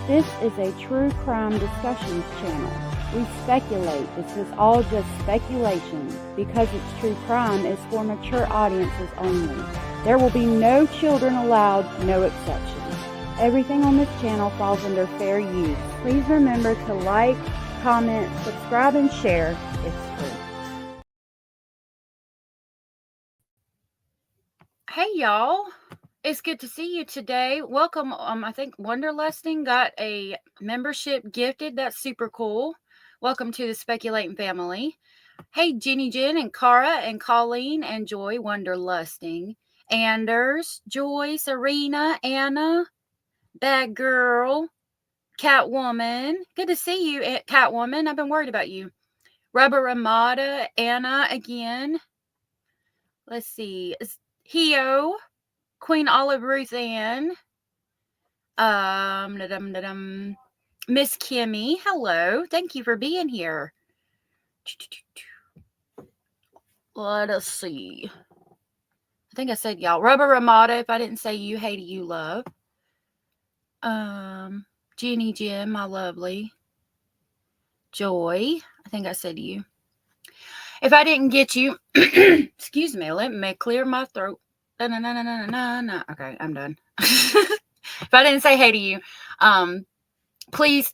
This is a true crime discussions channel. We speculate. This is all just speculation. Because it's true crime, it's for mature audiences only. There will be no children allowed, no exceptions. Everything on this channel falls under fair use. Please remember to like, comment, subscribe, and share. It's free. Hey y'all, it's good to see you today. Welcome. I think Wonderlusting got a membership gifted. That's super cool. Welcome to the Speculating family. Hey Jenny Jen and Cara and Colleen and Joy Wonderlusting. Anders, Joy, Serena, Anna, Bad Girl, Catwoman. Good to see you, Catwoman. I've been worried about you. Rubber Ramada, Anna again. Let's see. Heo, Queen Olive Ruth Ann, Miss Kimmy, hello. Thank you for being here. Let us see. I think I said y'all. Rubber Ramada, if I didn't say you, Haiti, you love. Jenny Jim, my lovely. Joy, I think I said you. If I didn't get you, excuse me, let me clear my throat. Okay, I'm done. If I didn't say hey to you, please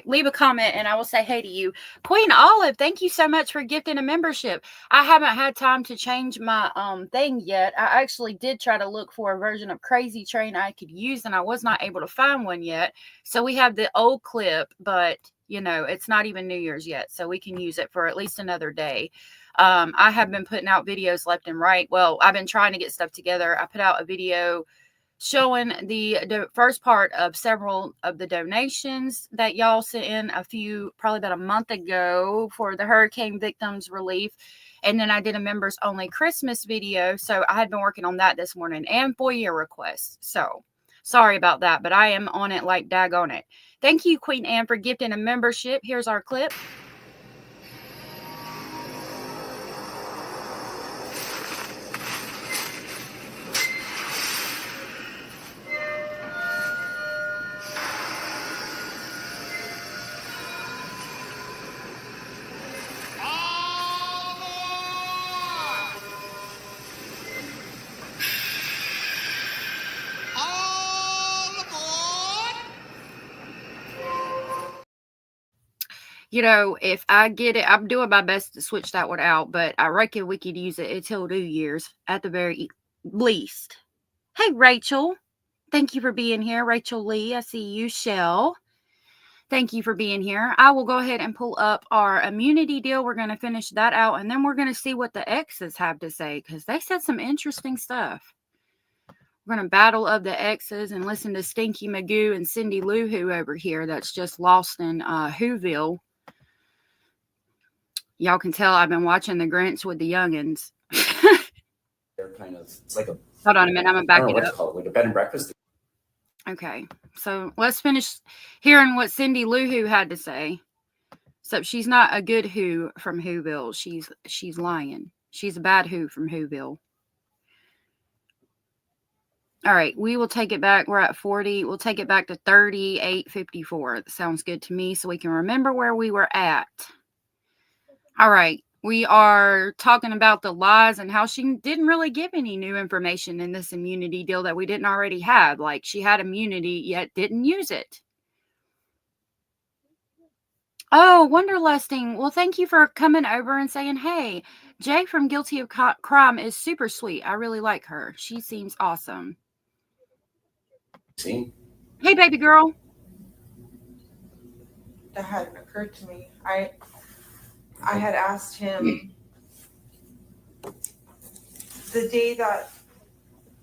leave a comment and I will say hey to you. Queen Olive, thank you so much for gifting a membership. I haven't had time to change my thing yet. I actually did try to look for a version of Crazy Train I could use and I was not able to find one yet. So we have the old clip, but you know, it's not even New Year's yet, so we can use it for at least another day. I have been putting out videos left and right. Well, I've been trying to get stuff together. I put out a video showing the first part of several of the donations that y'all sent in probably about a month ago for the hurricane victims relief. And then I did a members only Christmas video. So I had been working on that this morning and FOIA requests. So sorry about that, but I am on it like daggone it. Thank you, Queen Anne, for gifting a membership. Here's our clip. You know, if I get it, I'm doing my best to switch that one out, but I reckon we could use it until New Year's at the very least. Hey, Rachel. Thank you for being here. Rachel Lee, I see you. Shell, thank you for being here. I will go ahead and pull up our immunity deal. We're going to finish that out, and then we're going to see what the exes have to say, because they said some interesting stuff. We're going to battle of the exes and listen to Stinky, Magoo, and Cindy Lou Who over here that's just lost in Whoville. Y'all can tell I've been watching The Grinch with the youngins. They're kind of, it's like a... Hold on a minute, I'm going to back it up. Call it, like a bed and breakfast. Okay, so let's finish hearing what Cindy Lou Who had to say. So she's not a good Who from Whoville. She's lying. She's a bad Who from Whoville. All right, we will take it back. We're at 40. We'll take it back to 38:54. That sounds good to me, so we can remember where we were at. All right, we are talking about the lies and how she didn't really give any new information in this immunity deal that we didn't already have. Like, she had immunity, yet didn't use it. Oh, Wonderlusting. Well, thank you for coming over and saying, hey, Jay from Guilty of Crime is super sweet. I really like her. She seems awesome. See? Hey, baby girl. That hadn't occurred to me. I had asked him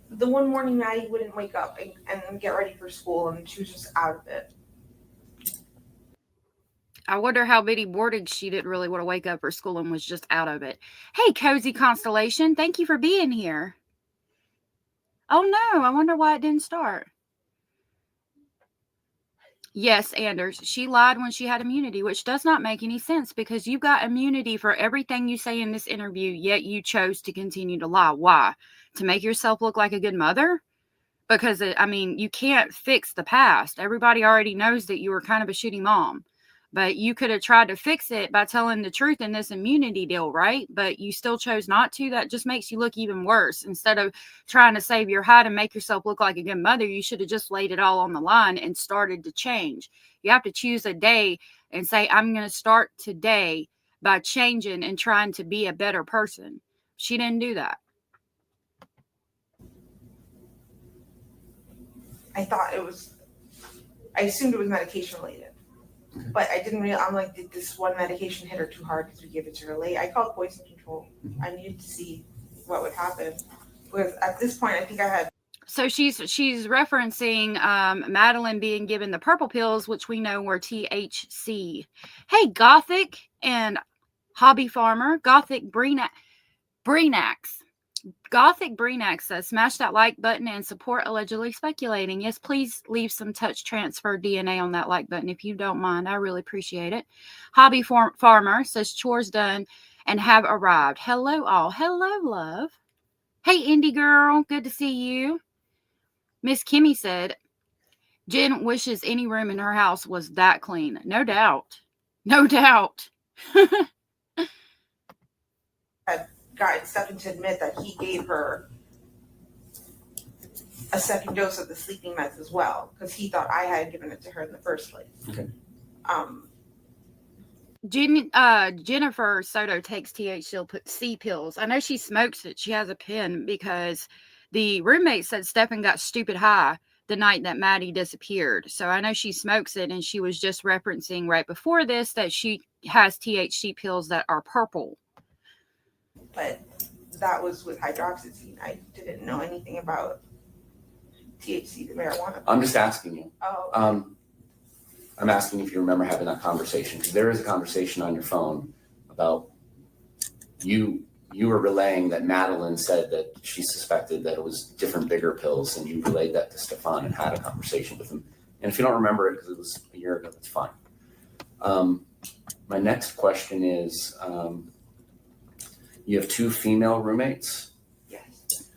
the one morning Maddie wouldn't wake up and get ready for school, and she was just out of it. I wonder how Biddy boarded she didn't really want to wake up for school and was just out of it. Hey, Cozy Constellation, thank you for being here. Oh, no, I wonder why it didn't start. Yes, Anders, she lied when she had immunity, which does not make any sense because you've got immunity for everything you say in this interview, yet you chose to continue to lie. Why? To make yourself look like a good mother? because you can't fix the past. Everybody already knows that you were kind of a shitty mom, but you could have tried to fix it by telling the truth in this immunity deal, right? But you still chose not to. That just makes you look even worse. Instead of trying to save your hide and make yourself look like a good mother, you should have just laid it all on the line and started to change. You have to choose a day and say, I'm going to start today by changing and trying to be a better person. She didn't do that. I assumed it was medication related, but I didn't realize. I'm like, did this one medication hit her too hard because we gave it to her late? I called poison control. I needed to see what would happen, because at this point, I think I had. So she's referencing Madeline being given the purple pills, which we know were THC. Hey, Gothic and Hobby Farmer, Gothic Breenax. Gothic Breenax says, smash that like button and support Allegedly Speculating. Yes, please leave some touch transfer DNA on that like button if you don't mind. I really appreciate it. Hobby Farmer says, chores done and have arrived. Hello, all. Hello, love. Hey, Indie girl. Good to see you. Miss Kimmy said, Jen wishes any room in her house was that clean. No doubt. No doubt. Had gotten Stephen to admit that he gave her a second dose of the sleeping meds as well, because he thought I had given it to her in the first place. Okay. Jennifer Soto takes THC pills. I know she smokes it. She has a pen because the roommate said Stephen got stupid high the night that Maddie disappeared. So I know she smokes it, and she was just referencing right before this that she has THC pills that are purple. But that was with hydroxyzine. I didn't know anything about THC, the marijuana. I'm just asking you. Oh. I'm asking if you remember having that conversation, because there is a conversation on your phone about you were relaying that Madeline said that she suspected that it was different bigger pills, and you relayed that to Stefan and had a conversation with him. And if you don't remember it because it was a year ago, that's fine. My next question is, you have 2 female roommates? Yes.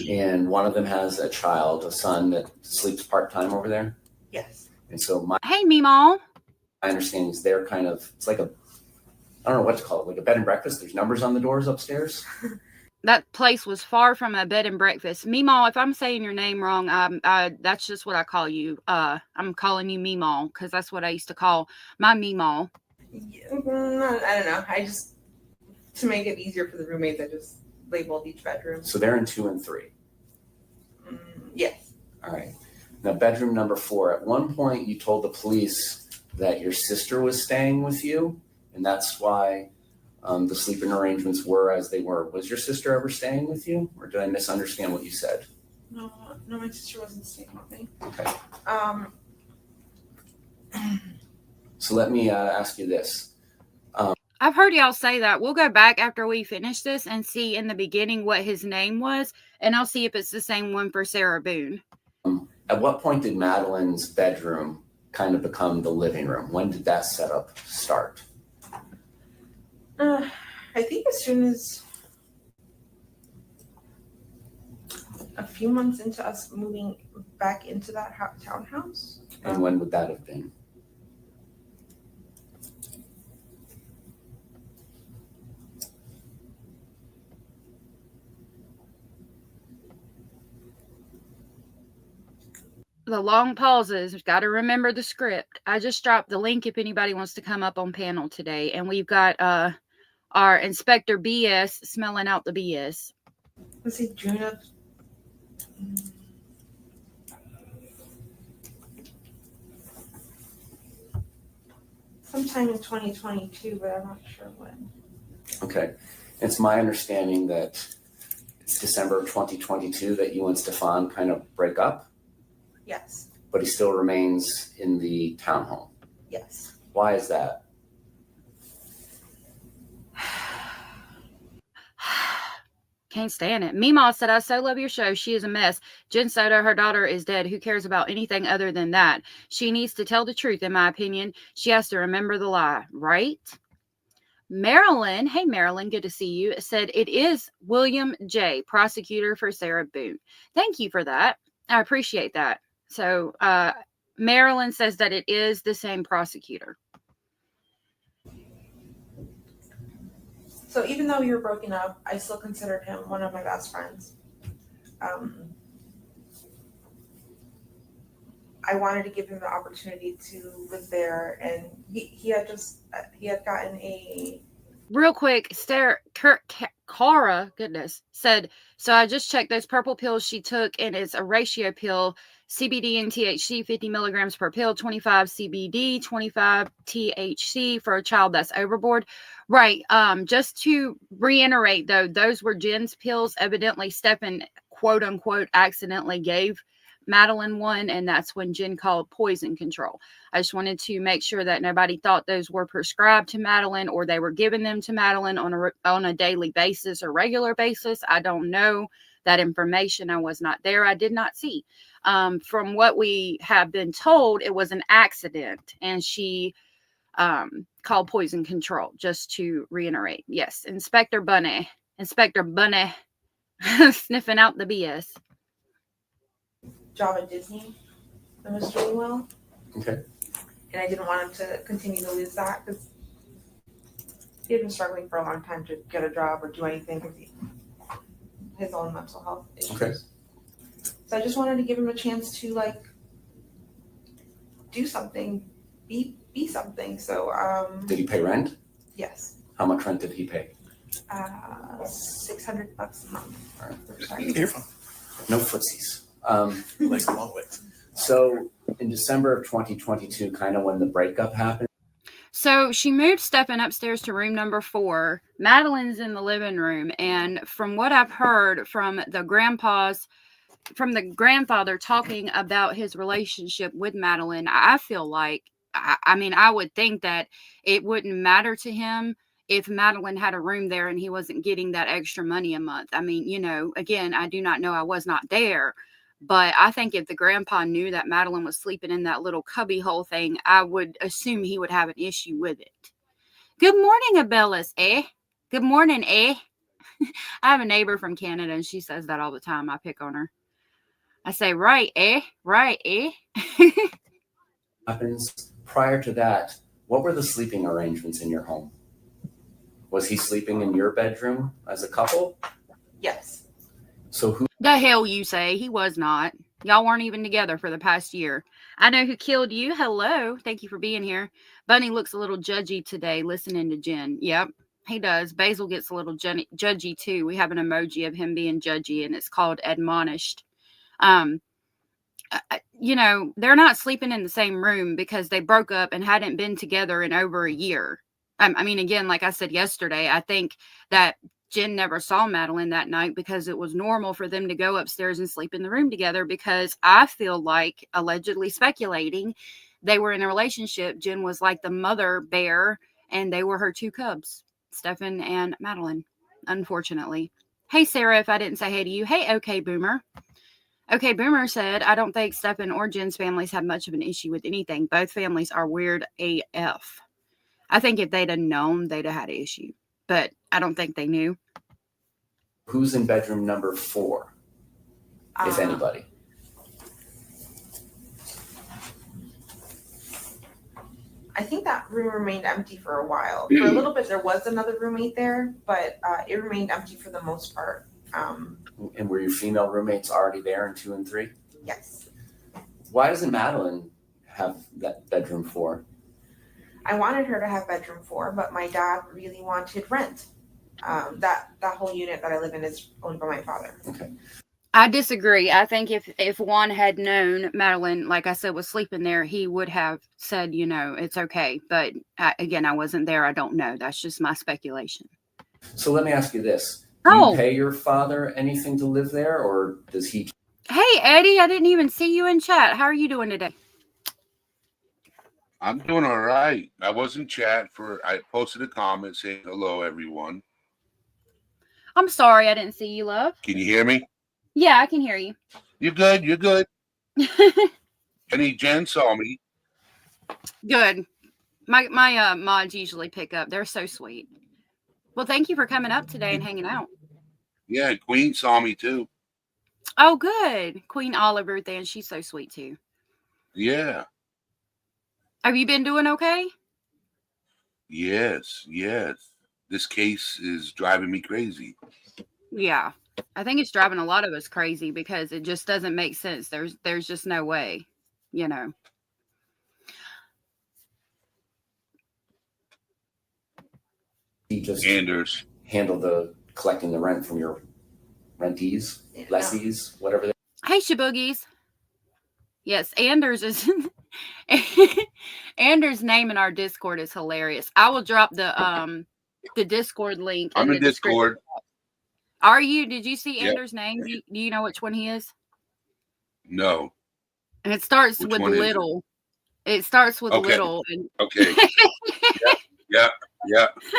And one of them has a child, a son that sleeps part-time over there? Yes. And so Hey, Meemaw. my understanding is they're kind of, it's like I don't know what to call it, like a bed and breakfast. There's numbers on the doors upstairs. That place was far from a bed and breakfast. Meemaw, if I'm saying your name wrong, that's just what I call you. I'm calling you Meemaw because that's what I used to call my Meemaw. I don't know. I just, to make it easier for the roommates, I just labeled each bedroom. So they're in 2 and 3. Yes. All right. Now, bedroom number 4. At one point, you told the police that your sister was staying with you, and that's why the sleeping arrangements were as they were. Was your sister ever staying with you, or did I misunderstand what you said? No, my sister wasn't staying with me. Okay. So let me ask you this. I've heard y'all say that. We'll go back after we finish this and see in the beginning what his name was, and I'll see if it's the same one for Sarah Boone. At what point did Madeline's bedroom kind of become the living room? When did that setup start? I think as soon as a few months into us moving back into that townhouse. And when would that have been? The long pauses. Got to remember the script. I just dropped the link if anybody wants to come up on panel today. And we've got our Inspector BS smelling out the BS. Let's see, June of... sometime in 2022, but I'm not sure when. Okay. It's my understanding that it's December of 2022 that you and Stefan kind of break up, Yes. but he still remains in the townhome. Yes. Why is that? Can't stand it. Meemaw said, I so love your show. She is a mess. Jen Soto, her daughter is dead. Who cares about anything other than that? She needs to tell the truth, in my opinion. She has to remember the lie, right? Marilyn, hey Marilyn, good to see you, said it is William J., prosecutor for Sarah Boone. Thank you for that. I appreciate that. So Marilyn says that it is the same prosecutor. So even though you're broken up, I still considered him one of my best friends. I wanted to give him the opportunity to live there, and he had gotten a. Real quick, Cara, goodness, said, so I just checked those purple pills she took, and it's a ratio pill, CBD and THC, 50 milligrams per pill, 25 CBD, 25 THC for a child that's overboard. Right. Just to reiterate, though, those were Jen's pills. Evidently, Stephen, quote unquote, accidentally gave Madeline one, and that's when Jen called poison control. I just wanted to make sure that nobody thought those were prescribed to Madeline or they were giving them to Madeline on a daily basis or regular basis. I don't know that information. I was not there. I did not see. From what we have been told, it was an accident, and she called poison control, just to reiterate. Yes, Inspector Bunny sniffing out the BS. Job at Disney and was doing well. Okay. And I didn't want him to continue to lose that because he had been struggling for a long time to get a job or do anything because his own mental health issues. Okay. So I just wanted to give him a chance to do something, be something. So Did he pay rent? yes. How much rent did he pay? $600 a month. All right. Sorry. Careful. No footsies. Like long ways. So in December of 2022, kind of when the breakup happened. So she moved Stephen upstairs to room number 4. Madeline's in the living room. And from what I've heard from the grandfather talking about his relationship with Madeline, I feel like, I would think that it wouldn't matter to him if Madeline had a room there and he wasn't getting that extra money a month. I mean, again, I do not know. I was not there. But I think if the grandpa knew that Madeline was sleeping in that little cubby hole thing, I would assume he would have an issue with it. Good morning, Abellis, eh? Good morning, eh? I have a neighbor from Canada, and she says that all the time. I pick on her. I say, right, eh? Right, eh? Happens. Prior to that, what were the sleeping arrangements in your home? Was he sleeping in your bedroom as a couple? Yes. So who? The hell you say. He was not. Y'all weren't even together for the past year. I know who killed you. Hello. Thank you for being here. Bunny looks a little judgy today listening to Jen. Yep, he does. Basil gets a little judgy too. We have an emoji of him being judgy, and it's called admonished. They're not sleeping in the same room because they broke up and hadn't been together in over a year. Again, like I said yesterday, I think that Jen never saw Madeline that night because it was normal for them to go upstairs and sleep in the room together, because I feel like, allegedly speculating, they were in a relationship. Jen was like the mother bear and they were her 2 cubs, Stephen and Madeline, unfortunately. Hey, Sarah, if I didn't say hey to you. Hey, okay, Boomer. Okay, Boomer said, I don't think Stephen or Jen's families have much of an issue with anything. Both families are weird AF. I think if they'd have known, they'd have had an issue. But I don't think they knew. Who's in bedroom number 4, if anybody? I think that room remained empty for a while. For a little bit, there was another roommate there, but it remained empty for the most part. And were your female roommates already there in 2 and 3? Yes. Why doesn't Madeline have that bedroom 4? I wanted her to have bedroom 4, but my dad really wanted rent. That whole unit that I live in is owned by my father. Okay. I disagree. I think if Juan had known Madeline, like I said, was sleeping there, he would have said, it's okay. But again, I wasn't there. I don't know. That's just my speculation. So let me ask you this. Do you pay your father anything to live there, or does he? Hey, Eddie, I didn't even see you in chat. How are you doing today? I'm doing all right. I was in chat I posted a comment saying hello, everyone. I'm sorry I didn't see you, love. Can you hear me? Yeah, I can hear you. You're good. You're good. Jen saw me. Good. My mods usually pick up. They're so sweet. Well, thank you for coming up today and hanging out. Yeah, Queen saw me too. Oh, good. Queen Oliver then. She's so sweet too. Yeah. Have you been doing okay? Yes. This case is driving me crazy. Yeah. I think it's driving a lot of us crazy because it just doesn't make sense. There's just no way, you know. He just Anders. handle the collecting the rent from your rentees, lessees, whatever they Hey, Shaboogies. Yes, Anders is Anders' name in our Discord is hilarious. I will drop the Discord link I'm in in the description. Discord. Are you? Did you see Yep. Anders' name? Do you know which one he is? No. And it starts Which with one is it? little. It starts with Okay. little. And Okay. Yeah.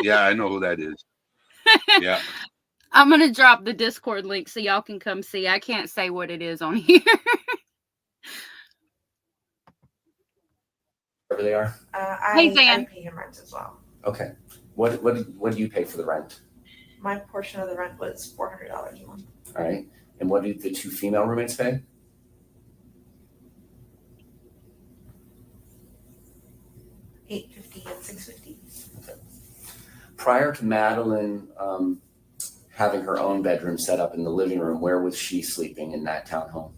I know who that is. Yeah. I'm gonna drop the Discord link so y'all can come see. I can't say what it is on here. whatever they are. Hey, I Van. pay him rent as well. Okay. What do you pay for the rent? My portion of the rent was $400 a month. All right. And what do the two female roommates pay? $850 and $650. Prior to Madeline having her own bedroom set up in the living room, where was she sleeping in that townhome?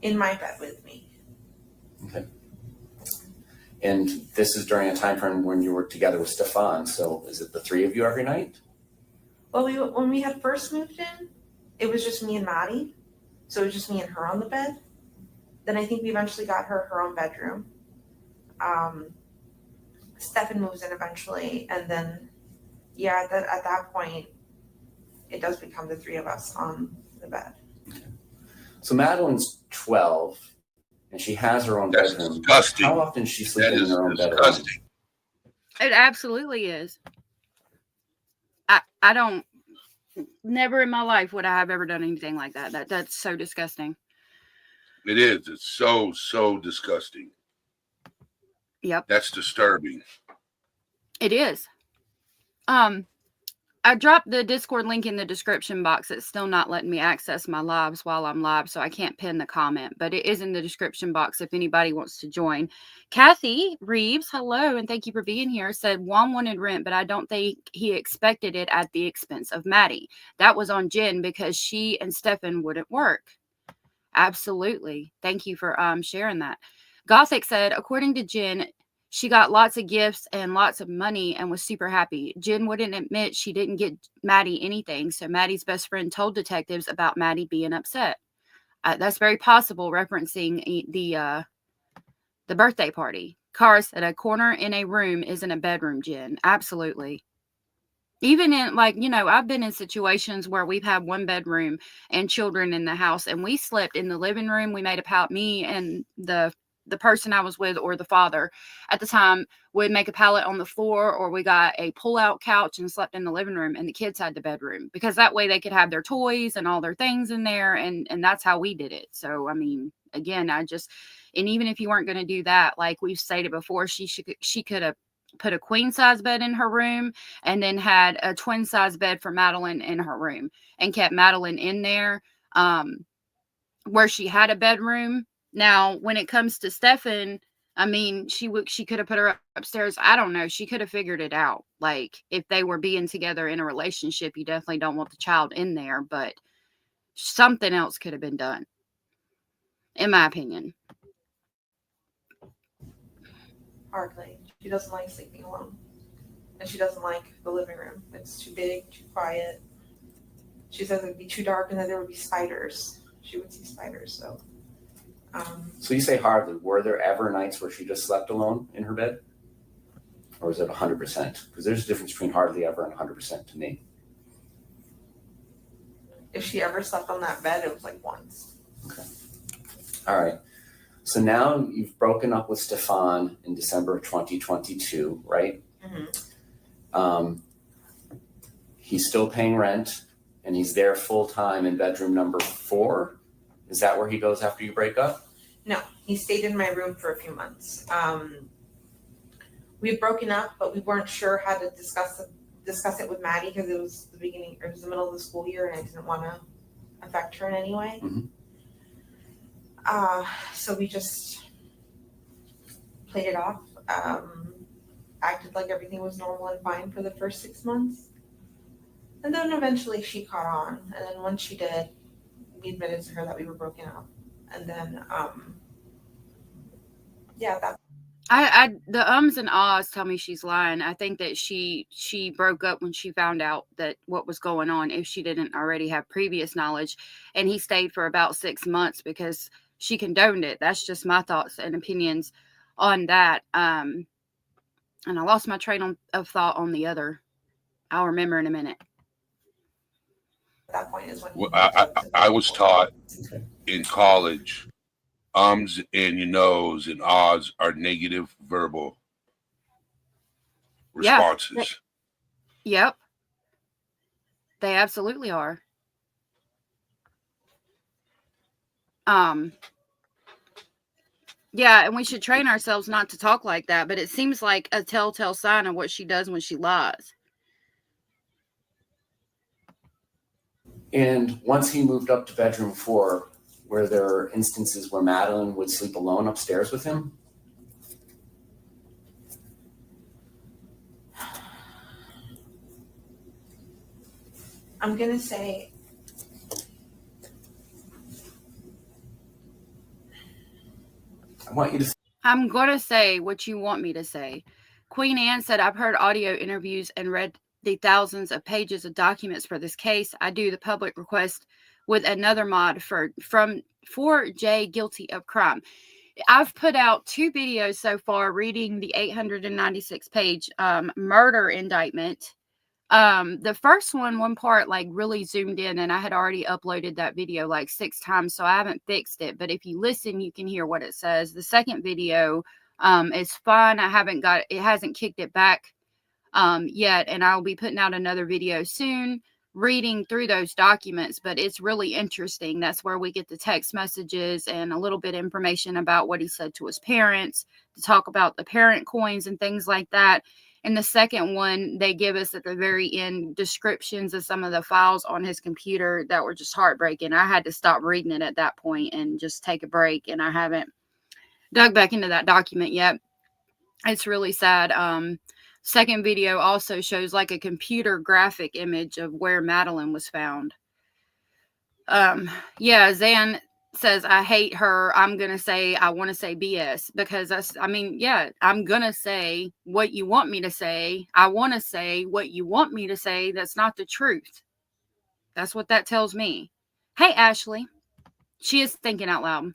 In my bed with me. Okay. And this is during a time frame when you were together with Stefan. So is it the three of you every night? Well, when we had first moved in, it was just me and Maddie. So it was just me and her on the bed. Then I think we eventually got her own bedroom. Stefan moves in eventually, and then at that point, it does become the three of us on the bed. Okay. So Madeline's 12, and she has her own That's bedroom. disgusting. How often is she sleeping in her own bed? Disgusting. It absolutely is. I don't. Never in my life would I have ever done anything like that. That's so disgusting. It is. It's so disgusting. Yep. That's disturbing. It is. I dropped the Discord link in the description box. It's still not letting me access my lives while I'm live, so I can't pin the comment, but it is in the description box if anybody wants to join. Kathy Reeves, hello, and thank you for being here, said Juan wanted rent, but I don't think he expected it at the expense of Maddie. That was on Jen because she and Stefan wouldn't work. Absolutely. Thank you for sharing that. Gothic said, according to Jen, she got lots of gifts and lots of money and was super happy. Jen wouldn't admit she didn't get Maddie anything, so Maddie's best friend told detectives about Maddie being upset. That's very possible, referencing the birthday party. Cars at a corner in a room isn't a bedroom, Jen. Absolutely. Even in, like, I've been in situations where we've had one bedroom and children in the house, and we slept in the living room. We made a pallet, me and the person I was with, or the father at the time, would make a pallet on the floor, or we got a pull-out couch and slept in the living room, and the kids had the bedroom, because that way they could have their toys and all their things in there, and that's how we did it. So, I mean, again, and even if you weren't going to do that, like we've stated before, she could have put a queen size bed in her room and then had a twin size bed for Madeline in her room and kept Madeline in there where she had a bedroom. Now, when it comes to Stefan, I mean, she could have put her upstairs. I don't know. She could have figured it out. Like, if they were being together in a relationship, you definitely don't want the child in there, but something else could have been done, in my opinion. Hardly. She doesn't like sleeping alone. And she doesn't like the living room. It's too big, too quiet. She says it'd be too dark and that there would be spiders. She would see spiders, so. So you say hardly. Were there ever nights where she just slept alone in her bed? Or is it 100%? Because there's a difference between hardly ever and 100% to me. If she ever slept on that bed, it was like once. Okay. All right. So now you've broken up with Stefan in December of 2022, right? Mm-hmm. He's still paying rent, and he's there full time in bedroom number 4. Is that where he goes after you break up? No, he stayed in my room for a few months. we had broken up, but we weren't sure how to discuss it with Maddie because it was the middle of the school year, and I didn't want to affect her in any way. Mhm. So we just played it off, acted like everything was normal and fine for the first 6 months. And then eventually she caught on. And then once she did, we admitted to her that we were broken up. And then, that. The ums and ahs tell me she's lying. I think that she broke up when she found out that what was going on, if she didn't already have previous knowledge. And he stayed for about 6 months because she condoned it. That's just my thoughts and opinions on that. And I lost my train of thought on the other. I'll remember in a minute. At that point is when Well, I was taught in college, ums and your nose and ahs are negative verbal responses. Yep. They absolutely are. Yeah, and we should train ourselves not to talk like that, but it seems like a telltale sign of what she does when she lies. And once he moved up to bedroom 4, were there instances where Madeline would sleep alone upstairs with him? I'm going to say, I'm going to say what you want me to say. Queen Anne said, I've heard audio interviews and read the thousands of pages of documents for this case. I do the public request with another mod from J guilty of crime. I've put out 2 videos so far reading the 896 page murder indictment. The first one part like really zoomed in, and I had already uploaded that video like 6 times, so I haven't fixed it. But if you listen, you can hear what it says. The second video is fun. It hasn't kicked it back yet, and I'll be putting out another video soon reading through those documents, but it's really interesting. That's where we get the text messages and a little bit of information about what he said to his parents, to talk about the parent coins and things like that. And the second one, they give us at the very end descriptions of some of the files on his computer that were just heartbreaking. I had to stop reading it at that point and just take a break, and I haven't dug back into that document yet. It's really sad. Second video also shows like a computer graphic image of where Madeline was found. Zan says, I hate her. I'm going to say, I want to say BS because I'm going to say what you want me to say. I want to say what you want me to say. That's not the truth. That's what that tells me. Hey, Ashley. She is thinking out loud.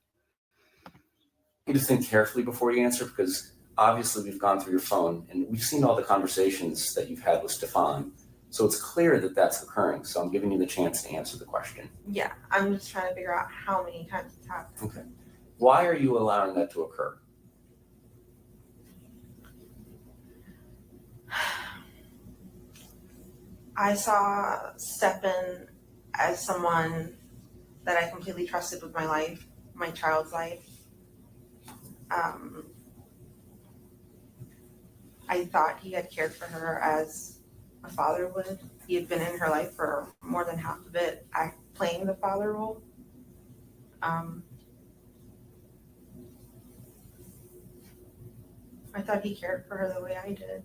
You just think carefully before you answer, because obviously we've gone through your phone and we've seen all the conversations that you've had with Stefan. So it's clear that that's occurring. So I'm giving you the chance to answer the question. Yeah, I'm just trying to figure out how many times it's happened. Okay. Why are you allowing that to occur? I saw Stefan as someone that I completely trusted with my life, my child's life. I thought he had cared for her as a father would. He had been in her life for more than half of it, playing the father role. I thought he cared for her the way I did.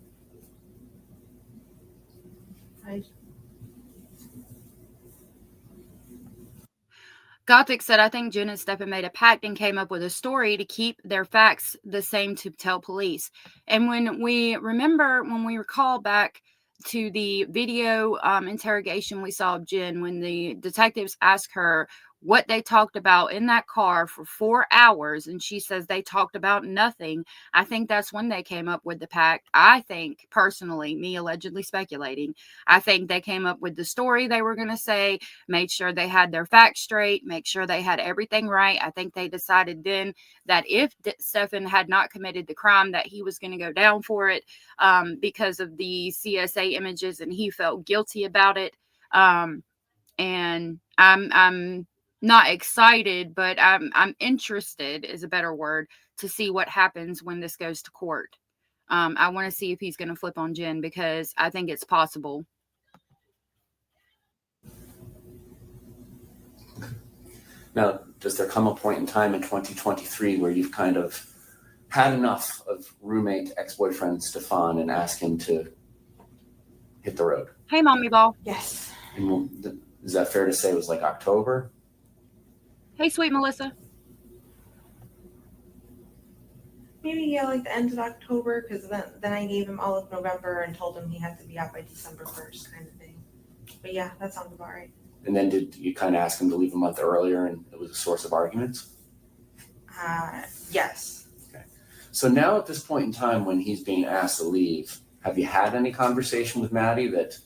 Gothic said, I think Jen and Stefan made a pact and came up with a story to keep their facts the same to tell police. And when we recall back to the video interrogation we saw of Jen, when the detectives asked her what they talked about in that car for 4 hours, and she says they talked about nothing, I think that's when they came up with the pact. I think, personally, me allegedly speculating, I think they came up with the story they were going to say, made sure they had their facts straight, make sure they had everything right. I think they decided then that if Stefan had not committed the crime, that he was going to go down for it because of the CSA images, and he felt guilty about it. And I'm not excited, but I'm interested is a better word, to see what happens when this goes to court. I want to see if he's going to flip on Jen because I think it's possible. Now, does there come a point in time in 2023 where you've kind of had enough of roommate ex-boyfriend Stefan and ask him to hit the road? Hey, Mommy Ball. Yes. And is that fair to say it was like October? Hey, sweet Melissa. Maybe like the end of October, because then I gave him all of November and told him he had to be out by December 1st, kind of thing. But yeah, that sounds about right. And then did you kind of ask him to leave a month earlier and it was a source of arguments? Yes. Okay. So now at this point in time when he's being asked to leave, have you had any conversation with Maddie that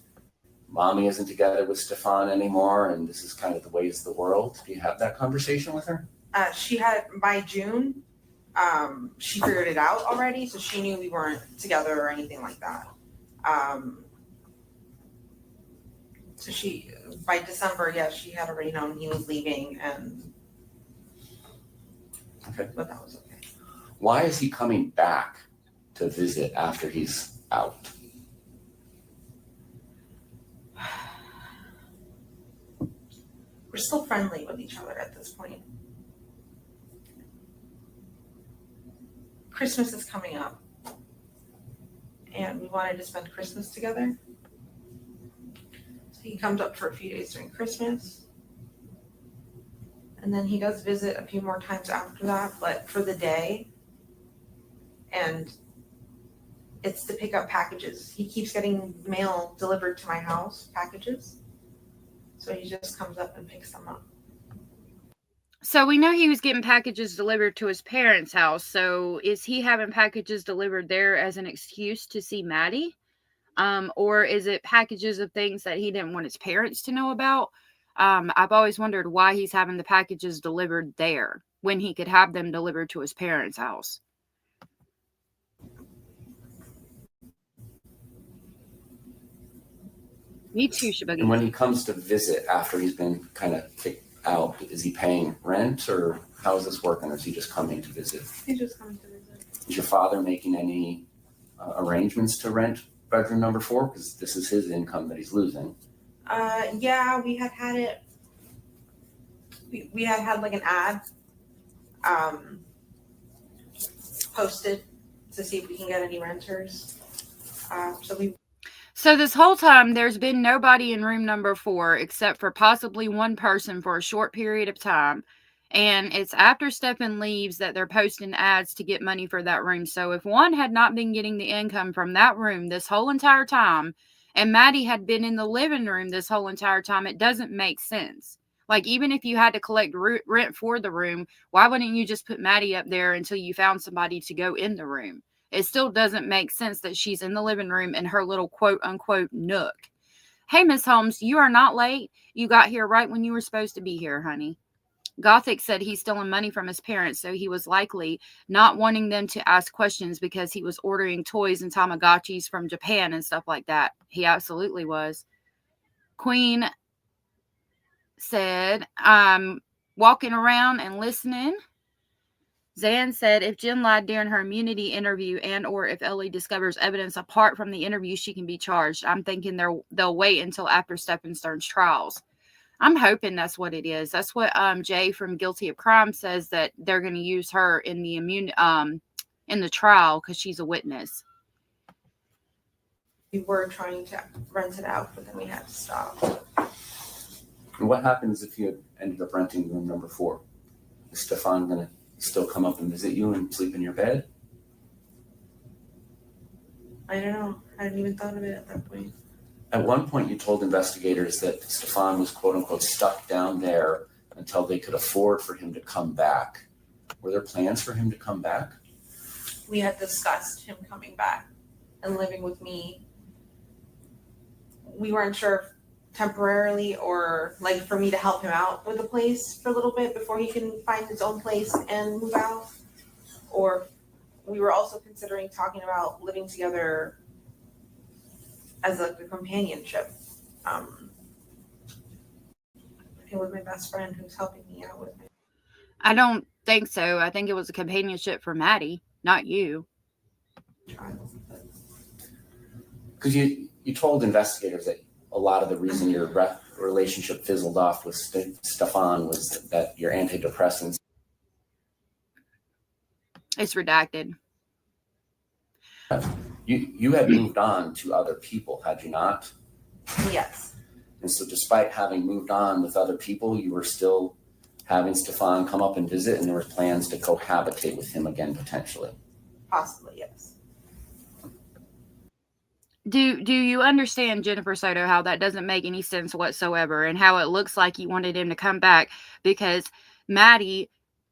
mommy isn't together with Stefan anymore and this is kind of the ways of the world? Do you have that conversation with her? She had, by June, she figured it out already, so she knew we weren't together or anything like that. So she, by December, yeah, she had already known he was leaving, and Okay. but that was okay. Why is he coming back to visit after he's out? We're still friendly with each other at this point. Christmas is coming up, and we wanted to spend Christmas together. So he comes up for a few days during Christmas, and then he does visit a few more times after that, but for the day. And it's to pick up packages. He keeps getting mail delivered to my house, packages. So he just comes up and picks them up. So we know he was getting packages delivered to his parents' house. So is he having packages delivered there as an excuse to see Maddie? Or is it packages of things that he didn't want his parents to know about? I've always wondered why he's having the packages delivered there when he could have them delivered to his parents' house. Me too, Shabuggy. And when he comes to visit after he's been kind of kicked out, is he paying rent or how is this working? Or is he just coming to visit? He's just coming to visit. Is your father making any arrangements to rent bedroom number 4? Because this is his income that he's losing. Yeah, we had it. We had like an ad posted to see if we can get any renters. So this whole time, there's been nobody in room number 4 except for possibly one person for a short period of time. And it's after Stefan leaves that they're posting ads to get money for that room. So if one had not been getting the income from that room this whole entire time, and Maddie had been in the living room this whole entire time, it doesn't make sense. Like, even if you had to collect rent for the room, why wouldn't you just put Maddie up there until you found somebody to go in the room? It still doesn't make sense that she's in the living room in her little quote-unquote nook. Hey, Miss Holmes, you are not late. You got here right when you were supposed to be here, honey. Gothic said he's stealing money from his parents, so he was likely not wanting them to ask questions because he was ordering toys and Tamagotchis from Japan and stuff like that. He absolutely was. Queen said, I'm walking around and listening. Zan said if Jen lied during her immunity interview and or if Ellie discovers evidence apart from the interview, she can be charged. I'm thinking they'll wait until after Stephenstein's trials. I'm hoping that's what it is. That's what Jay from Guilty of Crime says, that they're going to use her in the in the trial because she's a witness. We were trying to rent it out, but then we had to stop. And what happens if you ended up renting room number 4? Is Stefan going to still come up and visit you and sleep in your bed? I don't know. I hadn't even thought of it at that point. At one point, you told investigators that Stefan was quote unquote stuck down there until they could afford for him to come back. Were there plans for him to come back? We had discussed him coming back and living with me. We weren't sure if temporarily or like for me to help him out with the place for a little bit before he can find his own place and move out. Or we were also considering talking about living together as like a companionship. With my best friend who's helping me out with it. I don't think so. I think it was a companionship for Maddie, not you. child. Because you told investigators that a lot of the reason your relationship fizzled off with Stefan was that your antidepressants. It's redacted. You had moved on to other people, had you not? Yes. And so despite having moved on with other people, you were still having Stefan come up and visit, and there were plans to cohabitate with him again, potentially. Possibly, yes. Do you understand, Jennifer Soto, how that doesn't make any sense whatsoever, and how it looks like you wanted him to come back because Maddie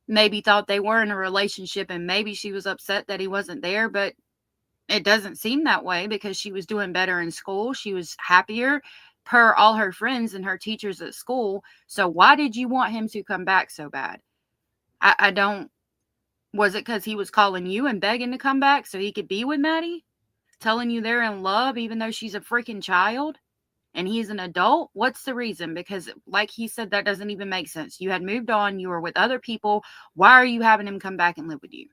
maybe thought they were in a relationship and maybe she was upset that he wasn't there, but it doesn't seem that way because she was doing better in school. She was happier per all her friends and her teachers at school. So why did you want him to come back so bad? I don't, was it because he was calling you and begging to come back so he could be with Maddie? Telling you they're in love even though she's a freaking child and he's an adult? What's the reason? Because like he said, that doesn't even make sense. You had moved on. You were with other people. Why are you having him come back and live with you?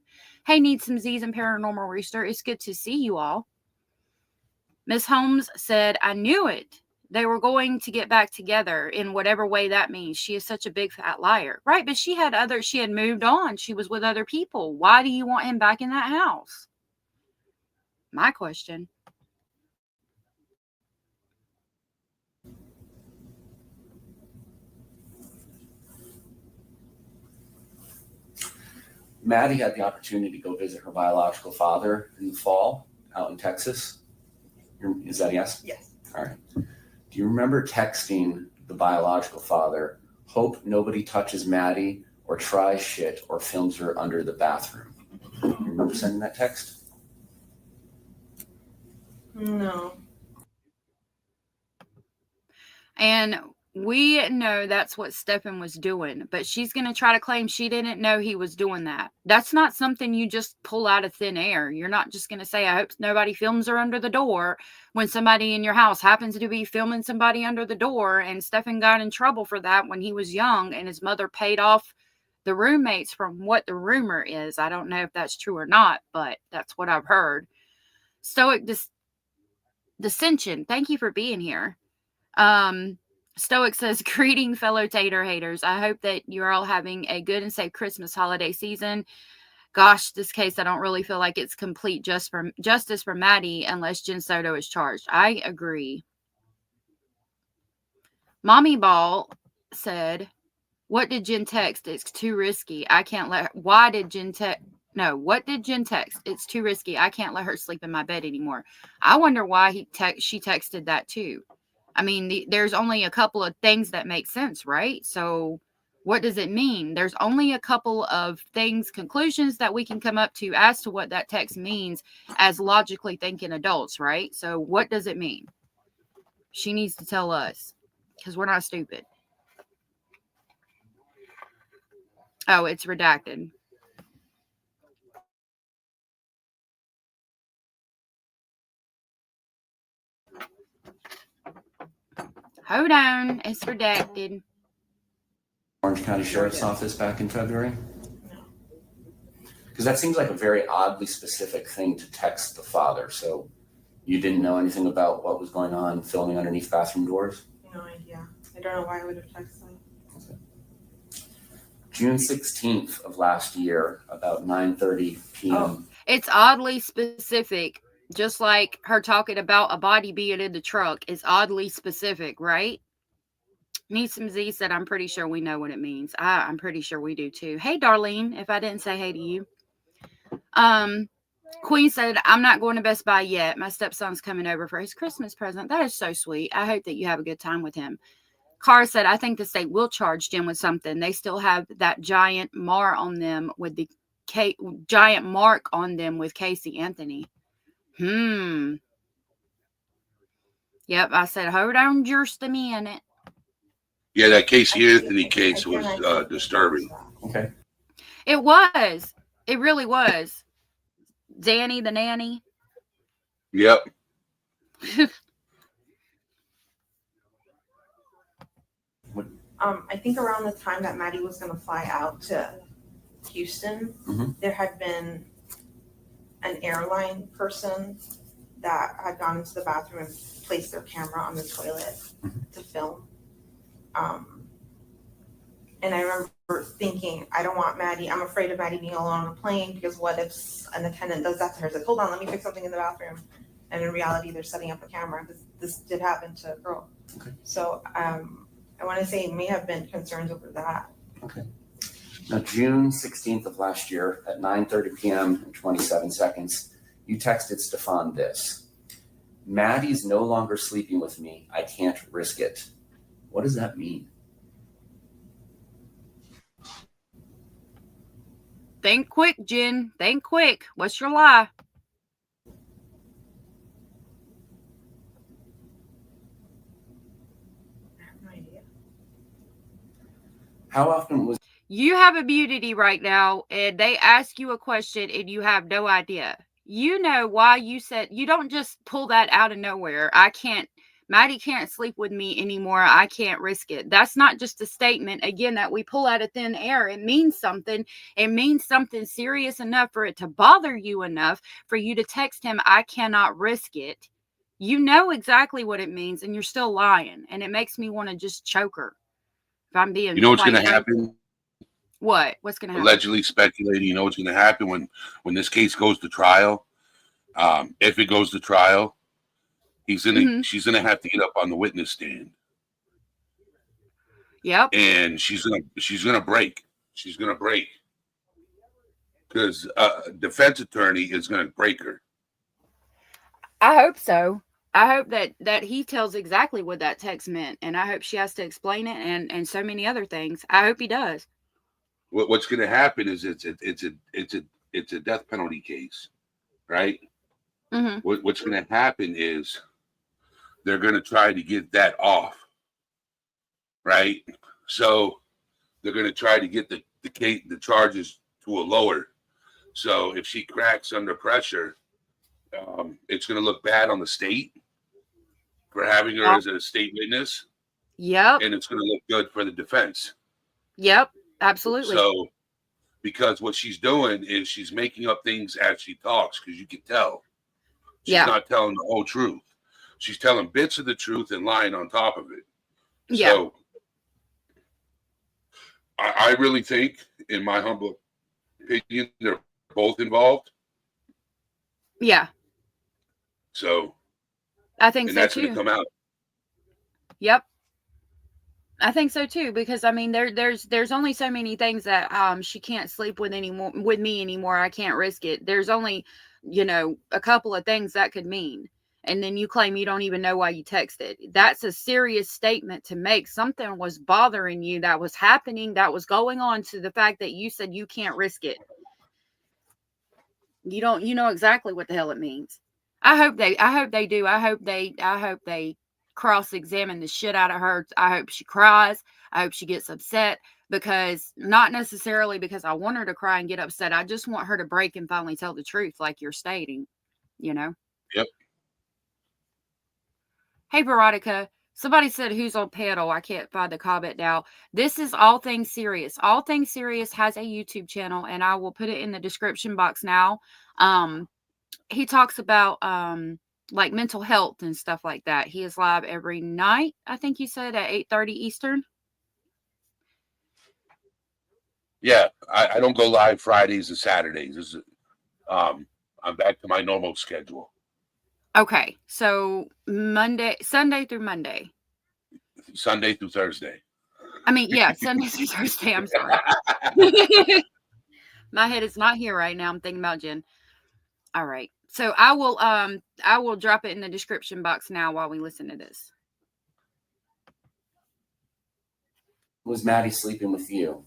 Hey, Need Some Z's and Paranormal Rooster. It's good to see you all. Miss Holmes said, I knew it. They were going to get back together in whatever way that means. She is such a big fat liar. Right, but she had moved on. She was with other people. Why do you want him back in that house? My question. Maddie had the opportunity to go visit her biological father in the fall out in Texas. Is that a yes? Yes. All right. Do you remember texting the biological father, hope nobody touches Maddie or tries shit or films her under the bathroom? You remember sending that text? No. And we know that's what Stefan was doing, but she's going to try to claim she didn't know he was doing that. That's not something you just pull out of thin air. You're not just going to say, I hope nobody films her under the door when somebody in your house happens to be filming somebody under the door. And Stefan got in trouble for that when he was young and his mother paid off the roommates from what the rumor is. I don't know if that's true or not, but that's what I've heard. Stoic Dissension, thank you for being here. Stoic says, greeting fellow tater haters. I hope that you're all having a good and safe Christmas holiday season. Gosh, this case, I don't really feel like it's complete justice for Maddie unless Jen Soto is charged. I agree. Mommy Ball said, what did Jen text? It's too risky. I can't let her. Why did Jen text? No, what did Jen text? It's too risky. I can't let her sleep in my bed anymore. I wonder why she texted that too. I mean, there's only a couple of things that make sense, right? So what does it mean? There's only a couple of things, conclusions that we can come up to as to what that text means as logically thinking adults, right? So what does it mean? She needs to tell us because we're not stupid. Oh, it's redacted. Hold on, it's redacted. Orange County Sheriff's Office back in February? No. Because that seems like a very oddly specific thing to text the father. So you didn't know anything about what was going on filming underneath bathroom doors? No idea. I don't know why I would have texted them. Okay. June 16th of last year, about 9:30 p.m. Oh. It's oddly specific. Just like her talking about a body being in the truck is oddly specific, right? Need Some Z said, I'm pretty sure we know what it means. I'm pretty sure we do too. Hey, Darlene, if I didn't say hey to you. Queen said, I'm not going to Best Buy yet. My stepson's coming over for his Christmas present. That is so sweet. I hope that you have a good time with him. Carr said, I think the state will charge Jim with something. They still have that giant mark on them with Casey Anthony. Yep, I said, hold on just a minute. Yeah, that Casey Anthony case was disturbing. Okay. It was. It really was. Danny the nanny. Yep. I think around the time that Maddie was going to fly out to Houston, there had been an airline person that had gone into the bathroom and placed their camera on the toilet to film. And I remember thinking, I don't want Maddie, I'm afraid of Maddie being alone on a plane because what if an attendant does that to her? It's like, hold on, let me fix something in the bathroom. And in reality, they're setting up a camera. This did happen to a girl. Okay. So I want to say it may have been concerns over that. Okay. Now, June 16th of last year at 9:30 p.m. and 27 seconds, you texted Stefan this: Maddie's no longer sleeping with me. I can't risk it. What does that mean? Think quick, Jen. Think quick. What's your lie? I have no idea. How often was You have immunity right now, and they ask you a question and you have no idea. You know why you said, you don't just pull that out of nowhere. Maddie can't sleep with me anymore. I can't risk it. That's not just a statement, again, that we pull out of thin air. It means something. It means something serious enough for it to bother you enough for you to text him, I cannot risk it. You know exactly what it means, and you're still lying. And it makes me want to just choke her. If I'm being You know what's going to plain. happen? What? What's going to happen? Allegedly speculating. You know what's going to happen when this case goes to trial? If it goes to trial, she's gonna have to get up on the witness stand. Yep. And she's gonna break. She's gonna break because a defense attorney is gonna break her. I hope so. I hope that he tells exactly what that text meant, and I hope she has to explain it and so many other things. I hope he does. What's going to happen is it's a death penalty case, right? Mm-hmm. What's going to happen is they're going to try to get that off, right? So they're going to try to get the charges to a lower. So if she cracks under pressure, it's going to look bad on the state for having her as a state witness. Yep. And it's going to look good for the defense. Yep. Absolutely. So, because what she's doing is she's making up things as she talks, because you can tell she's not telling the whole truth. She's telling bits of the truth and lying on top of it. Yeah. So, I really think, in my humble opinion, they're both involved. Yeah. So, I think and so that's too. going to come out. Yep. I think so too, because I mean, there's only so many things that she can't sleep with me anymore. I can't risk it. There's only, a couple of things that could mean. And then you claim you don't even know why you texted. That's a serious statement to make. Something was bothering you, that was happening, that was going on, to the fact that you said you can't risk it. You know exactly what the hell it means. I hope they do. I hope they cross-examine the shit out of her. I hope she cries. I hope she gets upset, because not necessarily because I want her to cry and get upset. I just want her to break and finally tell the truth, like you're stating, Yep. Hey, Veronica, somebody said, who's on panel? I can't find the comment now. This is All Things Serious. All Things Serious has a YouTube channel, and I will put it in the description box now. He talks about like mental health and stuff like that. He is live every night, I think you said, at 8:30 Eastern. Yeah, I don't go live Fridays and Saturdays. I'm back to my normal schedule. Okay, so Sunday through Monday. Sunday through Thursday. I mean, yeah, Sunday through Thursday. I'm sorry. My head is not here right now. I'm thinking about Jen. All right. So I will drop it in the description box now while we listen to this. Was Maddie sleeping with you?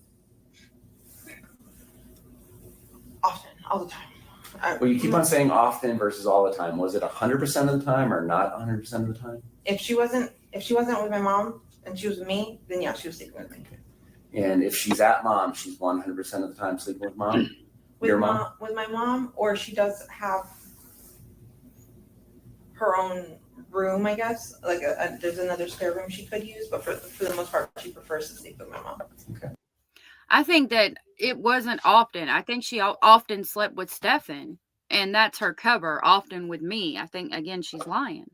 Often, all the time. Well, you keep on saying often versus all the time. Was it 100% of the time or not 100% of the time? If she wasn't with my mom and she was with me, then yeah, she was sleeping with me. And if she's at mom, she's 100% of the time sleeping with mom? Your mom? With my mom, or she does have her own room, I guess. Like there's another spare room she could use, but for the most part, she prefers to sleep with my mom. Okay. I think that it wasn't often. I think she often slept with Stefan. And that's her cover, often with me. I think, again, she's lying.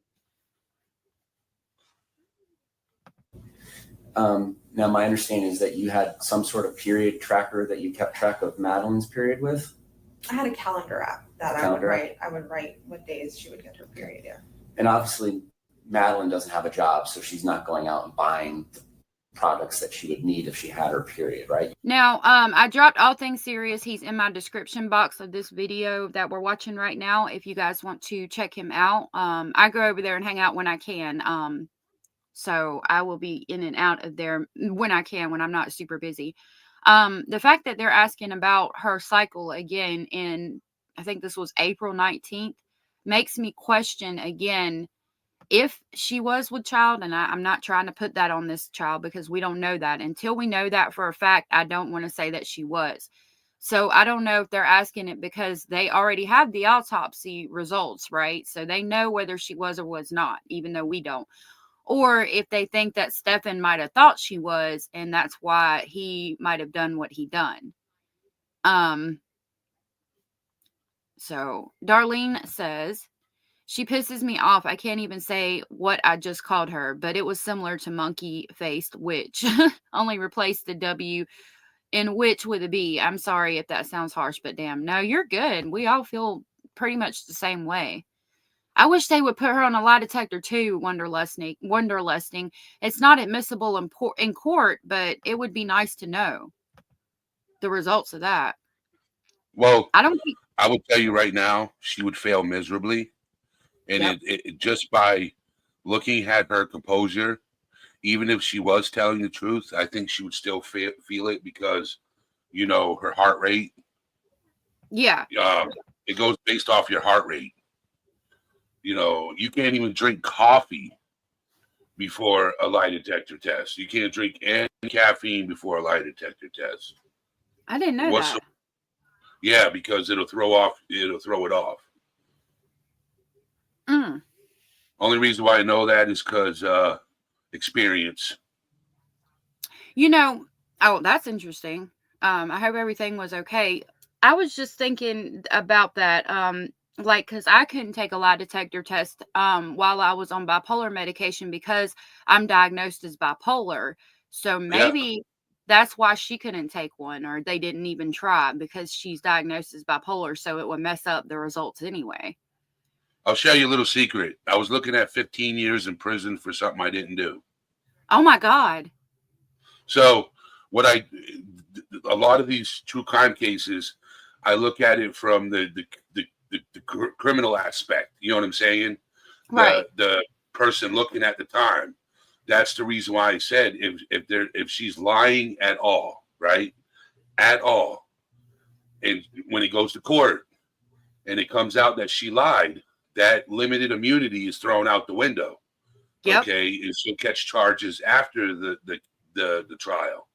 Now, my understanding is that you had some sort of period tracker that you kept track of Madeline's period with. I had a calendar app that I would write what days she would get her period. Yeah. And obviously, Madeline doesn't have a job, so she's not going out and buying products that she would need if she had her period, right? Now, I dropped All Things Serious. He's in my description box of this video that we're watching right now. If you guys want to check him out, I go over there and hang out when I can. So I will be in and out of there when I can, when I'm not super busy. The fact that they're asking about her cycle again in, I think this was April 19th, makes me question again if she was with child. And I'm not trying to put that on this child because we don't know that. Until we know that for a fact, I don't want to say that she was. So I don't know if they're asking it because they already have the autopsy results, right? So they know whether she was or was not, even though we don't. Or if they think that Stefan might have thought she was, and that's why he might have done what he done. So Darlene says, she pisses me off. I can't even say what I just called her, but it was similar to monkey-faced witch. Only replaced the W in witch with a B. I'm sorry if that sounds harsh, but damn. No, you're good. We all feel pretty much the same way. I wish they would put her on a lie detector too, Wonderlusting. It's not admissible in court, but it would be nice to know the results of that. Well, I don't think. I would tell you right now, she would fail miserably. And Yep. it just by looking at her composure, even if she was telling the truth, I think she would still feel it because, you know, her heart rate. Yeah. It goes based off your heart rate. You know, you can't even drink coffee before a lie detector test. You can't drink any caffeine before a lie detector test. I didn't know that. Yeah, because it'll throw it off. Only reason why I know that is because experience. You know, oh, that's interesting. I hope everything was okay. I was just thinking about that. Like, because I couldn't take a lie detector test while I was on bipolar medication because I'm diagnosed as bipolar. So maybe that's why she couldn't take one, or they didn't even try because she's diagnosed as bipolar. So it would mess up the results anyway. I'll share you a little secret. I was looking at 15 years in prison for something I didn't do. Oh my God. So a lot of these true crime cases, I look at it from the criminal aspect. You know what I'm saying? Right. The person looking at the time. That's the reason why I said if she's lying at all, right? At all. And when it goes to court and it comes out that she lied, that limited immunity is thrown out the window. Yep. Okay. And she'll catch charges after the trial.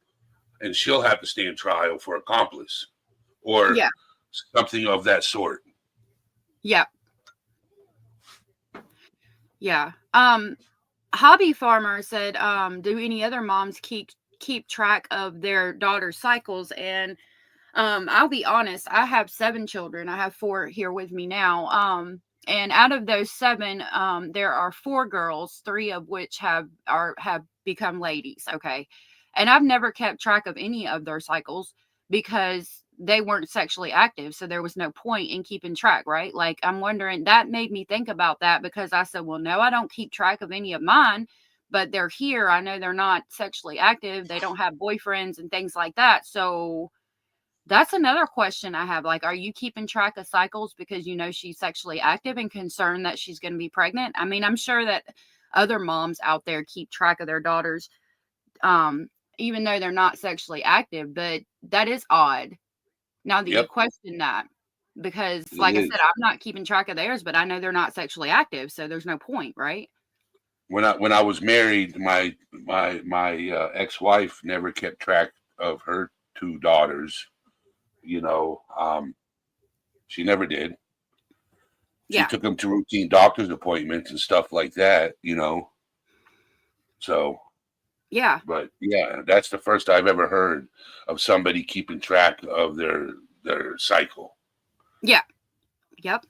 And she'll have to stand trial for accomplice or something of that sort. Yeah. Yeah. Hobby Farmer said, do any other moms keep track of their daughter's cycles? And I'll be honest, I have 7 children. I have 4 here with me now. And out of those 7, there are 4 girls, 3 of which have become ladies. Okay. And I've never kept track of any of their cycles because they weren't sexually active. So there was no point in keeping track, right? Like, I'm wondering, that made me think about that because I said, well, no, I don't keep track of any of mine, but they're here. I know they're not sexually active. They don't have boyfriends and things like that. So that's another question I have. Like, are you keeping track of cycles because you know she's sexually active and concerned that she's going to be pregnant? I mean, I'm sure that other moms out there keep track of their daughters, even though they're not sexually active, but that is odd. Now that you question that, because like I said, I'm not keeping track of theirs, but I know they're not sexually active, so there's no point, right? When I was married, my ex-wife never kept track of her 2 daughters. You know, she never did. She took them to routine doctor's appointments and stuff like that, you know. So, but that's the first I've ever heard of somebody keeping track of their cycle. Yeah. Yep.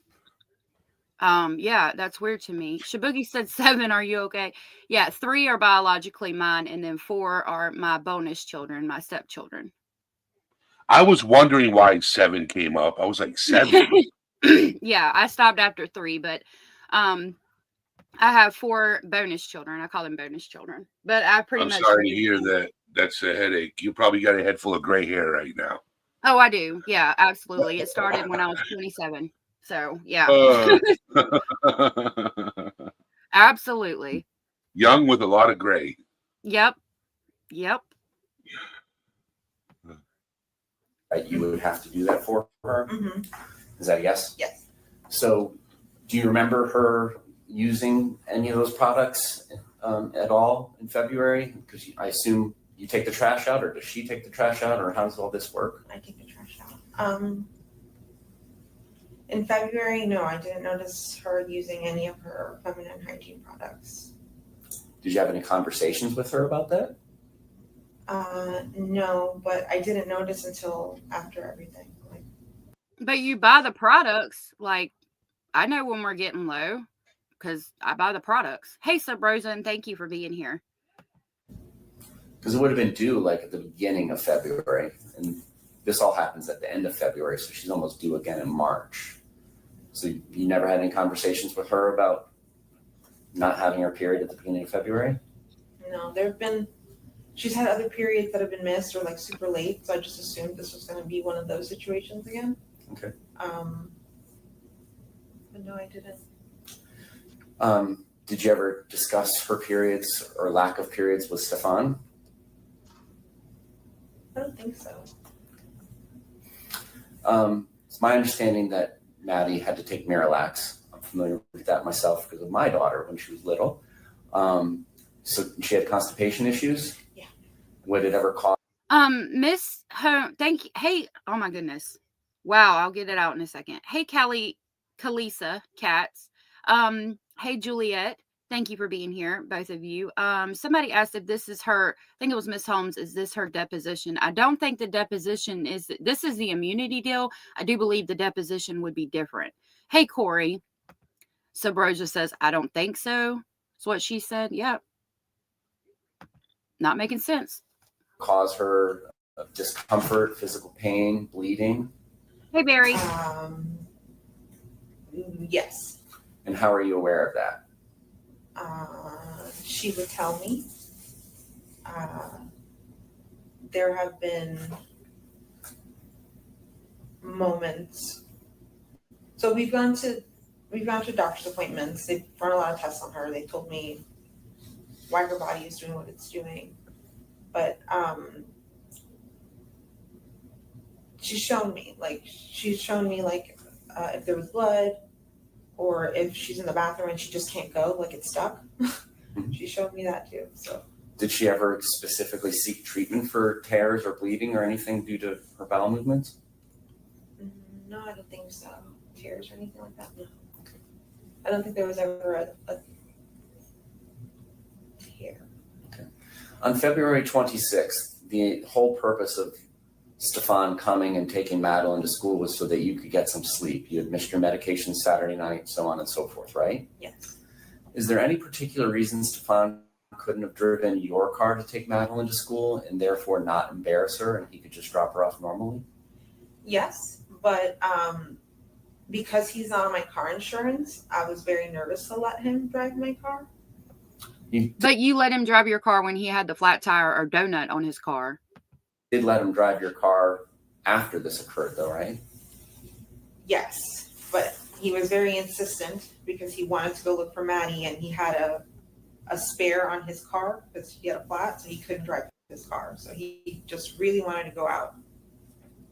Yeah, that's weird to me. Shabugi said 7. Are you okay? Yeah, 3 are biologically mine, and then 4 are my bonus children, my stepchildren. I was wondering why 7 came up. I was like, 7? Yeah, I stopped after 3, but I have 4 bonus children. I call them bonus children, but I pretty I'm much. sorry to hear that. That's a headache. You probably got a head full of gray hair right now. Oh, I do. Yeah, absolutely. It started when I was 27. So yeah, absolutely. Young with a lot of gray. Yep. Yep. Right? You would have to do that for her. Mm-hmm. Is that a yes? Yes. So, do you remember her using any of those products at all in February? Because I assume you take the trash out, or does she take the trash out, or how does all this work? I take the trash out. In February, no, I didn't notice her using any of her feminine hygiene products. Did you have any conversations with her about that? No, but I didn't notice until after everything. Like, But you buy the products. Like, I know when we're getting low because I buy the products. Hey, Sub Rosa, and thank you for being here. Because it would have been due like at the beginning of February, and this all happens at the end of February, so she's almost due again in March. So you never had any conversations with her about not having her period at the beginning of February? no, she's had other periods that have been missed or like super late, so I just assumed this was going to be one of those situations again. Okay. But no, I didn't. Did you ever discuss her periods or lack of periods with Stefan? I don't think so. It's my understanding that Maddie had to take Miralax. I'm familiar with that myself because of my daughter when she was little. So she had constipation issues? Yeah. Would it ever cause? Miss thank you. Hey, oh my goodness. Wow, I'll get it out in a second. Hey, Kalisa Katz. Hey, Juliet. Thank you for being here, both of you. Somebody asked if this is her, I think it was Miss Holmes, is this her deposition? I don't think the deposition is, this is the immunity deal. I do believe the deposition would be different. Hey, Corey. Subroja says, I don't think so. That's what she said. Yep. Not making sense. Cause her discomfort, physical pain, bleeding? Hey, Barry. Yes. And how are you aware of that? She would tell me. There have been moments. So we've gone to doctor's appointments. They've run a lot of tests on her. They told me why her body is doing what it's doing. But she's shown me if there was blood or if she's in the bathroom and she just can't go, like it's stuck. She showed me that too. So did she ever specifically seek treatment for tears or bleeding or anything due to her bowel movements? no, I don't think so. Tears or anything like that. No. Okay. I don't think there was ever a tear. Okay. On February 26th, the whole purpose of Stefan coming and taking Madeline to school was so that you could get some sleep. You had missed your medication Saturday night, so on and so forth, right? Yes. Is there any particular reason Stefan couldn't have driven your car to take Madeline to school and therefore not embarrass her and he could just drop her off normally? Yes, but because he's not on my car insurance, I was very nervous to let him drive my car. But you let him drive your car when he had the flat tire or donut on his car. Did let him drive your car after this occurred though, right? Yes, but he was very insistent because he wanted to go look for Maddie and he had a spare on his car because he had a flat, so he couldn't drive his car. So he just really wanted to go out.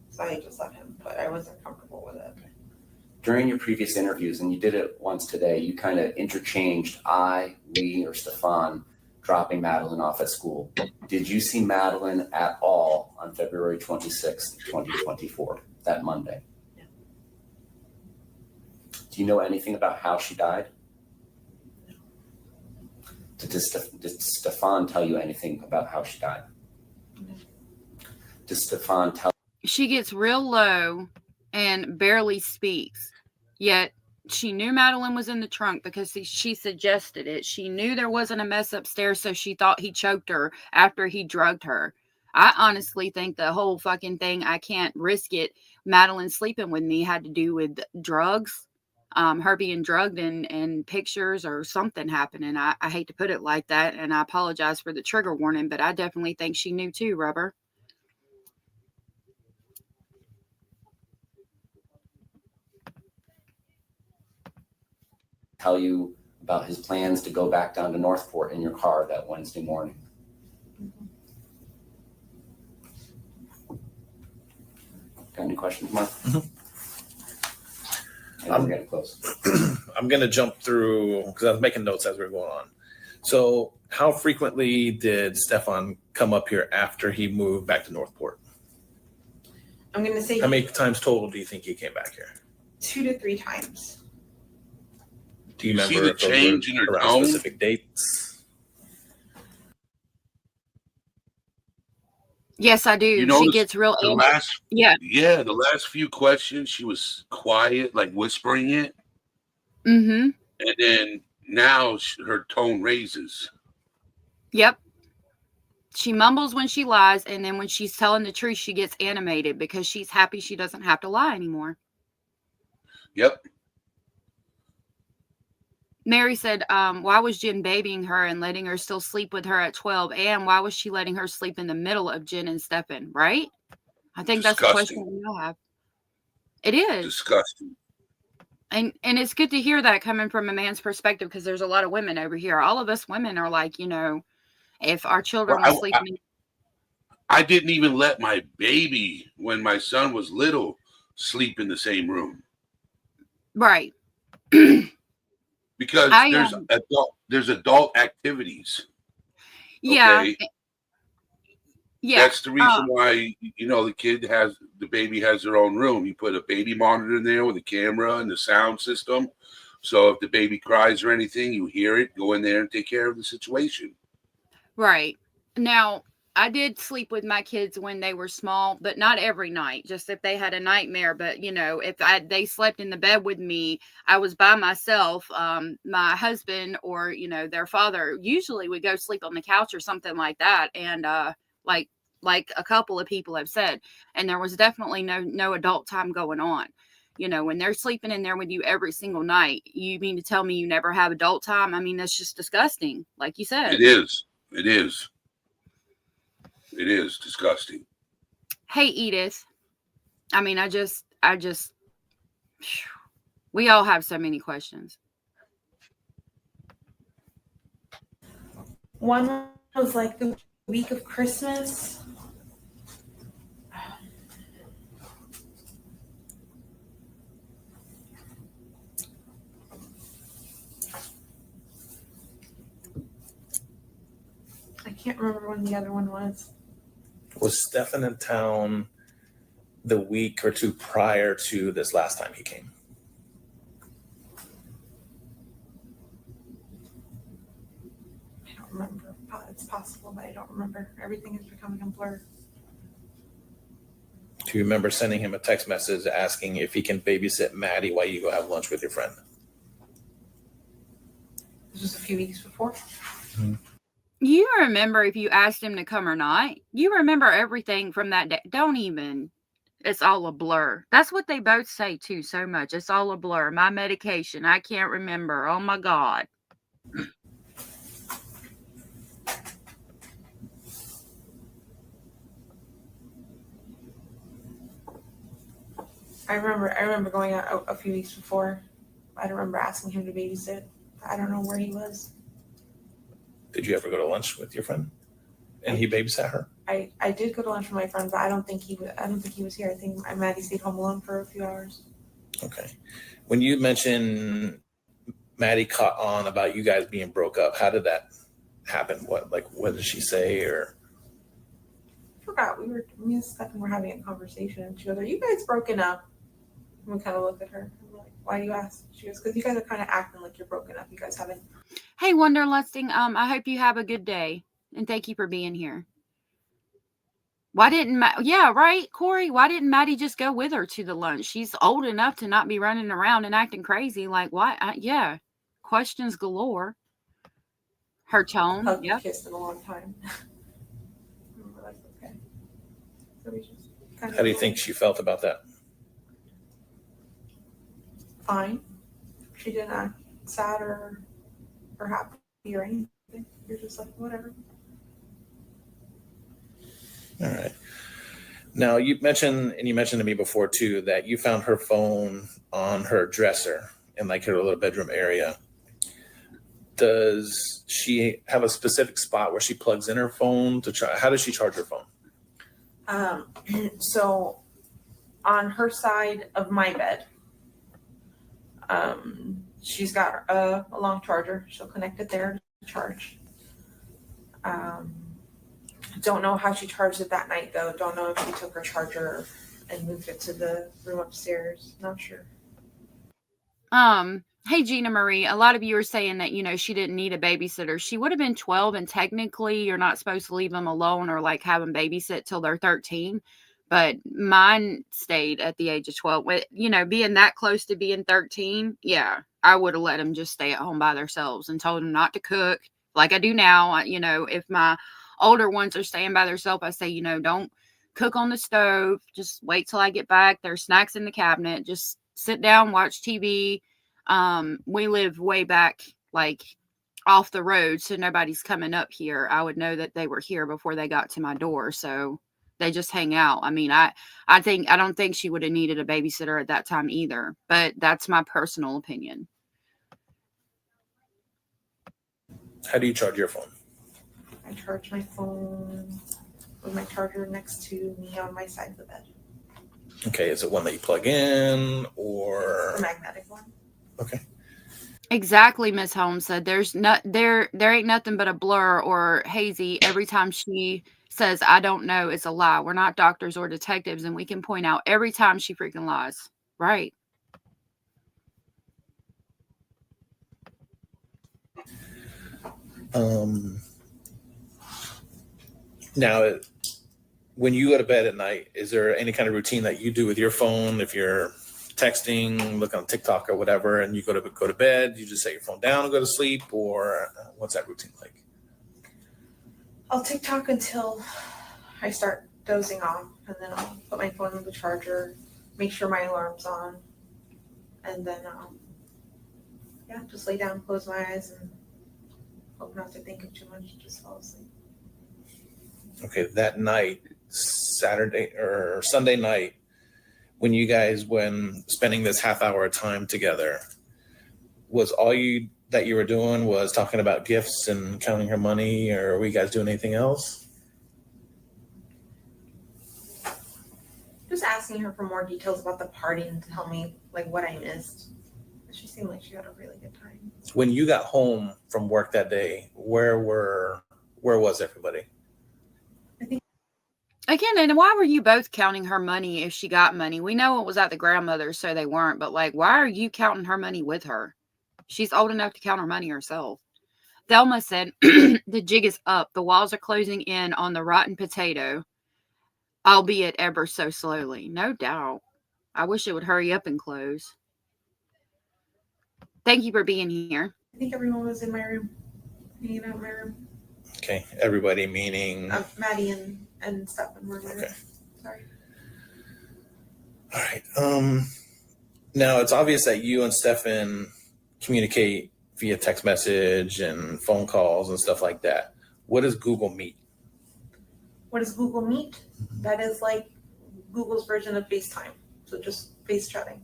So I just let him, but I wasn't comfortable with it. During your previous interviews, and you did it once today, you kind of interchanged I, we, or Stefan dropping Madeline off at school. Did you see Madeline at all on February 26th, 2024, that Monday? No. Do you know anything about how she died? No. Did Stefan tell you anything about how she died? No. Did Stefan tell She gets real low and barely speaks. Yet she knew Madeline was in the trunk because she suggested it. She knew there wasn't a mess upstairs, so she thought he choked her after he drugged her. I honestly think the whole fucking thing, I can't risk it, Madeline sleeping with me, had to do with drugs. Her being drugged and pictures or something happening. I hate to put it like that, and I apologize for the trigger warning, but I definitely think she knew too, Rubber. Tell you about his plans to go back down to Northport in your car that Wednesday morning. Got any questions, Mark? I'm getting close. I'm going to jump through because I was making notes as we were going on. So how frequently did Stefan come up here after he moved back to Northport? I'm going to say How many times total do you think he came back here? 2 to 3 times. Do you You remember see the if those change were in her around tone? specific dates? Yes, I do. You She notice gets real the angry. last, Yeah. the last few questions, she was quiet, like whispering it. Mm-hmm. And then now her tone raises. Yep. She mumbles when she lies, and then when she's telling the truth, she gets animated because she's happy she doesn't have to lie anymore. Yep. Mary said, why was Jen babying her and letting her still sleep with her at 12? And why was she letting her sleep in the middle of Jen and Stefan, right? I think that's the question we all have. It is. Disgusting. And it's good to hear that coming from a man's perspective, because there's a lot of women over here. All of us women are like, if our children were sleeping. I didn't even let my baby, when my son was little, sleep in the same room. Right. Because there's adult activities. Yeah. Okay? Yeah. That's the reason why, the baby has their own room. You put a baby monitor in there with a camera and the sound system. So if the baby cries or anything, you hear it, go in there and take care of the situation. Right. Now, I did sleep with my kids when they were small, but not every night, just if they had a nightmare. But, if they slept in the bed with me, I was by myself. My husband or, their father usually would go sleep on the couch or something like that. And like a couple of people have said, and there was definitely no adult time going on. When they're sleeping in there with you every single night, you mean to tell me you never have adult time? I mean, that's just disgusting, like you said. It is. It is. It is disgusting. Hey, Edith. I mean, we all have so many questions. One was like the week of Christmas. I can't remember when the other one was. Was Stefan in town the week or two prior to this last time he came? I don't remember. It's possible, but I don't remember. Everything is becoming a blur. Do you remember sending him a text message asking if he can babysit Maddie while you go have lunch with your friend? This was a few weeks before. You remember if you asked him to come or not? You remember everything from that day. Don't even. It's all a blur. That's what they both say too so much. It's all a blur. My medication, I can't remember. Oh my God. I remember going out a few weeks before. I don't remember asking him to babysit. I don't know where he was. Did you ever go to lunch with your friend? And he babysat her? I did go to lunch with my friend, but I don't think he was here. I think Maddie stayed home alone for a few hours. Okay. When you mentioned Maddie caught on about you guys being broke up, how did that happen? What did she say? Or I forgot. Me and Stefan were having a conversation, and she goes, "Are you guys broken up?" And we kind of looked at her. I'm like, "Why do you ask?" She goes, "Because you guys are kind of acting like you're broken up. You guys haven't." Hey, Wanderlusting. I hope you have a good day, and thank you for being here. Why didn't yeah, right, Corey? Why didn't Maddie just go with her to the lunch? She's old enough to not be running around and acting crazy. Like, why? Yeah, questions galore. Her tone, Hugged yeah. and kissed in a long time. That's okay. So we just kind of How do you think she felt about that? fine. She didn't act sad or happy or anything. You're just like, whatever. All right. Now you mentioned to me before too that you found her phone on her dresser in like her little bedroom area. Does she have a specific spot where she plugs in her phone to charge? How does she charge her phone? So on her side of my bed, she's got a long charger. She'll connect it there to charge. Don't know how she charged it that night though. Don't know if she took her charger and moved it to the room upstairs. Not sure. Hey, Gina Marie, a lot of you are saying that, she didn't need a babysitter. She would have been 12, and technically you're not supposed to leave them alone or like have them babysit till they're 13. But mine stayed at the age of 12. Being that close to being 13, yeah, I would have let them just stay at home by themselves and told them not to cook like I do now. If my older ones are staying by themselves, I say, don't cook on the stove. Just wait till I get back. There's snacks in the cabinet. Just sit down, watch TV. We live way back, like off the road, so nobody's coming up here. I would know that they were here before they got to my door, so they just hang out. I mean, I don't think she would have needed a babysitter at that time either, but that's my personal opinion. How do you charge your phone? I charge my phone with my charger next to me on my side of the bed. Okay, is it one that you plug in or The magnetic one. Okay. Exactly, Miss Holmes said. There ain't nothing but a blur or hazy every time she says I don't know. It's a lie. We're not doctors or detectives, and we can point out every time she freaking lies. Right. Now, when you go to bed at night, is there any kind of routine that you do with your phone? If you're texting, looking on TikTok or whatever, and you go to bed, you just set your phone down and go to sleep, or what's that routine like? I'll TikTok until I start dozing off, and then I'll put my phone on the charger, make sure my alarm's on, and then just lay down, close my eyes, and hope not to think of too much, just fall asleep. Okay, that night, Saturday or Sunday night, when spending this half hour of time together, was all that you were doing was talking about gifts and counting her money, or were you guys doing anything else? Just asking her for more details about the party and to tell me like what I missed. She seemed like she had a really good time. When you got home from work that day, where was everybody? Again, and why were you both counting her money if she got money? We know it was at the grandmother's, so they weren't. But like, why are you counting her money with her? She's old enough to count her money herself. Thelma said, the jig is up. The walls are closing in on the rotten potato, albeit ever so slowly. No doubt. I wish it would hurry up and close. Thank you for being here. I think everyone was in my room, hanging out in my room. Okay, everybody meaning Maddie and Stefan were in my room. Okay. Sorry. All right. Now it's obvious that you and Stefan communicate via text message and phone calls and stuff like that. What is Google Meet? What is Google Meet? That is like Google's version of FaceTime. So just face chatting.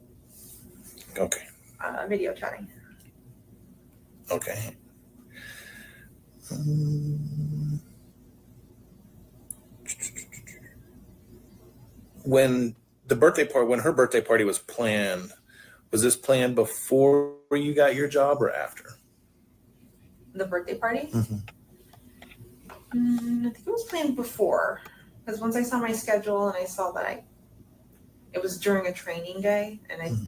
Okay. Video chatting. Okay. When her birthday party was planned, was this planned before you got your job or after? The birthday party? Mm-hmm. I think it was planned before. Because once I saw my schedule and I saw that it was during a training day, and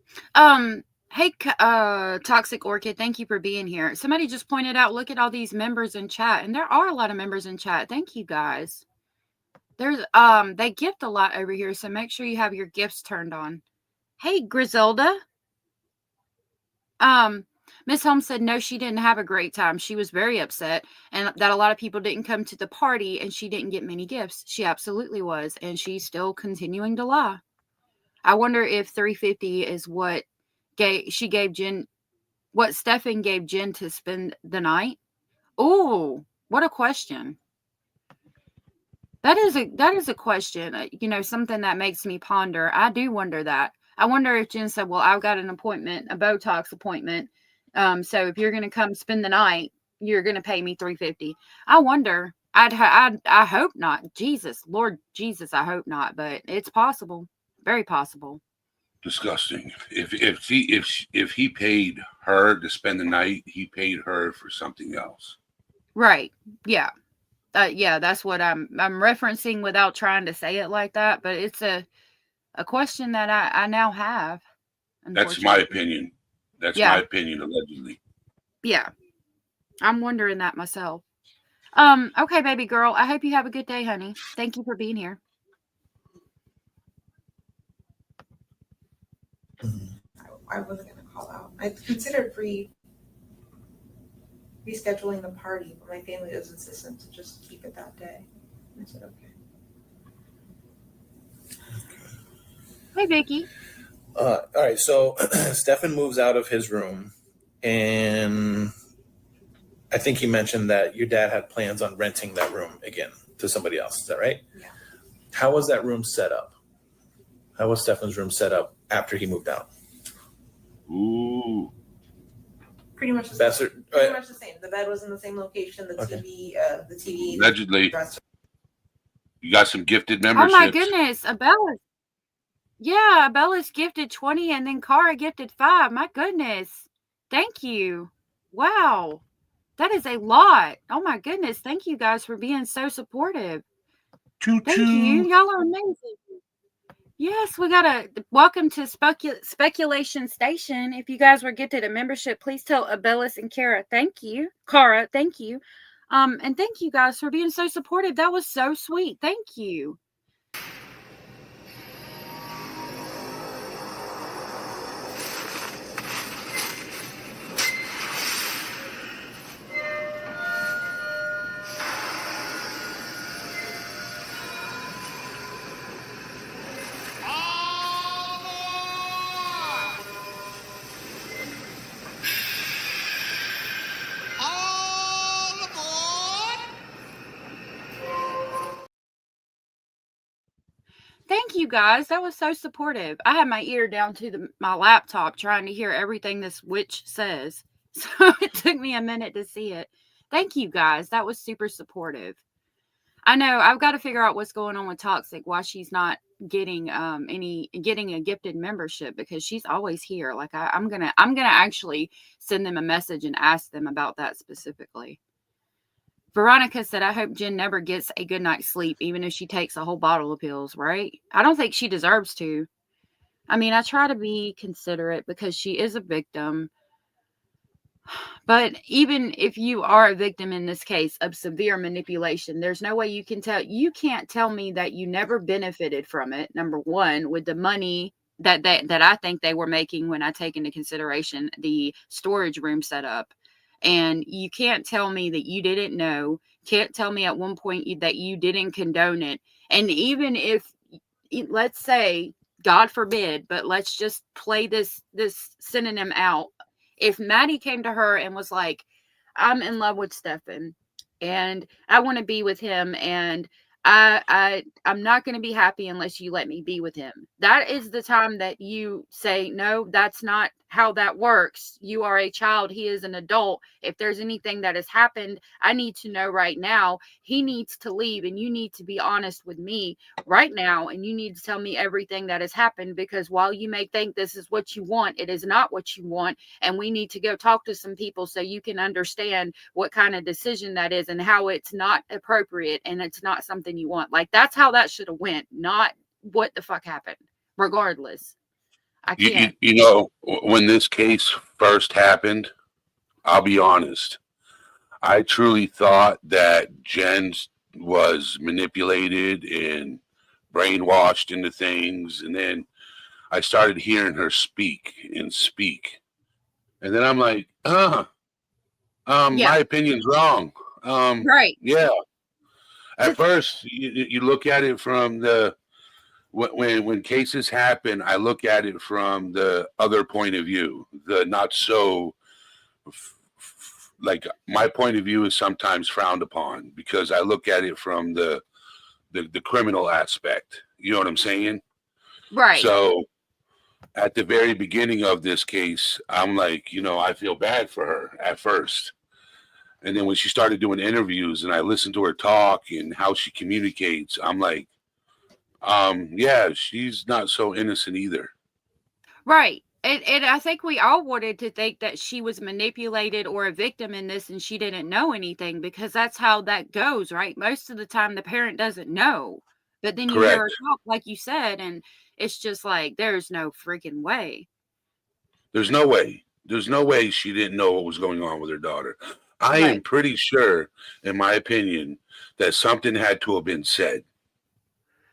Hey, Toxic Orchid, thank you for being here. Somebody just pointed out, look at all these members in chat. And there are a lot of members in chat. Thank you, guys. There's they gift a lot over here, so make sure you have your gifts turned on. Hey, Griselda. Miss Holmes said no, she didn't have a great time. She was very upset, and that a lot of people didn't come to the party, and she didn't get many gifts. She absolutely was, and she's still continuing to lie. I wonder if 350 is what she gave Jen, what Stefan gave Jen to spend the night. Oh, what a question! That is a question. Something that makes me ponder. I do wonder that. I wonder if Jen said, "Well, I've got an appointment, a Botox appointment. So if you're going to come spend the night, you're going to pay me $350." I wonder. I hope not. Jesus, Lord Jesus, I hope not. But it's possible. Very possible. Disgusting. If he paid her to spend the night, he paid her for something else. Right. Yeah. Yeah, that's what I'm referencing without trying to say it like that. But it's a question that I now have. That's my opinion. That's Yeah. my opinion, allegedly. Yeah. I'm wondering that myself. Okay, baby girl. I hope you have a good day, honey. Thank you for being here. I wasn't going to call out. I considered rescheduling the party, but my family was insistent to just keep it that day. I said, okay. Hey, Vicky. All right, so Stefan moves out of his room, and I think he mentioned that your dad had plans on renting that room again to somebody else. Is that right? Yeah. How was that room set up? How was Stefan's room set up after he moved out? Ooh. Pretty much the same. Pretty much the same. The bed was in the same location. The TV. Allegedly. You got some gifted memberships. Oh my goodness, Abella. Yeah, Abella's gifted 20 and then Cara gifted 5. My goodness. Thank you. Wow. That is a lot. Oh my goodness. Thank you guys for being so supportive. Thank you. Y'all are amazing. Yes, we got a welcome to Speculation Station. If you guys were gifted a membership, please tell Abellis and Cara thank you. Cara, thank you. And thank you guys for being so supportive. That was so sweet. Thank you. Thank you guys. That was so supportive. I had my ear down to my laptop trying to hear everything this witch says. So it took me a minute to see it. Thank you guys. That was super supportive. I know I've got to figure out what's going on with Toxic, why she's not getting getting a gifted membership, because she's always here. Like I'm gonna actually send them a message and ask them about that specifically. Veronica said, I hope Jen never gets a good night's sleep, even if she takes a whole bottle of pills, right? I don't think she deserves to. I mean, I try to be considerate because she is a victim. But even if you are a victim in this case of severe manipulation, there's no way you can't tell me that you never benefited from it. Number one, with the money that I think they were making when I take into consideration the storage room setup. And you can't tell me that you didn't know, can't tell me at one point that you didn't condone it. And even if, let's say, God forbid, but let's just play this synonym out. If Maddie came to her and was like, I'm in love with Stefan and I want to be with him, and I'm not going to be happy unless you let me be with him. That is the time that you say, no, that's not how that works. You are a child. He is an adult. If there's anything that has happened, I need to know right now. He needs to leave, and you need to be honest with me right now. And you need to tell me everything that has happened, because while you may think this is what you want, it is not what you want. And we need to go talk to some people so you can understand what kind of decision that is and how it's not appropriate and it's not something you want. Like, that's how that should have went, not what the fuck happened. Regardless, I can't. You know, when this case first happened, I'll be honest, I truly thought that Jen's was manipulated and brainwashed into things. And then I started hearing her speak. And then I'm like, Yeah. my opinion's wrong. Right. Yeah. At first, you look at it from the when cases happen, I look at it from the other point of view, the not so like my point of view is sometimes frowned upon because I look at it from the criminal aspect. You know what I'm saying? Right. So at the very beginning of this case, I'm like, I feel bad for her at first. And then when she started doing interviews and I listened to her talk and how she communicates, I'm like, yeah, she's not so innocent either. Right. And I think we all wanted to think that she was manipulated or a victim in this and she didn't know anything because that's how that goes, right? Most of the time the parent doesn't know. But then you hear her Correct. talk, like you said, and it's just like, there's no freaking way. There's no way. There's no way she didn't know what was going on with her daughter. I am Right. pretty sure, in my opinion, that something had to have been said.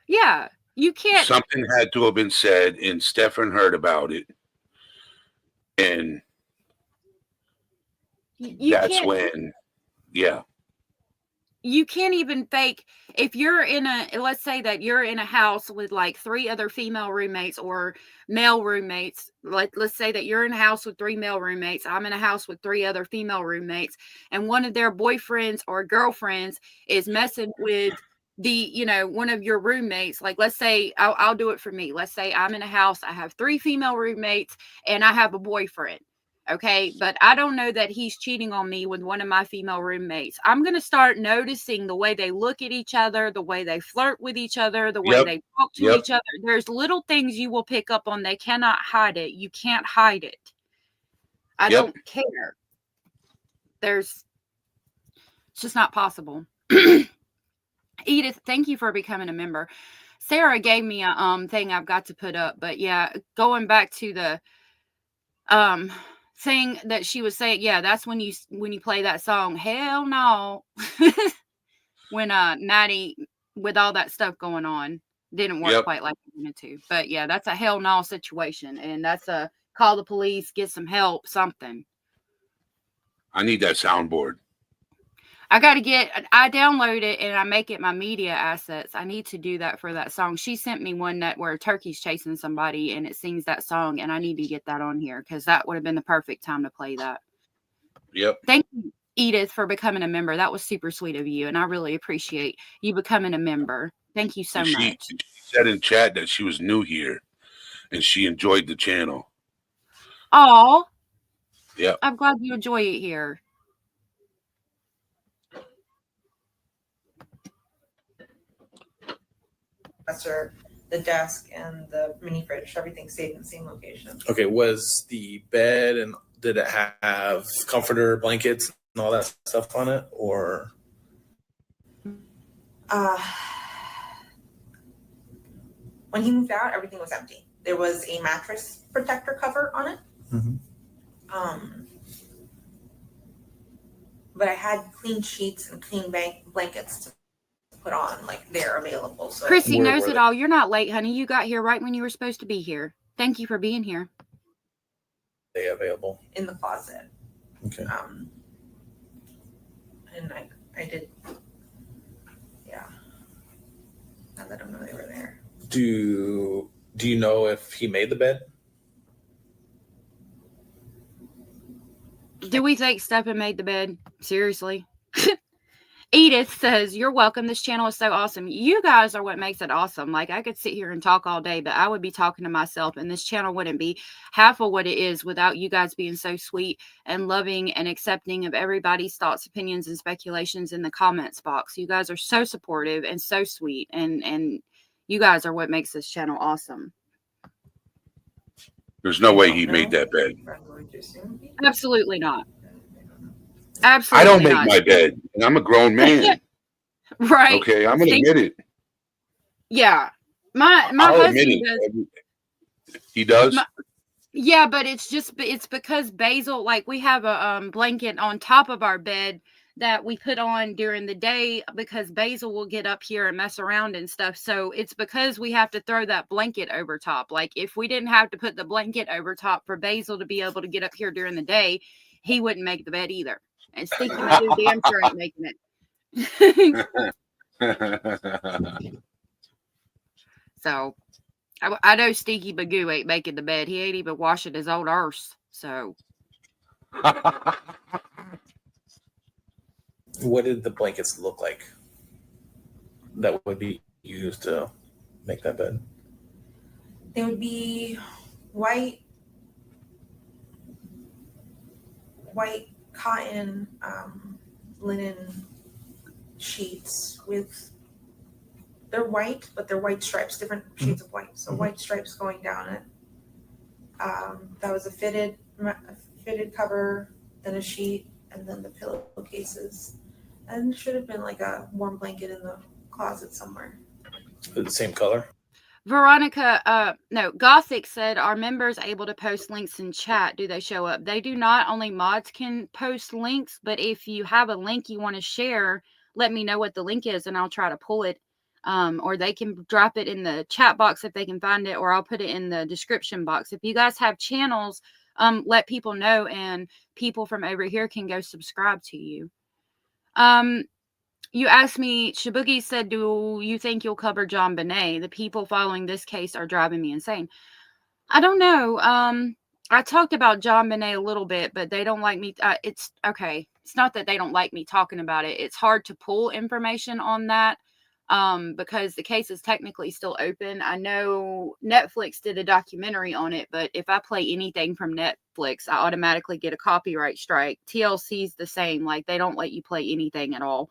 Yeah. You can't, Something had to have been said, and Stefan heard about it. And you that's can't, when, yeah, you can't even fake if you're in let's say that you're in a house with like 3 other female roommates or male roommates. Let's say that you're in a house with 3 male roommates. I'm in a house with 3 other female roommates, and one of their boyfriends or girlfriends is messing with one of your roommates. Like, let's say I'll do it for me. Let's say I'm in a house, I have 3 female roommates and I have a boyfriend. Okay, but I don't know that he's cheating on me with one of my female roommates. I'm going to start noticing the way they look at each other, the way they flirt with each other, the way yep, they talk to yep, each other. There's little things you will pick up on. They cannot hide it. You can't hide it. I yep. don't care. It's just not possible. Edith, thank you for becoming a member. Sarah gave me a thing I've got to put up, but yeah, going back to the thing that she was saying, yeah, that's when you play that song, Hell No. When Maddie, with all that stuff going on, didn't work Yep. quite like he wanted to. But yeah, that's a hell no situation, and that's a call the police, get some help, something. I need that soundboard. I download it and I make it my media assets. I need to do that for that song. She sent me one where a turkey's chasing somebody and it sings that song, and I need to get that on here because that would have been the perfect time to play that. Yep. Thank you, Edith, for becoming a member. That was super sweet of you, and I really appreciate you becoming a member. Thank you so much. She said in chat that she was new here and she enjoyed the channel. Oh, yeah. I'm glad you enjoy it here. The desk and the mini fridge, everything stayed in the same location. Okay, was the bed and did it have comforter, blankets, and all that stuff on it, or? When he moved out, everything was empty. There was a mattress protector cover on it. Mm-hmm. But I had clean sheets and clean blankets to put on, like they're available. So Chrissy knows it all. You're not late, honey. You got here right when you were supposed to be here. Thank you for being here. They available in the closet. Okay. And I did, yeah. I let them know they were there. Do you know if he made the bed? Do we think Stephen made the bed? Seriously? Edith says, you're welcome. This channel is so awesome. You guys are what makes it awesome. Like, I could sit here and talk all day, but I would be talking to myself, and this channel wouldn't be half of what it is without you guys being so sweet and loving and accepting of everybody's thoughts, opinions, and speculations in the comments box. You guys are so supportive and so sweet, and you guys are what makes this channel awesome. There's no way he made that bed. Absolutely not. Absolutely I don't make not. my bed, and I'm a grown man. Right. Okay, I'm gonna admit it. Yeah. My husband does. He does? Yeah, but it's because Basil, like, we have a blanket on top of our bed that we put on during the day because Basil will get up here and mess around and stuff. So it's because we have to throw that blanket over top. Like if we didn't have to put the blanket over top for Basil to be able to get up here during the day, he wouldn't make the bed either. And Stinky Magoo damn sure ain't making it. So I know Stinky Magoo ain't making the bed. He ain't even washing his own arse. So What did the blankets look like that would be used to make that bed? They would be white cotton linen sheets with, they're white, but they're white stripes, different shades of white. So white stripes going down it. That was a fitted cover, then a sheet, and then the pillowcases. And should have been like a warm blanket in the closet somewhere. The same color? Veronica, no, Gothic said, are members able to post links in chat? Do they show up? They do not. Only mods can post links, but if you have a link you want to share, let me know what the link is and I'll try to pull it. Or they can drop it in the chat box if they can find it, or I'll put it in the description box. If you guys have channels, let people know and people from over here can go subscribe to you. You asked me, Shabugi said, do you think you'll cover John Bonet? The people following this case are driving me insane. I don't know. I talked about John Bonet a little bit, but they don't like me. It's okay. It's not that they don't like me talking about it. It's hard to pull information on that because the case is technically still open. I know Netflix did a documentary on it, but if I play anything from Netflix, I automatically get a copyright strike. TLC's the same. Like, they don't let you play anything at all.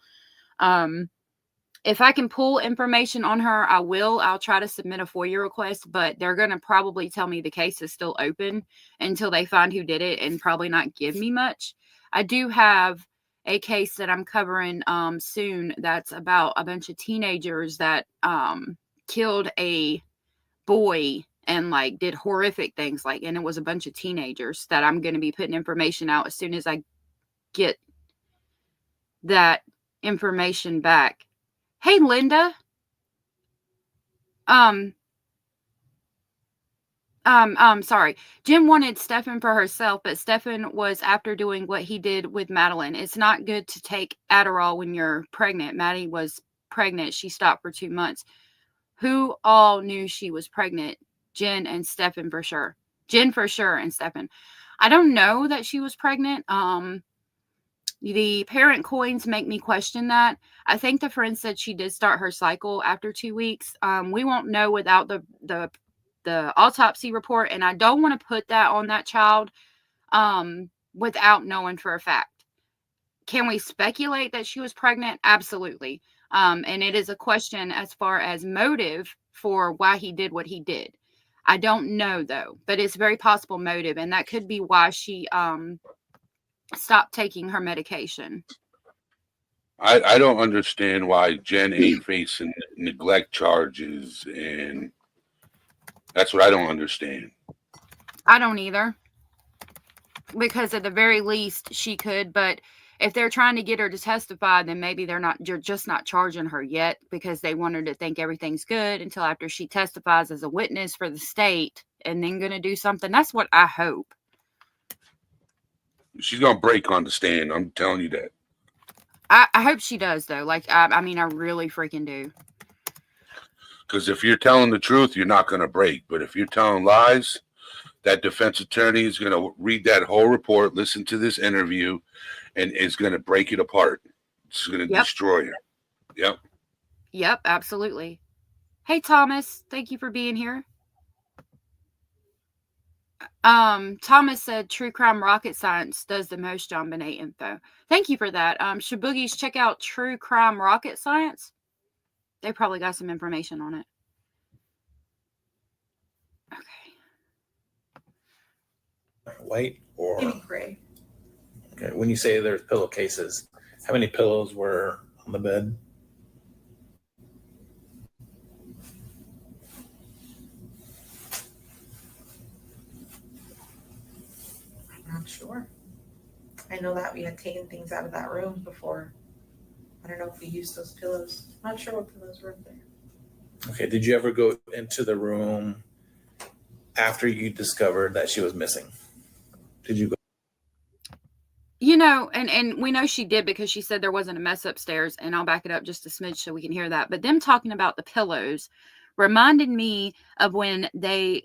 If I can pull information on her, I will. I'll try to submit a FOIA request, but they're going to probably tell me the case is still open until they find who did it and probably not give me much. I do have a case that I'm covering soon that's about a bunch of teenagers that killed a boy and like did horrific things, like, and it was a bunch of teenagers that I'm going to be putting information out as soon as I get that information back. Hey, Linda. Sorry. Jen wanted Stefan for herself, but Stefan was after doing what he did with Madeline. It's not good to take Adderall when you're pregnant. Maddie was pregnant. She stopped for 2 months. Who all knew she was pregnant? Jen and Stefan for sure. Jen for sure and Stefan. I don't know that she was pregnant. The parent coins make me question that. I think the friend said she did start her cycle after 2 weeks. We won't know without the autopsy report, and I don't want to put that on that child without knowing for a fact. Can we speculate that she was pregnant? Absolutely. And it is a question as far as motive for why he did what he did. I don't know though, but it's very possible motive, and that could be why she stop taking her medication. I don't understand why Jen ain't facing neglect charges, and that's what I don't understand. I don't either. Because at the very least she could, but if they're trying to get her to testify, then maybe you're just not charging her yet because they want her to think everything's good until after she testifies as a witness for the state and then going to do something. That's what I hope. She's gonna break on the stand. I'm telling you that. I hope she does though. Like, I mean, I really freaking do. Because if you're telling the truth, you're not gonna break. But if you're telling lies, that defense attorney is gonna read that whole report, listen to this interview, and is gonna break it apart. It's gonna destroy her. Yep. Yep, absolutely. Hey, Thomas, thank you for being here. Thomas said True Crime Rocket Science does the most John Bonet info. Thank you for that. Shaboogies, check out True Crime Rocket Science. They probably got some information on it. Okay. White or Maybe gray. okay. When you say there's pillowcases, how many pillows were on the bed? I'm not sure. I I know that we had taken things out of that room before. I don't know if we used those pillows. I'm not sure what pillows were up there. Okay. Did you ever go into the room after you discovered that she was missing? Did you go? You know, and we know she did because she said there wasn't a mess upstairs, and I'll back it up just a smidge so we can hear that. But them talking about the pillows reminded me of when the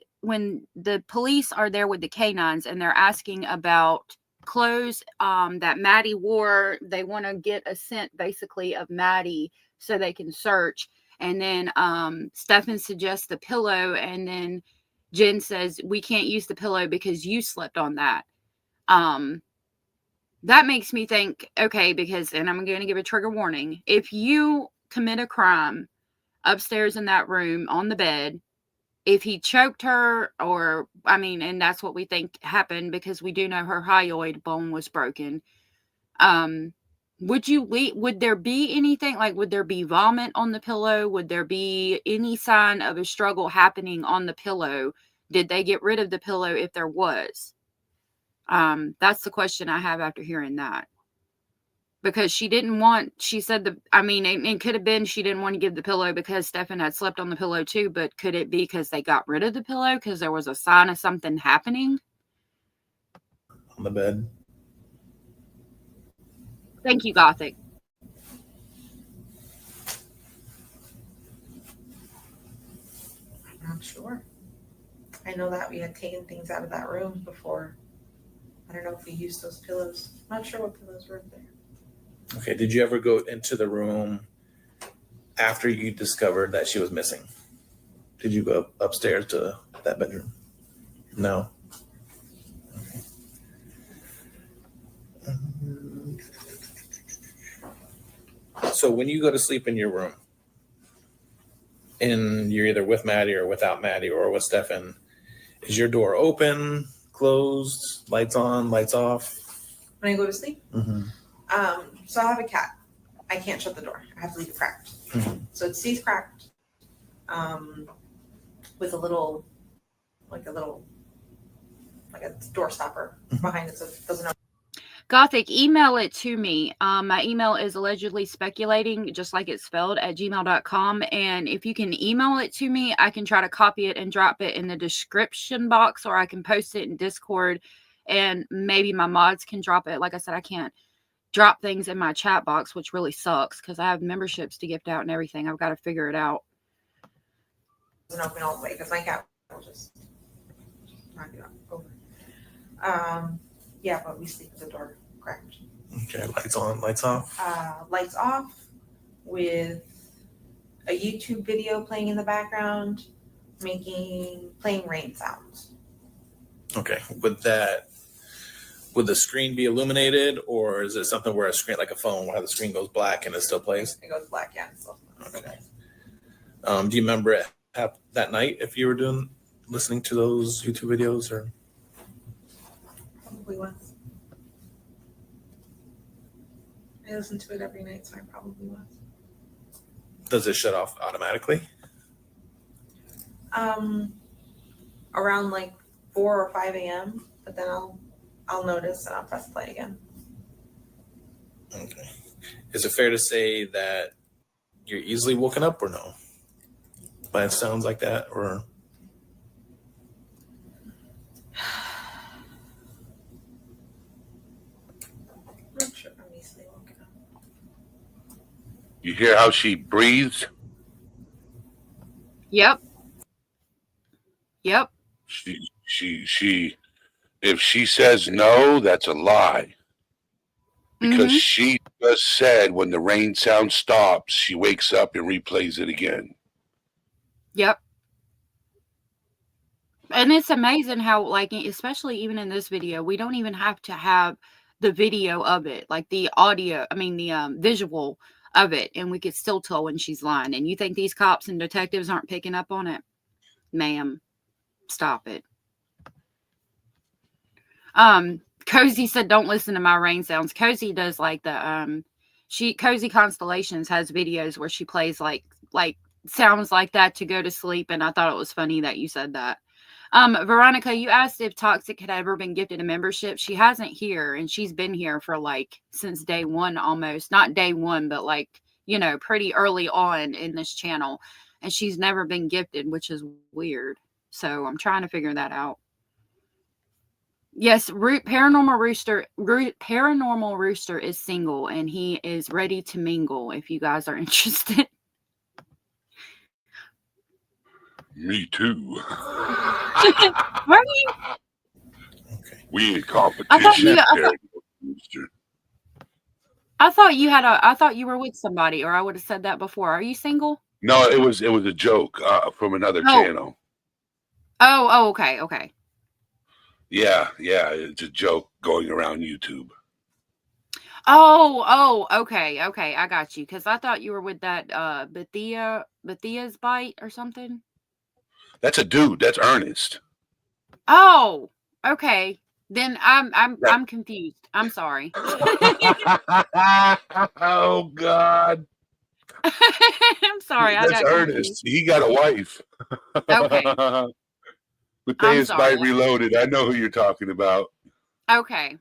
police are there with the canines and they're asking about clothes that Maddie wore. They want to get a scent basically of Maddie so they can search. And then Stefan suggests the pillow, and then Jen says, we can't use the pillow because you slept on that. That makes me think, okay, because, and I'm going to give a trigger warning. If you commit a crime upstairs in that room on the bed, if he choked her, or, I mean, and that's what we think happened because we do know her hyoid bone was broken. Would there be anything, like, would there be vomit on the pillow? Would there be any sign of a struggle happening on the pillow? Did they get rid of the pillow if there was? That's the question I have after hearing that. Because she said it could have been she didn't want to give the pillow because Stefan had slept on the pillow too, but could it be because they got rid of the pillow because there was a sign of something happening? On the bed. Thank you, Gothic. I'm not sure. I know that we had taken things out of that room before. I don't know if we used those pillows. I'm not sure what pillows were up there. Okay. Did you ever go into the room after you discovered that she was missing? Did you go upstairs to that bedroom? No. Okay. So when you go to sleep in your room, and you're either with Maddie or without Maddie or with Stefan, is your door open, closed, lights on, lights off? When I go to sleep? Mm-hmm. So I have a cat. I can't shut the door. I have to leave it cracked. Mm-hmm. So it stays cracked with a door stopper behind it so it doesn't open. Gothic, email it to me. My email is allegedly speculating, just like it's spelled, at gmail.com. And if you can email it to me, I can try to copy it and drop it in the description box, or I can post it in Discord and maybe my mods can drop it. Like I said, I can't drop things in my chat box, which really sucks because I have memberships to gift out and everything. I've got to figure it out. It doesn't open all the way because my cat will just knock it over. Yeah, but we sleep with the door cracked. Okay, lights on, lights off? Lights off with a YouTube video playing in the background, playing rain sounds. Okay, would the screen be illuminated, or is it something where a screen, like a phone, where the screen goes black and it still plays? It goes black, yeah. So. Okay. Do you remember it that night if you were listening to those YouTube videos, or? Probably was. I listen to it every night, so I probably was. Does it shut off automatically? Around like 4 or 5 a.m., but then I'll notice and I'll press play again. Okay. Is it fair to say that you're easily woken up, or no? By sounds like that, or? I'm not sure if I'm easily woken up. You hear how she breathes? Yep. She if she says no, that's a lie. Because she just said when the rain sound stops, she wakes up and replays it again. Yep. And it's amazing how, like, especially even in this video, we don't even have to have the video of it, like the audio, the visual of it, and we could still tell when she's lying. And you think these cops and detectives aren't picking up on it? Ma'am, stop it. Cozy said, don't listen to my rain sounds. Cozy does like Cozy Constellations has videos where she plays like sounds like that to go to sleep. And I thought it was funny that you said that. Veronica, you asked if Toxic had ever been gifted a membership. She hasn't here, and she's been here for like since day one almost. Not day one, but like, you know, pretty early on in this channel. And she's never been gifted, which is weird. So I'm trying to figure that out. Yes, Paranormal Rooster is single, and he is ready to mingle if you guys are interested. Me too. Are you? Okay. We in competition. I thought I thought you were with somebody, or I would have said that before. Are you single? No, it was a joke from another channel. Oh, okay. Yeah, it's a joke going around YouTube. Oh, okay. I got you. Because I thought you were with that Bethea's Bite or something. That's a dude. That's Ernest. Oh, okay. Then I'm confused. I'm sorry. Oh God. I'm sorry. That's Ernest. He got a wife. Okay. Bethea's Bite Reloaded. I know who you're talking about. Okay.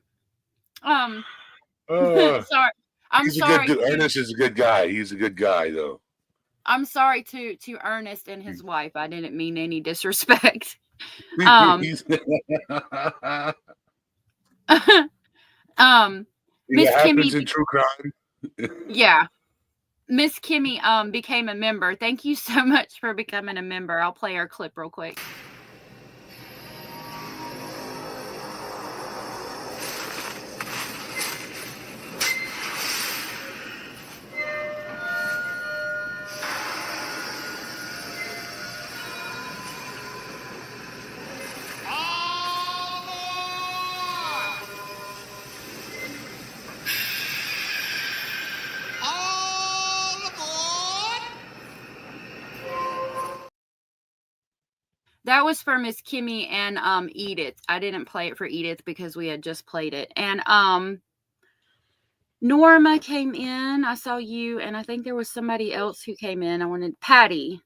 Sorry. I'm He's sorry. a good dude. Ernest is a good guy. He's a good guy, though. I'm sorry to Ernest and his wife. I didn't mean any disrespect. Miss Kimmy in true crime. Yeah. Miss Kimmy became a member. Thank you so much for becoming a member. I'll play our clip real quick. That was for Miss Kimmy and Edith. I didn't play it for Edith because we had just played it. And Norma came in. I saw you, and I think there was somebody else who came in. I wanted Patty.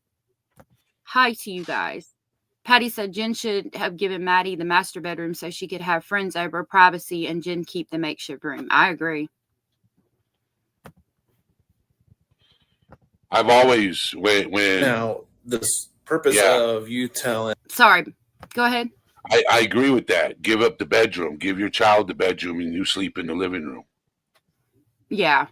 Hi to you guys. Patty said Jen should have given Maddie the master bedroom so she could have friends over, privacy, and Jen keep the makeshift room. I agree. I've always when Now this purpose of you telling. Sorry, go ahead. I agree with that. Give up the bedroom. Give your child the bedroom, and you sleep in the living room. Yeah,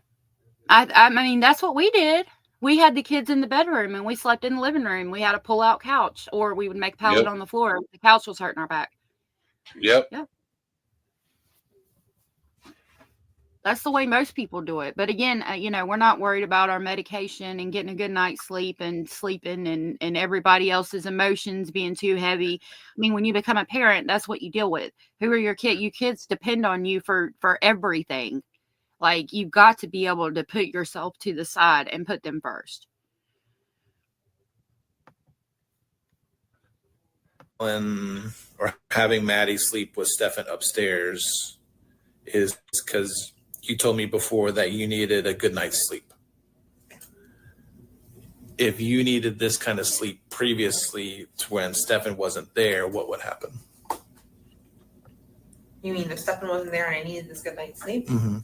I mean that's what we did. We had the kids in the bedroom, and we slept in the living room. We had a pull-out couch, or we would make a pallet on the floor. The couch was hurting our back. Yep. That's the way most people do it. But again, you know, we're not worried about our medication and getting a good night's sleep and sleeping and everybody else's emotions being too heavy. I mean, when you become a parent, that's what you deal with. Who are your kids? Your kids depend on you for everything. Like, you've got to be able to put yourself to the side and put them first. Or having Maddie sleep with Stefan upstairs is because you told me before that you needed a good night's sleep. If you needed this kind of sleep previously to when Stefan wasn't there, what would happen? You mean if Stefan wasn't there and I needed this good night's sleep? Mm-hmm.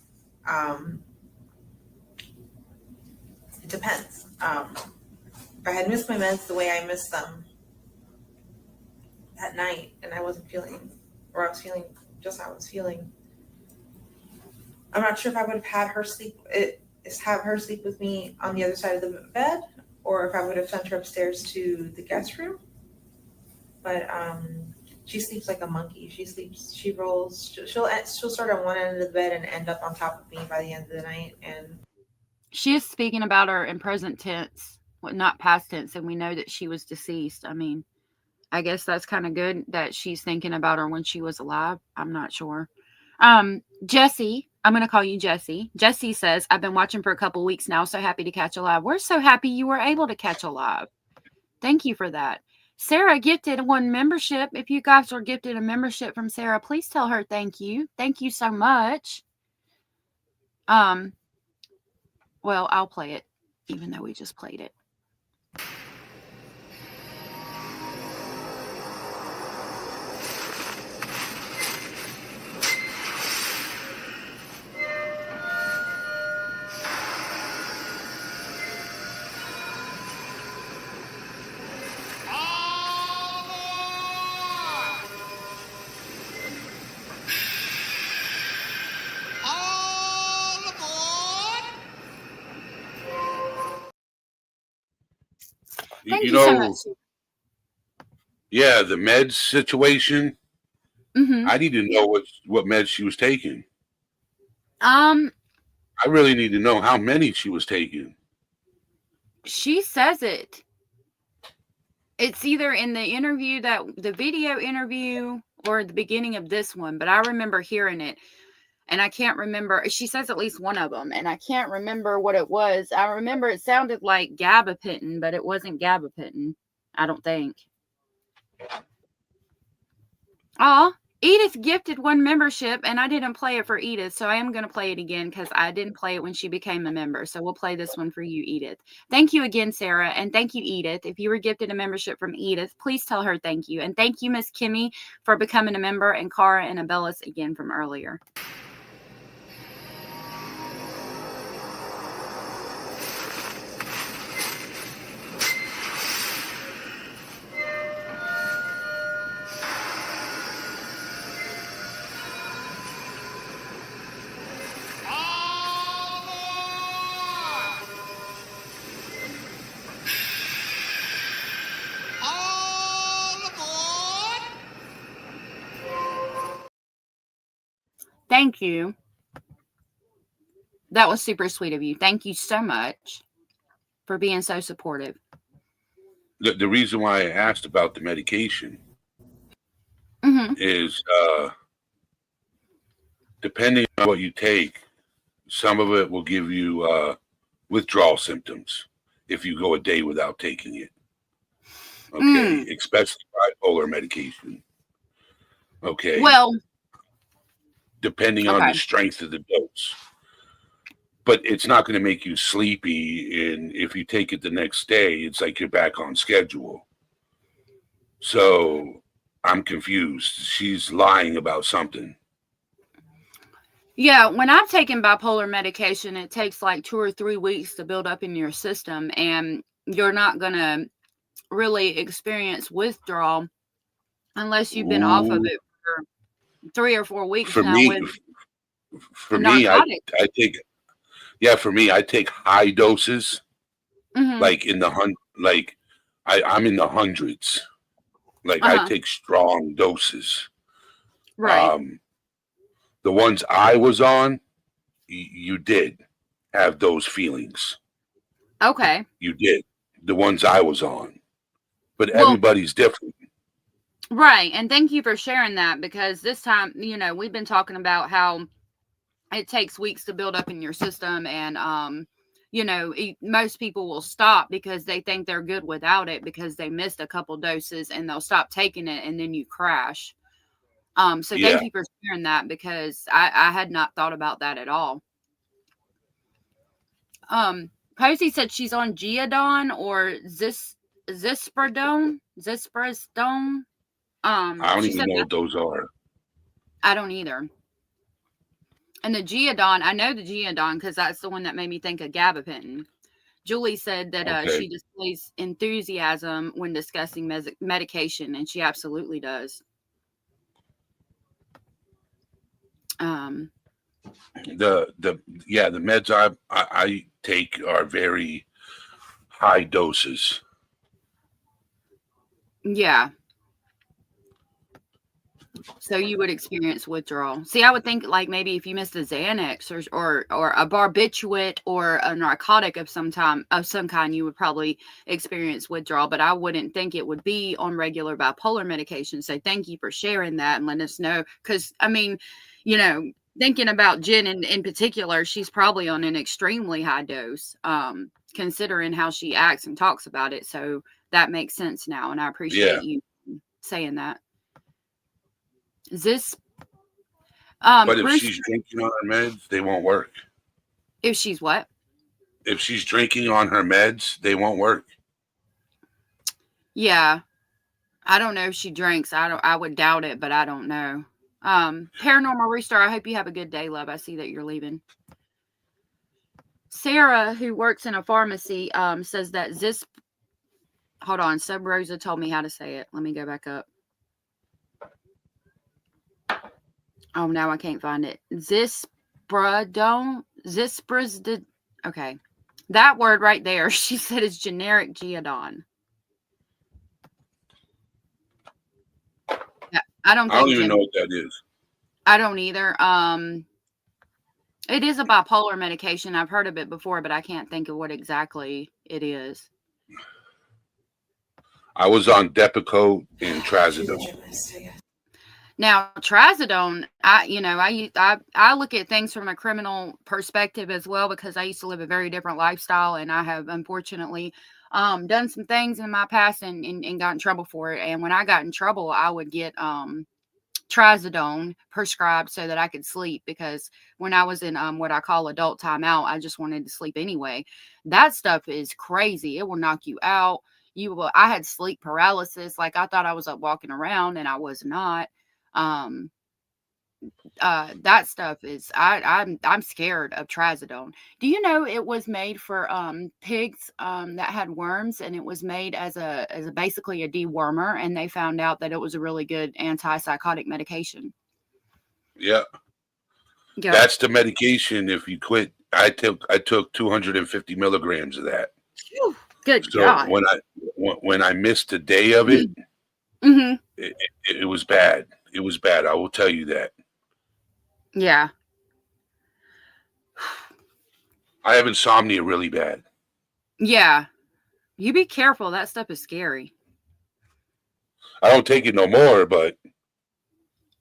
It depends. If I had missed my meds the way I missed them that night and I wasn't feeling, or I was feeling just how I was feeling, I'm not sure if I would have had her sleep with me on the other side of the bed, or if I would have sent her upstairs to the guest room. But she sleeps like a monkey. She rolls. She'll start on one end of the bed and end up on top of me by the end of the night. And she is speaking about her in present tense, well, not past tense, and we know that she was deceased. I mean, I guess that's kind of good that she's thinking about her when she was alive. I'm not sure. Jesse, I'm going to call you Jesse. Jesse says, I've been watching for a couple weeks now. So happy to catch a live. We're so happy you were able to catch a live. Thank you for that. Sarah gifted one membership. If you guys are gifted a membership from Sarah, please tell her thank you. Thank you so much. Well, I'll play it, even though we just played it. All Thank You you so much. yeah, the meds situation. Mm-hmm. I need to know what meds she was taking. Um, I really need to know how many she was taking. she says it. It's either in the video interview or the beginning of this one, but I remember hearing it. And I can't remember. She says at least one of them, and I can't remember what it was. I remember it sounded like gabapentin, but it wasn't gabapentin. I don't think. Oh, Edith gifted one membership, and I didn't play it for Edith, so I am going to play it again because I didn't play it when she became a member. So we'll play this one for you, Edith. Thank you again, Sarah, and thank you, Edith. If you were gifted a membership from Edith, please tell her thank you. And thank you, Miss Kimmy, for becoming a member, and Cara and Abellis again from earlier. Thank you. That was super sweet of you. Thank you so much for being so supportive. The reason why I asked about the medication is depending on what you take, some of it will give you withdrawal symptoms if you go a day without taking it. Okay, especially bipolar medication. Okay. Well, depending on the strength of the dose. But it's not going to make you sleepy. And if you take it the next day, it's like you're back on schedule. So I'm confused. She's lying about something. Yeah, when I've taken bipolar medication, it takes like 2 or 3 weeks to build up in your system, and you're not going to really experience withdrawal unless you've been off of it for 3 or 4 weeks For now me, with for me, I take, yeah, for me, I take high doses, like in the I'm in the hundreds. Like I take strong doses. Right. The ones I was on, you did have those feelings. Okay. You did. The ones I was on. But everybody's different. Right. And thank you for sharing that, because this time, we've been talking about how it takes weeks to build up in your system. And, most people will stop because they think they're good without it because they missed a couple doses, and they'll stop taking it, and then you crash. So thank you for sharing that, because I had not thought about that at all. Posey said she's on Geodon or Zisperdone. I don't even know what those are. I don't either. And the Geodon, I know the Geodon because that's the one that made me think of gabapentin. Julie said that she displays enthusiasm when discussing medication, and she absolutely does. The meds I take are very high doses. Yeah. So you would experience withdrawal. See, I would think like maybe if you missed a Xanax or a barbiturate or a narcotic of some kind, you would probably experience withdrawal. But I wouldn't think it would be on regular bipolar medication. So thank you for sharing that and letting us know. Because thinking about Jen in particular, she's probably on an extremely high dose, considering how she acts and talks about it. So that makes sense now, and I appreciate you saying that. But if she's drinking on her meds, they won't work. If she's what? If she's drinking on her meds, they won't work. Yeah. I don't know if she drinks. I would doubt it, but I don't know. Paranormal Rooster, I hope you have a good day, love. I see that you're leaving. Sarah, who works in a pharmacy, says that hold on, Sub Rosa told me how to say it. Let me go back up. Oh, now I can't find it. Zispradone. Okay. That word right there, she said, is generic Geodon. I don't I don't think even know what that is. I don't either. It is a bipolar medication. I've heard of it before, but I can't think of what exactly it is. I was on Depakote and She's a Trazodone. gymnast, I guess. Now, trazodone, I look at things from a criminal perspective as well, because I used to live a very different lifestyle, and I have unfortunately done some things in my past and got in trouble for it. And when I got in trouble, I would get trazodone prescribed so that I could sleep, because when I was in what I call adult timeout, I just wanted to sleep anyway. That stuff is crazy. It will knock you out. I had sleep paralysis. Like, I thought I was up walking around, and I was not. That stuff is, I'm scared of trazodone. Do you know it was made for pigs that had worms, and it was made as a basically a dewormer, and they found out that it was a really good antipsychotic medication. Yeah, Yeah. that's the medication. If you quit, I took 250 milligrams of that. Phew, good So God. when I missed a day of it, Mm-hmm. it was bad. It was bad. I will tell you that. Yeah. I have insomnia really bad. Yeah. You be careful. That stuff is scary. I don't take it no more, but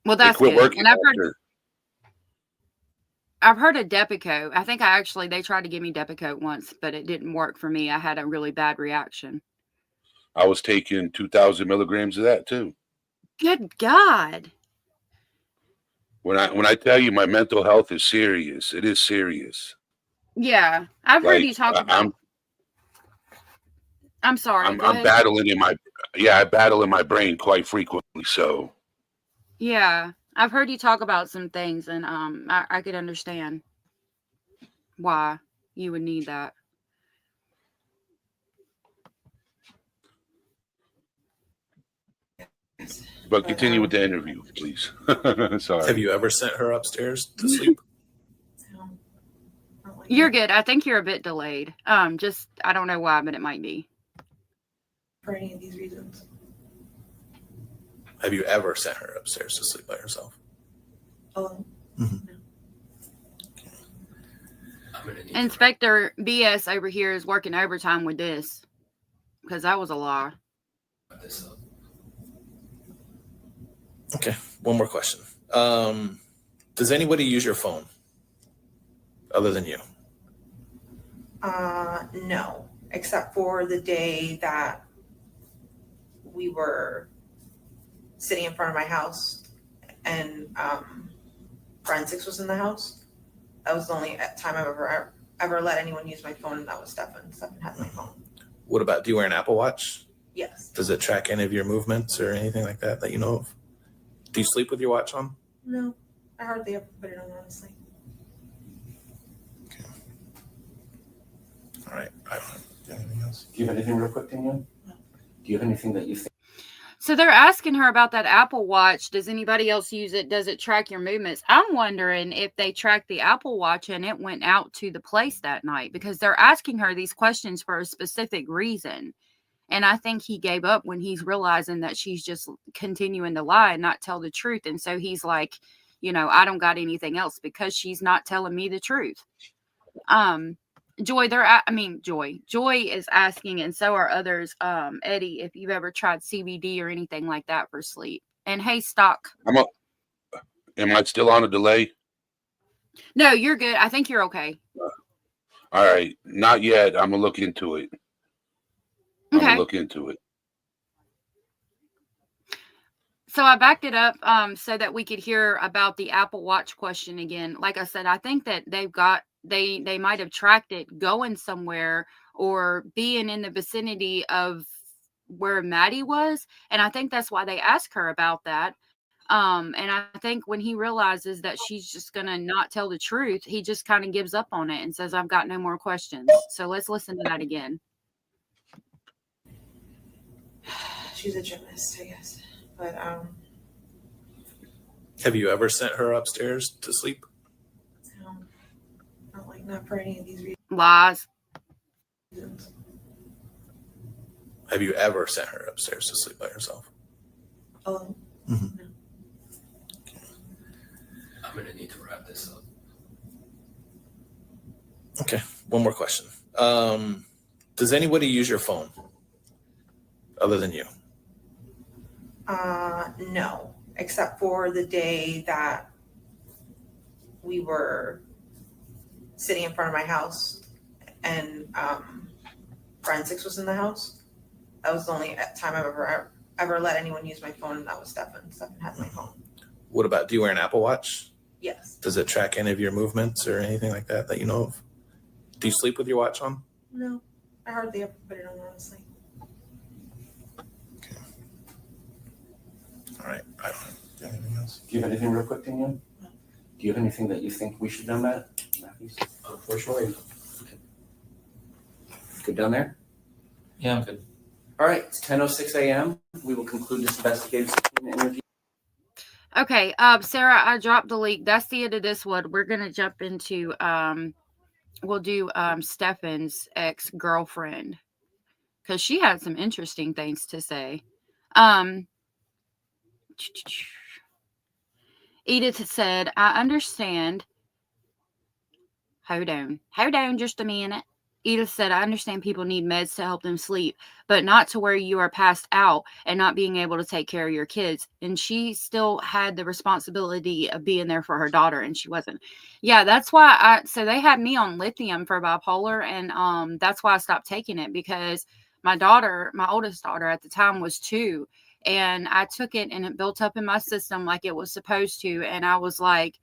Well, it that's quit good. working And after. I've heard of Depakote. I think they tried to give me Depakote once, but it didn't work for me. I had a really bad reaction. I was taking 2,000 milligrams of that too. Good God. When I tell you my mental health is serious, it is serious. Yeah. I've heard Like you talk about. I'm sorry. Go I'm ahead. battling I battle in my brain quite frequently. So Yeah. I've heard you talk about some things, and I could understand why you would need that. but continue with the interview, please. Sorry. Have you ever sent her upstairs to sleep? No, not like You're that. good. I think you're a bit delayed. Just I don't know why, but it might be. For any of these reasons. Have you ever sent her upstairs to sleep by herself? Alone. Inspector BS over here is working overtime with this, because that was a lie. Okay, one more question. Does anybody use your phone other than you? No, except for the day that we were sitting in front of my house and forensics was in the house. That was the only time I've ever let anyone use my phone, and that was Stefan. Stefan had my phone. What about, do you wear an Apple Watch? Yes. Does it track any of your movements or anything like that you know of? Do you sleep with your watch on? No, I hardly ever put it on, honestly. Okay. All right. I don't have anything else. Do you have anything real quick, Danielle? No. Do you have anything that you think? So they're asking her about that Apple Watch. Does anybody else use it? Does it track your movements? I'm wondering if they tracked the Apple Watch and it went out to the place that night, because they're asking her these questions for a specific reason. And I think he gave up when he's realizing that she's just continuing to lie and not tell the truth. And so he's like, I don't got anything else because she's not telling me the truth. Joy, Joy is asking, and so are others, Eddie, if you've ever tried CBD or anything like that for sleep. And hey, Stock. Am I still on a delay? No, you're good. I think you're okay. All right. Not yet. I'm going to look into it. I'm Okay. going to look into it. So I backed it up so that we could hear about the Apple Watch question again. Like I said, I think that they might have tracked it going somewhere or being in the vicinity of where Maddie was. And I think that's why they asked her about that. And I think when he realizes that she's just going to not tell the truth, he just kind of gives up on it and says, I've got no more questions. So let's listen to that again. She's a gymnast, I guess. But Have you ever sent her upstairs to sleep? no, not for any of these Lies. reasons. Have you ever sent her upstairs to sleep by herself? Alone. Mm-hmm. No. I'm going to need to wrap this up. Okay, one more question. Does anybody use your phone other than you? No, except for the day that we were sitting in front of my house and forensics was in the house. That was the only time I've ever let anyone use my phone, and that was Stefan. Stefan had my phone. What about, do you wear an Apple Watch? Yes. Does it track any of your movements or anything like that you know of? Do you sleep with your watch on? No, I hardly ever put it on, honestly. Okay. All right. I don't have anything else. Do you have anything real quick, Danielle? Do you have anything that you think we should know, Matthews? Unfortunately, Good down there? yeah, I'm good. All right, it's 10:06 a.m. We will conclude this investigative interview. Okay, Sarah, I dropped the link. That's the end of this one. We're gonna jump into we'll do Stefan's ex-girlfriend, because she had some interesting things to say. Edith said, I understand. Hold on just a minute. Edith said, I understand people need meds to help them sleep, but not to where you are passed out and not being able to take care of your kids. And she still had the responsibility of being there for her daughter, and she wasn't. Yeah, that's why so they had me on lithium for bipolar, and that's why I stopped taking it, because my oldest daughter at the time was 2, and I took it and it built up in my system like it was supposed to. And I was like,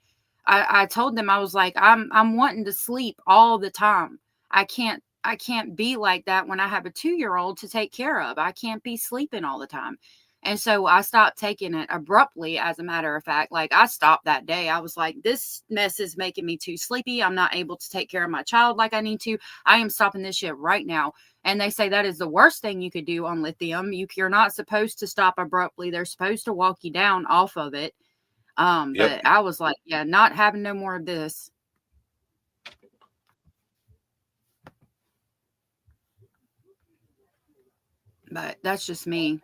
I told them, I was like, I'm wanting to sleep all the time. I can't be like that when I have a 2-year-old to take care of. I can't be sleeping all the time. And so I stopped taking it abruptly, as a matter of fact. Like, I stopped that day. I was like, this mess is making me too sleepy. I'm not able to take care of my child like I need to. I am stopping this shit right now. And they say that is the worst thing you could do on lithium. You're not supposed to stop abruptly. They're supposed to walk you down off of it. Yep. But I was like, yeah, not having no more of this. But that's just me.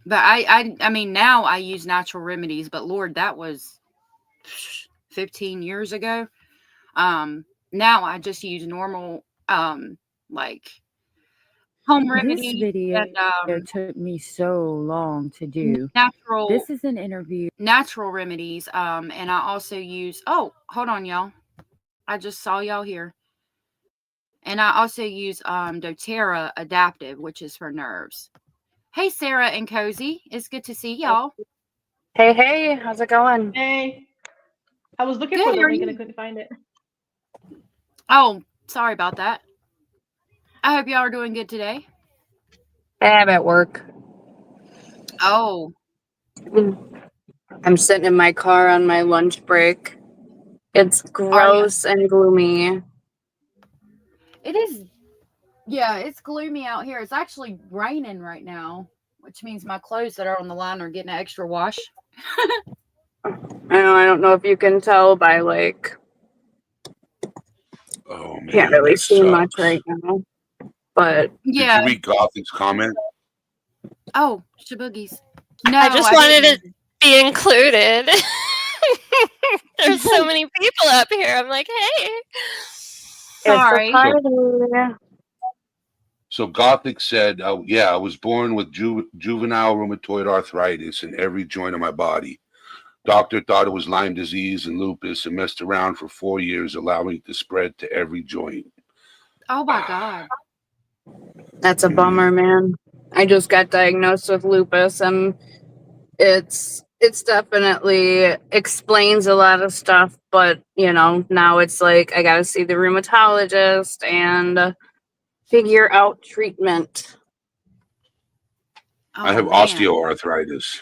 But I mean, now I use natural remedies, but Lord, that was 15 years ago. Now I just use normal, like home remedies. This video and took me so long to do. natural. This is an interview. Natural remedies. And I also use. Oh, hold on, y'all. I just saw y'all here. And I also use doTERRA Adaptive, which is for nerves. Hey, Sarah and Cozy. It's good to see y'all. Hey, how's it going? Hey, I was looking Good, for the how are link and I you? couldn't find it. Oh, sorry about that. I hope y'all are doing good today. I'm at work. Oh, I'm sitting in my car on my lunch break. It's gross and gloomy. it is. Yeah, it's gloomy out here. It's actually raining right now, which means my clothes that are on the line are getting an extra wash. I don't know if you can tell by Oh man, can't really that see much sucks. right now. But Yeah. Did you read Gothic's comment? Oh, shaboogies. No, I just wanted didn't. to be included. There's so many people up here. I'm like, hey. Sorry. It's a party. So Gothic said, yeah, I was born with juvenile rheumatoid arthritis in every joint of my body. Doctor thought it was Lyme disease and lupus and messed around for 4 years, allowing it to spread to every joint. Oh my God. That's a bummer, man. I just got diagnosed with lupus, and it's definitely explains a lot of stuff, but now it's like I gotta see the rheumatologist and figure out treatment. Oh, I have man. osteoarthritis.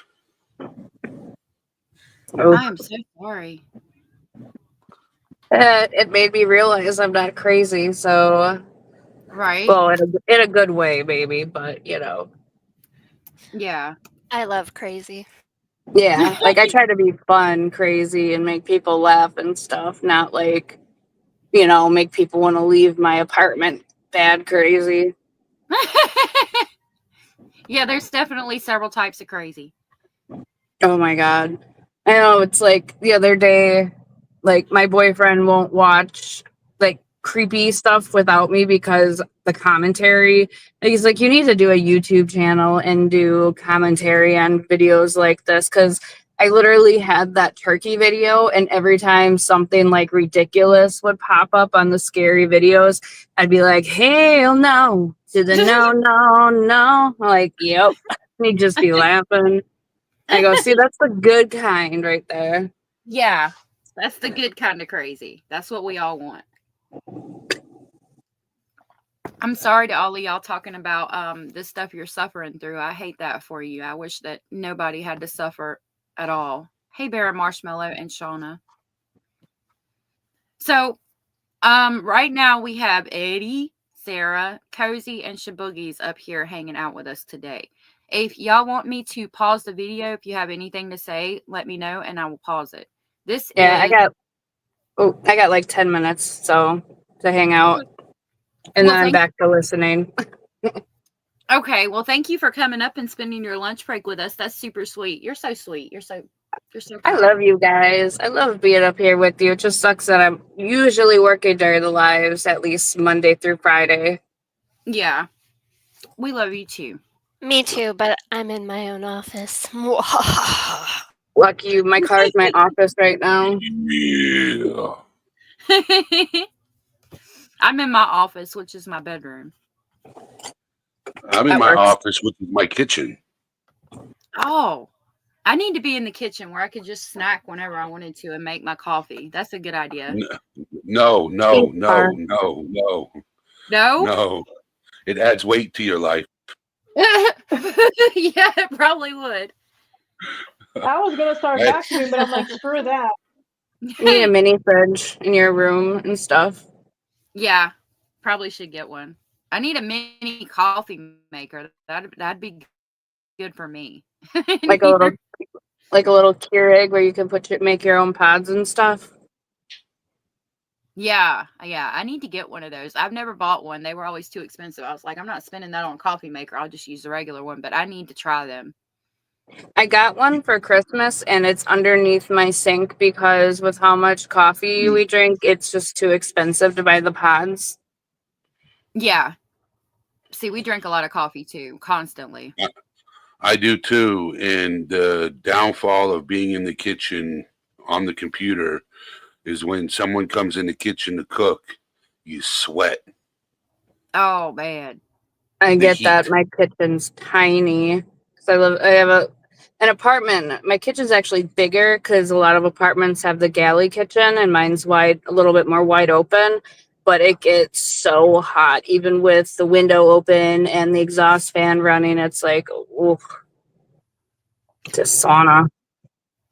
Oh, I am so sorry. it made me realize I'm not crazy, so Right? well, in a good way, maybe, but Yeah. I love crazy. yeah, like I try to be fun, crazy, and make people laugh and stuff, not like make people want to leave my apartment bad crazy. Yeah, there's definitely several types of crazy. Oh my God. I know it's like the other day, like my boyfriend won't watch like creepy stuff without me because the commentary. He's like, you need to do a YouTube channel and do commentary on videos like this because I literally had that turkey video, and every time something like ridiculous would pop up on the scary videos, I'd be like, hell no to the no, no, no. I'm like, yep. And he'd just be laughing. I go, see, that's the good kind right there. Yeah, that's the good kind of crazy. That's what we all want. I'm sorry to all of y'all talking about the stuff you're suffering through. I hate that for you. I wish that nobody had to suffer at all. Hey, Bear Marshmallow and Shauna. So, right now we have Eddie, Sarah, Cozy, and Shaboogies up here hanging out with us today. If y'all want me to pause the video, if you have anything to say, let me know and I will pause it. I got like 10 minutes so to hang out. And Well, then I'm back to listening. Okay, well, thank you for coming up and spending your lunch break with us. That's super sweet. You're so sweet. You're so I kind. love you guys. I love being up here with you. It just sucks that I'm usually working during the lives, at least Monday through Friday. Yeah, we love you too. Me too, but I'm in my own office. Lucky you, my car is my office right now. Yeah. I'm in my office, which is my bedroom. I'm in That my works. office, which is my kitchen. Oh, I need to be in the kitchen where I could just snack whenever I wanted to and make my coffee. That's a good idea. No. No? No. It adds weight to your life. Yeah, it probably would. I was gonna start Right. vacuuming, but I'm like, screw that. You need a mini fridge in your room and stuff. Yeah, probably should get one. I need a mini coffee maker. That'd be good for me. Like a little Keurig where you can make your own pods and stuff. Yeah. I need to get one of those. I've never bought one. They were always too expensive. I was like, I'm not spending that on a coffee maker. I'll just use the regular one, but I need to try them. I got one for Christmas and it's underneath my sink because with how much coffee we drink, it's just too expensive to buy the pods. Yeah. See, we drink a lot of coffee too, constantly. I do too. And the downfall of being in the kitchen on the computer is when someone comes in the kitchen to cook, you sweat. Oh, man. I The get heat. that. My kitchen's tiny because I have an apartment. My kitchen's actually bigger because a lot of apartments have the galley kitchen, and mine's a little bit more wide open. But it gets so hot, even with the window open and the exhaust fan running. It's like, ooh, it's a sauna.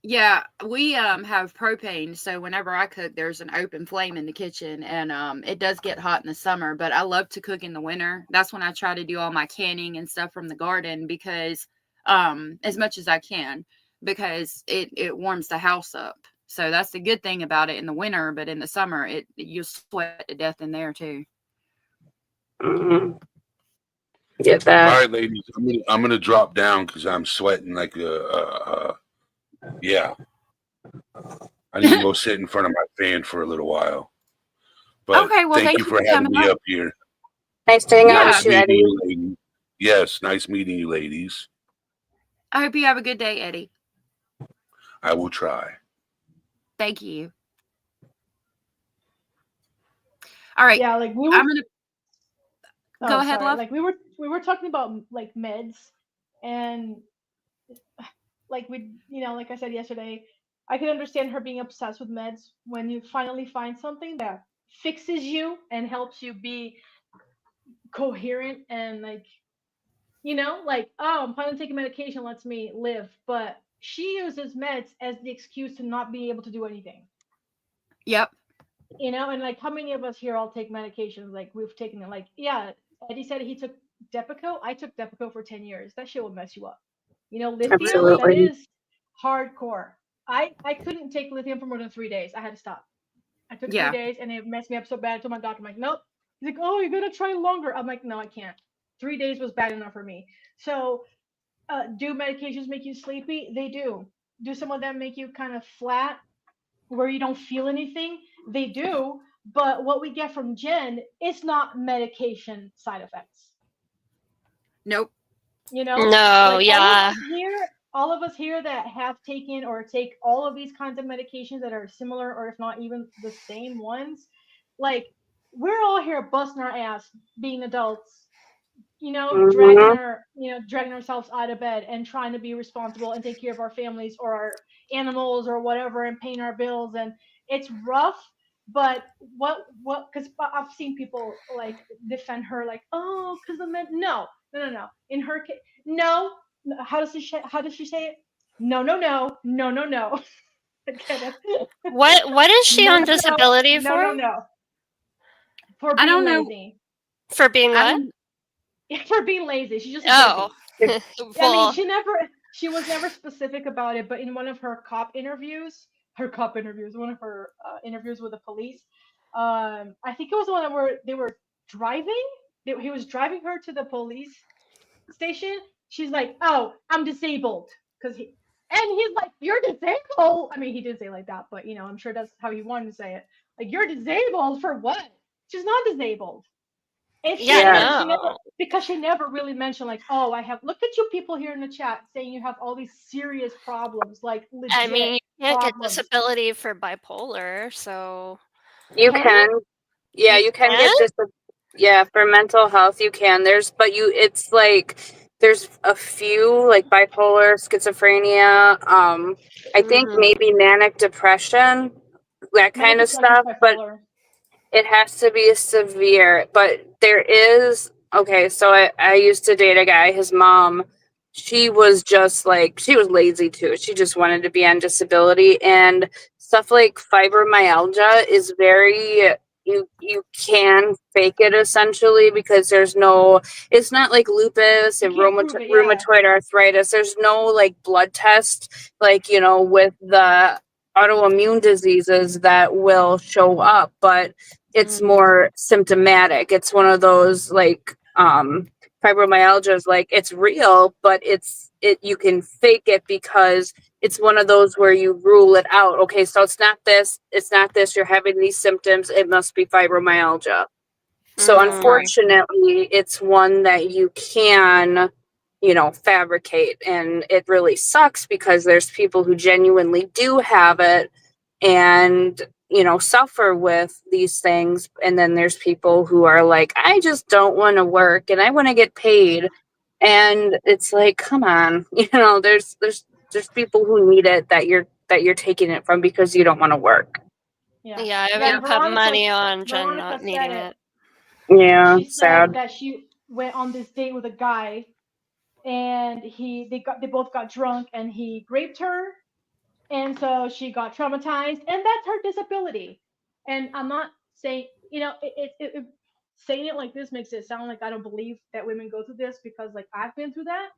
Yeah, we have propane, so whenever I cook, there's an open flame in the kitchen, and it does get hot in the summer, but I love to cook in the winter. That's when I try to do all my canning and stuff from the garden because as much as I can, because it warms the house up. So that's the good thing about it in the winter, but in the summer you sweat to death in there too. Mm-hmm. Get that. All right, ladies, I'm gonna drop down because I'm sweating like yeah. I need to go sit in front of my fan for a little while. But Okay, well, thank you for having me up here. Nice to hang out Nice with you, meeting Eddie. you, ladies. Yes, nice meeting you, ladies. I hope you have a good day, Eddie. I will try. Thank you. All right. Yeah, like we were. I'm gonna go ahead, sorry. love. Like we were talking about like meds, and like like I said yesterday, I can understand her being obsessed with meds when you finally find something that fixes you and helps you be coherent and like like, oh, I'm finally taking medication lets me live, but she uses meds as the excuse to not be able to do anything. Yep. And like how many of us here all take medications? Like we've taken it. Like, yeah, Eddie said he took Depakote. I took Depakote for 10 years. That shit will mess you up. Lithium, that Absolutely. is hardcore. I couldn't take lithium for more than 3 days. I had to stop. I took 3 days and it messed me up so bad. I told my doctor, I'm like, nope. He's like, oh, you gotta try longer. I'm like, no, I can't. 3 days was bad enough for me. So do medications make you sleepy? They do. do some of them make you kind of flat where you don't feel anything? They do, but what we get from Jen is not medication side effects. Nope. You know, No, like yeah. all of us here that have taken or take all of these kinds of medications that are similar or if not even the same ones, like we're all here busting our ass being adults, you know, dragging ourselves out of bed and trying to be responsible and take care of our families or our animals or whatever and paying our bills. And it's rough, but because I've seen people like defend her like, oh, because the men, no. In her case, no. How does she say it? No. Get it? What is she on No. disability for? No. For I being don't know. lazy. For being I what? don't. For being lazy. She's just Oh. busy. I mean, Well, she was never specific about it, but in one of her interviews, one of her interviews with the police, I think it was the one where they were driving. He was driving her to the police station. She's like, "Oh, I'm disabled," because he's like, "You're disabled." I mean, he didn't say it like that, but you know, I'm sure that's how he wanted to say it. Like, "You're disabled for what?" She's not disabled. And yeah, she never, no. because she never really mentioned like, oh, I have. Look at you people here in the chat saying you have all these serious problems, like legit I mean, you can't get problems. disability for bipolar, so You Can can. Yeah, you you can can? get yeah, for mental health you can. It's like there's a few like bipolar, schizophrenia, I think Mhm. maybe manic depression, that Manic kind of depression is stuff, but bipolar. it has to be severe. But there is, okay, so I used to date a guy, his mom, she was just like, she was lazy too. She just wanted to be on disability. And stuff like fibromyalgia is very, you can fake it essentially because there's no, it's not like lupus You and can't prove it, yeah. rheumatoid arthritis. There's no like blood test, like, you know, with the autoimmune diseases that will show up, but it's more symptomatic. It's one of those like fibromyalgia is like it's real, but you can fake it because it's one of those where you rule it out. Okay, so it's not this, you're having these symptoms, it must be fibromyalgia. So Mm. unfortunately, it's one that you can, you know, fabricate, and it really sucks because there's people who genuinely do have it and, you know, suffer with these things, and then there's people who are like, I just don't want to work and I want to get paid, and it's like, come on, you know, there's people who need it that you're taking it from because you don't want to work. Yeah. Yeah, I Yeah, wouldn't put money on Jen Veronica not said needing it. it. Yeah, She said sad. that she went on this date with a guy and they both got drunk and he raped her, and so she got traumatized, and that's her disability. And I'm not saying, you know, saying it like this makes it sound like I don't believe that women go through this, because like I've been through that.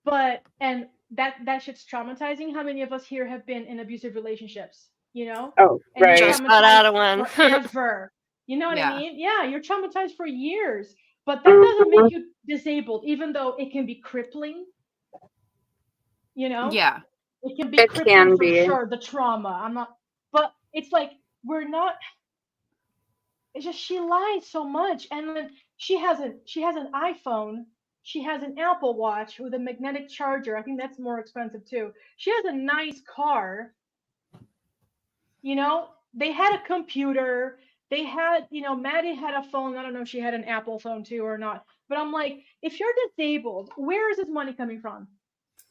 But and that shit's traumatizing. How many of us here have been in abusive relationships, you know? Oh, And you're right. Just got traumatized out of one. forever. You know what I Yeah. mean? Yeah, you're traumatized for years. But that doesn't Mhm. make you disabled, even though it can be crippling, you know? Yeah. It can be It crippling can for be. sure, the trauma. I'm not, but it's like we're not, it's just she lies so much. And then she has an iPhone, she has an Apple Watch with a magnetic charger. I think that's more expensive too. She has a nice car, you know? They had a computer, they had, you know, Maddie had a phone. I don't know if she had an Apple phone too or not. But I'm like, if you're disabled, where is this money coming from?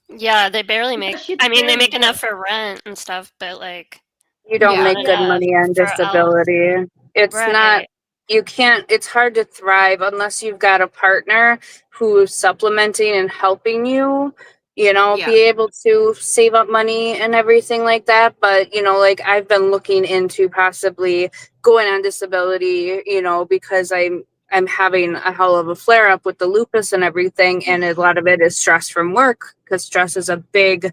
Yeah, they barely make. Because she I mean, they barely make enough works. for rent and stuff, but like You don't Yeah. not make good enough money on for else. disability. It's not, Right. you can't, it's hard to thrive unless you've got a partner who's supplementing and helping you, you know, Yeah. be able to save up money and everything like that. But, you know, like I've been looking into possibly going on disability, you know, because I'm having a hell of a flare up with the lupus and everything. And a lot of it is stress from work, because stress is a big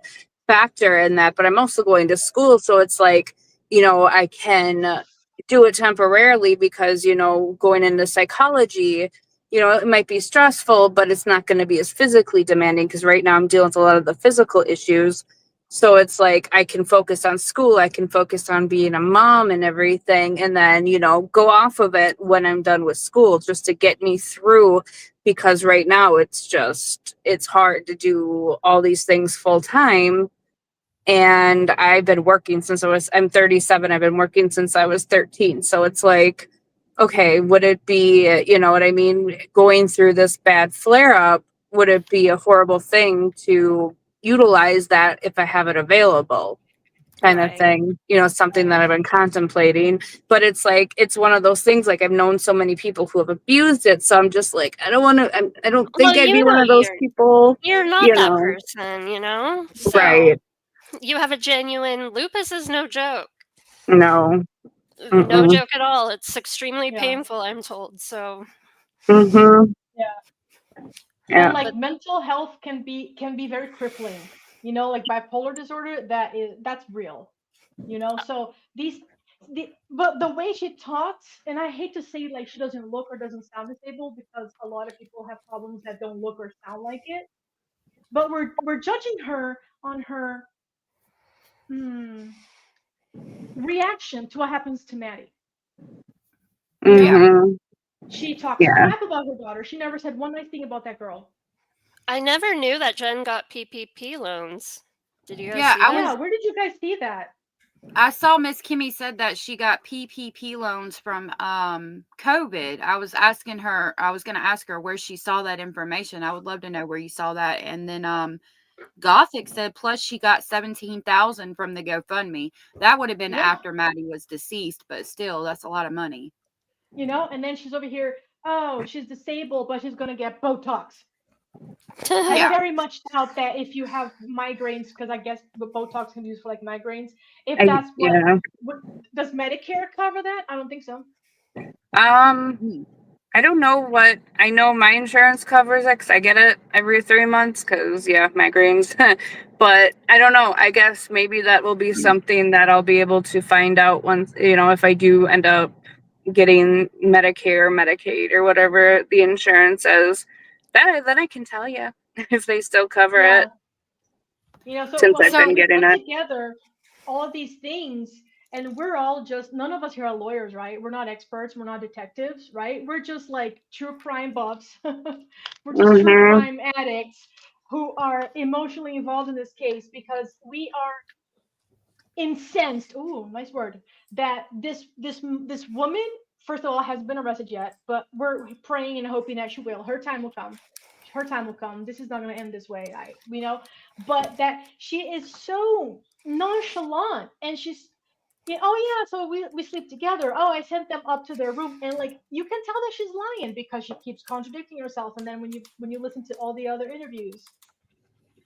factor in that. But I'm also going to school. So it's like, you know, I can do it temporarily because, you know, going into psychology, you know, it might be stressful, but it's not going to be as physically demanding because right now I'm dealing with a lot of the physical issues. So it's like I can focus on school, I can focus on being a mom and everything, and then, you know, go off of it when I'm done with school just to get me through, because right now it's hard to do all these things full time. And I've been working since I'm 37. I've been working since I was 13. So it's like, okay, would it be, you know what I mean? Going through this bad flare up, would it be a horrible thing to utilize that if I have it available? Kind of Right. thing, you know, something that I've been contemplating. But it's like, it's one of those things, like I've known so many people who have abused it. So I'm just like, I don't want to, I don't Well, think I'd be you one know of those people, you're not you that know, person, you know? So right? you have a genuine lupus is no joke. No. No Mm-mm. joke at all. It's extremely Yeah. painful, I'm told. So Mm-hmm. And Yeah. like mental health can be very crippling. You know, like bipolar disorder, that's real. You know, so but the way she talks, and I hate to say like she doesn't look or doesn't sound disabled, because a lot of people have problems that don't look or sound like it. But we're judging her on her reaction to what happens to Maddie. You know, Yeah. Mm-hmm. she talks Yeah. crap about her daughter. She never said one nice thing about that girl. I never knew that Jen got PPP loans. Did you guys Yeah, see I that? Yeah, was where did you guys see that? I saw Miss Kimmy said that she got PPP loans from COVID. I was asking her, I was going to ask her where she saw that information. I would love to know where you saw that. And then Gothic said plus she got 17,000 from the GoFundMe. That would have been Yeah. after Maddie was deceased, but still that's a lot of money. You know, and then she's over here, oh, she's disabled, but she's gonna get Botox. I Yeah. very much doubt that if you have migraines, because I guess what Botox can be used for like migraines. If I, that's yeah. what does Medicare cover that? I don't think so. Hmm. I don't know what, I know my insurance covers it because I get it every 3 months because, yeah, migraines. But I don't know. I guess maybe that will be something that I'll be able to find out once, you know, if I do end up getting Medicare, Medicaid, or whatever the insurance is. Then I can tell you if they still cover Yeah. it, You know, so since but I've So been we getting put it. together all of these things, and we're all just, none of us here are lawyers, right? We're not experts, we're not detectives, right? We're just like true crime buffs. We're just true Mm-hmm. crime addicts who are emotionally involved in this case because we are incensed. Ooh, nice word. That this woman, first of all, hasn't been arrested yet, but we're praying and hoping that she will. Her time will come. Her time will come. This is not going to end this way. But that she is so nonchalant, and she's, yeah, oh yeah, so we sleep together. Oh, I sent them up to their room, and like you can tell that she's lying because she keeps contradicting herself. And then when you listen to all the other interviews,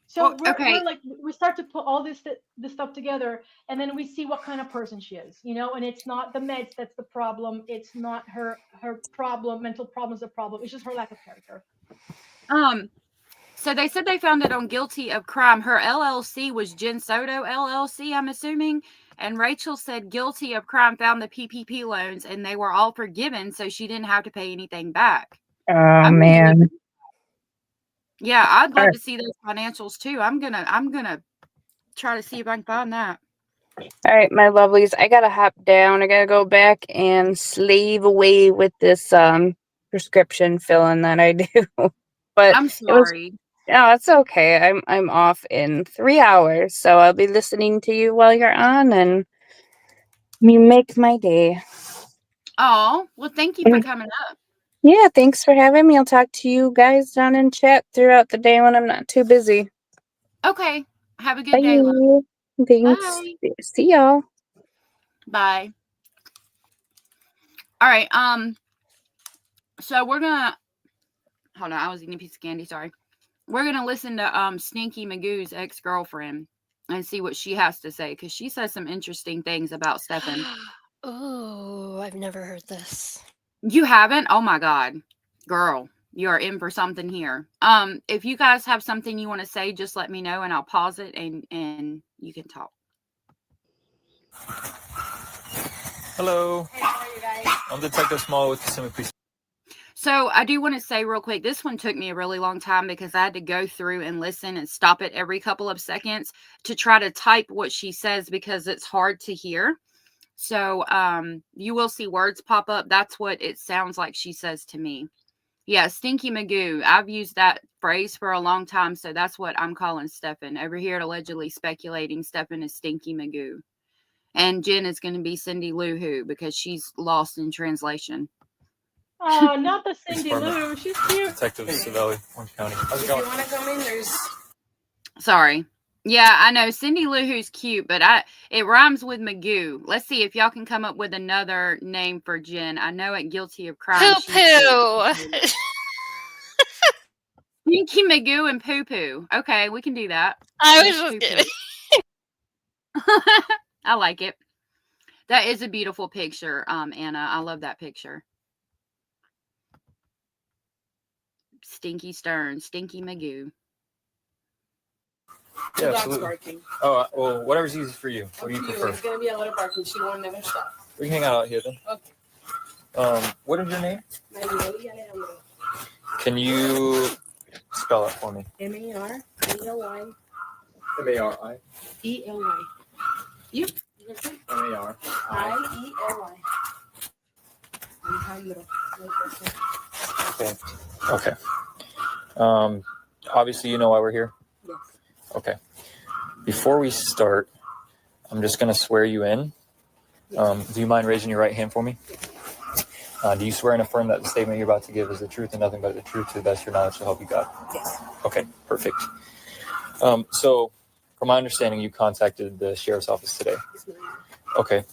so well, we're okay. like, we start to put all this stuff together, and then we see what kind of person she is, you know. And it's not the meds that's the problem. It's not her problem, mental problems the problem. It's just her lack of character. So they said they found it on guilty of crime. Her LLC was Jen Soto LLC, I'm assuming. And Rachel said guilty of crime, found the PPP loans, and they were all forgiven, so she didn't have to pay anything back. Oh, I'm gonna look. man. Yeah, I'd All love right. to see those financials too. I'm gonna try to see if I can find that. All right, my lovelies, I gotta hop down. I gotta go back and slave away with this prescription filling that I do. But I'm it was, sorry. no, it's okay. I'm off in 3 hours, so I'll be listening to you while you're on, and you make my day. Oh, well, thank you for coming up. Yeah, thanks for having me. I'll talk to you guys down in chat throughout the day when I'm not too busy. Okay. Have a good day, love. Bye. Thanks. Bye. See y'all. Bye. All right. So we're gonna hold on. I was eating a piece of candy. Sorry. We're gonna listen to Stinky Magoo's ex-girlfriend and see what she has to say, because she says some interesting things about Stefan. Oh, I've never heard this. You haven't? Oh my God, girl, you are in for something here. If you guys have something you want to say, just let me know and I'll pause it and you can talk. Hello. Hey, how are you guys? I'm Detective Small with the Simi Police. So I do want to say real quick, this one took me a really long time because I had to go through and listen and stop it every couple of seconds to try to type what she says because it's hard to hear. So you will see words pop up. That's what it sounds like she says to me. Yeah, Stinky Magoo. I've used that phrase for a long time, so that's what I'm calling Stefan. Over here at Allegedly Speculating, Stefan is Stinky Magoo. And Jen is going to be Cindy Lou Who because she's lost in translation. Oh, not the Cindy Lou. She's cute. Detective Savelli, Orange County. How's it going? If you want to come in, there's. Sorry. Yeah, I know Cindy Lou Who's cute, but it rhymes with Magoo. Let's see if y'all can come up with another name for Jen. I know it Guilty of Crime. Poo poo. Stinky Magoo and Poo Poo. Okay, we can do that. I was just kidding. I like it. That is a beautiful picture, Anna. I love that picture. Stinky Stern, Stinky Magoo. The Yeah, dog's absolutely. barking. Oh, well, whatever's easy for you. What do you Up to prefer? It's gonna be a lot of barking. She won't never stop. We can hang out here then. Okay. What is your name? Marilyn Alejandro. Can you spell it for me? M-A-R-E-L-Y. M-A-R-I. E-L-Y. You? M-A-R. I-E-L-Y. Alejandro. Okay. Okay. Obviously, you know why we're here? Yes. Okay. Before we start, I'm just going to swear you in. Do you mind raising your right hand for me? Do you swear and affirm that the statement you're about to give is the truth and nothing but the truth to the best of your knowledge to help you God? Yes. Okay, perfect. So, from my understanding, you contacted the sheriff's office today. Okay.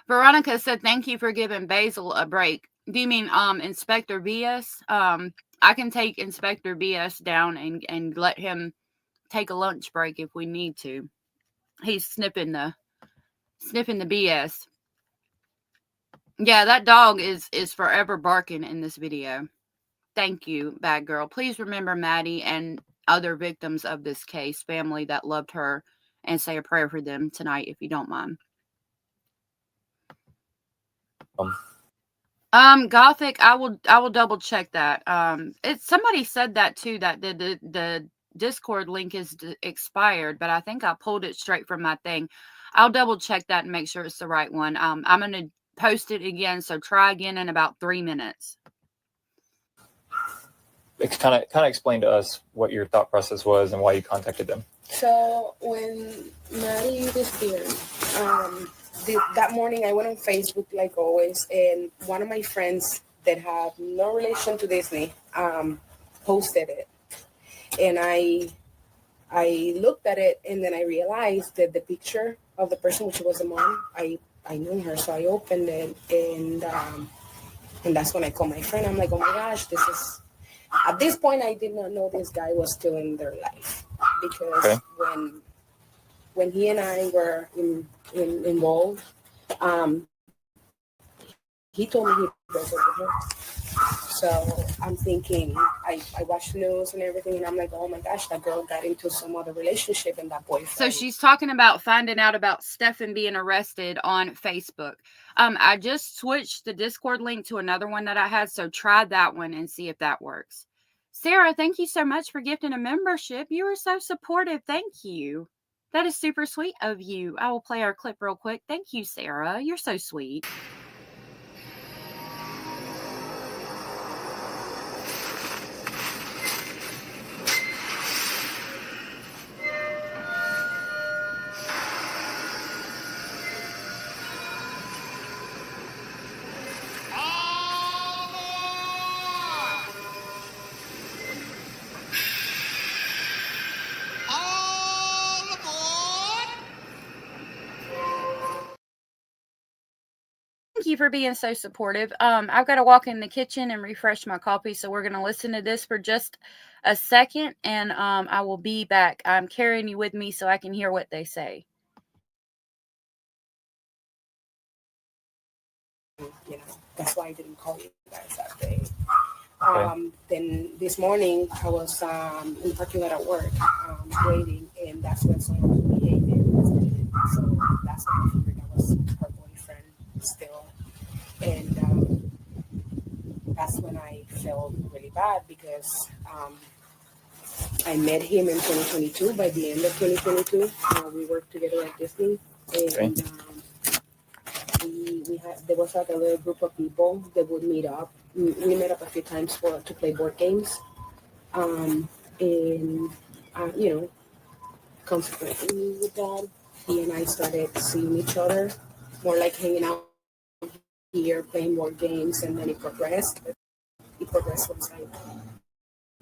Veronica said, "Thank you for giving Basil a break." Do you mean Inspector BS? I can take Inspector BS down and let him take a lunch break if we need to. He's sniffing the BS. Yeah, that dog is forever barking in this video. Thank you, bad girl. Please remember Maddie and other victims of this case, family that loved her, and say a prayer for them tonight if you don't mind. Gothic, I will double check that. Somebody said that too, that the Discord link is expired, but I think I pulled it straight from my thing. I'll double check that and make sure it's the right one. I'm going to post it again, so try again in about 3 minutes. Kind of explain to us what your thought process was and why you contacted them. So when Maddie disappeared, that morning I went on Facebook like always, and one of my friends that have no relation to Disney posted it, and I looked at it, and then I realized that the picture of the person, which was the mom, I knew her, so I opened it, and that's when I called my friend. I'm like, oh my gosh, this is. At this point, I did not know this guy was still in their life, because when he and I were involved, he told me he broke up with her. So I'm thinking, I watched the news and everything, and I'm like, oh my gosh, that girl got into some other relationship and that boyfriend. So she's talking about finding out about Stefan being arrested on Facebook. I just switched the Discord link to another one that I had, so try that one and see if that works. Sarah, thank you so much for gifting a membership. You were so supportive. Thank you. That is super sweet of you. I will play our clip real quick. Thank you, Sarah. You're so sweet. Thank you for being so supportive. I've got to walk in the kitchen and refresh my coffee, so we're going to listen to this for just a second, and I will be back. I'm carrying you with me so I can hear what they say. You know, that's why I didn't call you guys that day. Then this morning I was in the parking lot at work waiting, and that's when someone behaved. So that's when I figured that was her boyfriend still. And that's when I felt really bad because I met him in 2022. By the end of 2022, we worked together at Disney, and there was like a little group of people that would meet up. We met up a few times to play board games, and consequently with that, he and I started seeing each other more like hanging out here, playing board games, and then it progressed. It progressed once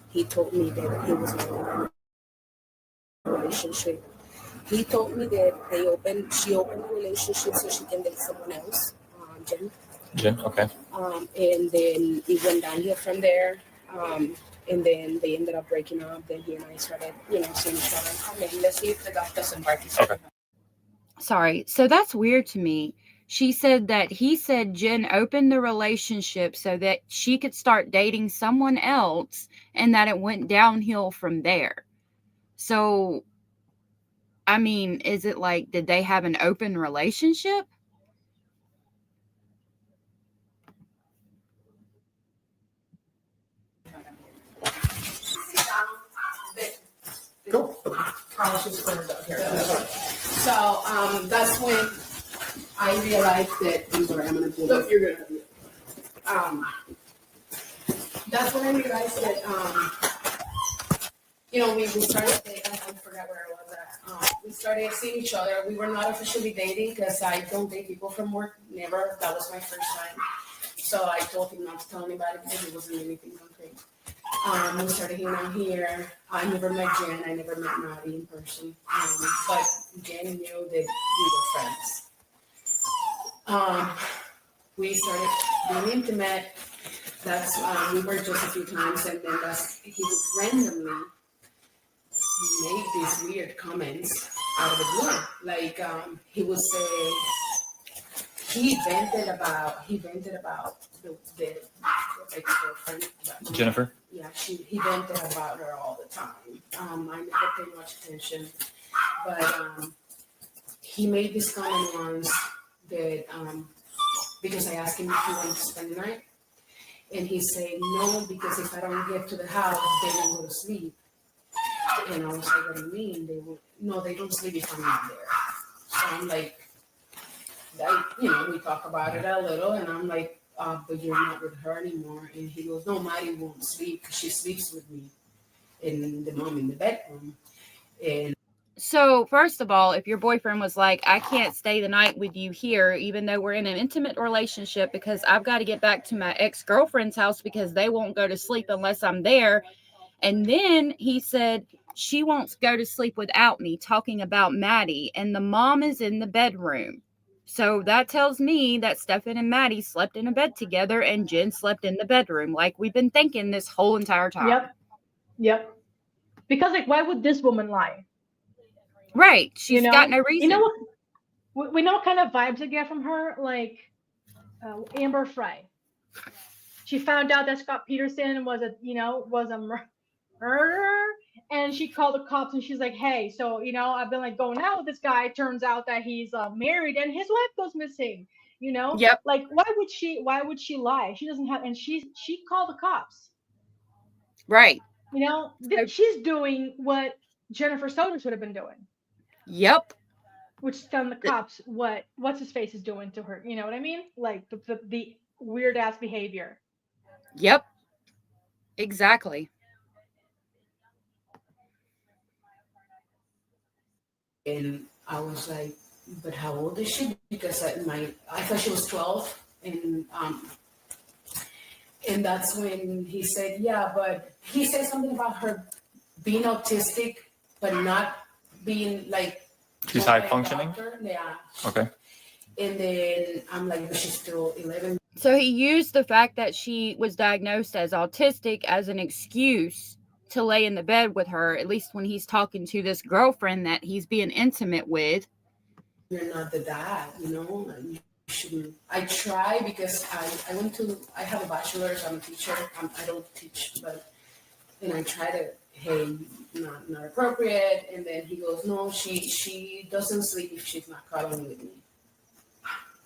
he told me that he was in a relationship. He told me that she opened a relationship so she can date someone else, Jen. Okay. And then it went downhill from there. And then they ended up breaking up. Then he and I started, seeing each other. Okay, let's see if the dog doesn't bark. Okay. Sorry. So that's weird to me. She said that he said Jen opened the relationship so that she could start dating someone else and that it went downhill from there. So, I mean, is it like, did they have an open relationship? Go. So that's when I realized that I'm sorry, I'm gonna pull up. You're gonna. That's when I realized that we started dating. I forgot where I was at. We started seeing each other. We were not officially dating because I don't date people from work. Never. That was my first time. So I told him not to tell anybody because it wasn't anything concrete. We started hanging out here. I never met Jen. I never met Maddie in person. But Jen knew that we were friends. We started being intimate. That's we were just a few times, and then he would randomly make these weird comments out of the blue. Like he would say he vented about the ex-girlfriend. Jennifer? Yeah, he vented about her all the time. I never paid much attention, but he made this comment once that because I asked him if he wanted to spend the night, and he said no because if I don't get to the house, they won't go to sleep. And I was like, what do you mean? They don't sleep if I'm not there. So I'm like, we talk about it a little, and I'm like, but you're not with her anymore. And he goes, no, Maddie won't sleep because she sleeps with me and the mom in the bedroom. And So, first of all, if your boyfriend was like, I can't stay the night with you here, even though we're in an intimate relationship because I've got to get back to my ex-girlfriend's house because they won't go to sleep unless I'm there. And then he said, she won't go to sleep without me, talking about Maddie, and the mom is in the bedroom. So that tells me that Stefan and Maddie slept in a bed together and Jen slept in the bedroom, like we've been thinking this whole entire time. Yep. Because, like, why would this woman lie? Right. She's got no reason. We know what kind of vibes I get from her, like Amber Frey. She found out that Scott Peterson was a murderer, and she called the cops and she's like, hey, so I've been like going out with this guy. Turns out that he's married and his wife goes missing. Yep. Like, why would she lie? She doesn't have, and she called the cops. Right. She's doing what Jennifer Souders would have been doing. Yep. Which telling the cops what's his face is doing to her. You know what I mean? Like the weird ass behavior. Yep. Exactly. And I was like, but how old is she? Because I thought she was 12, and that's when he said, yeah, but he said something about her being autistic, but not being like. She's high functioning? Yeah. Okay. And then I'm like, but she's still 11. So he used the fact that she was diagnosed as autistic as an excuse to lay in the bed with her, at least when he's talking to this girlfriend that he's being intimate with. You're not the dad, you shouldn't. I try because I have a bachelor's, I'm a teacher. I don't teach, and I try to, hey, not appropriate. And then he goes, no, she doesn't sleep if she's not cuddling with me.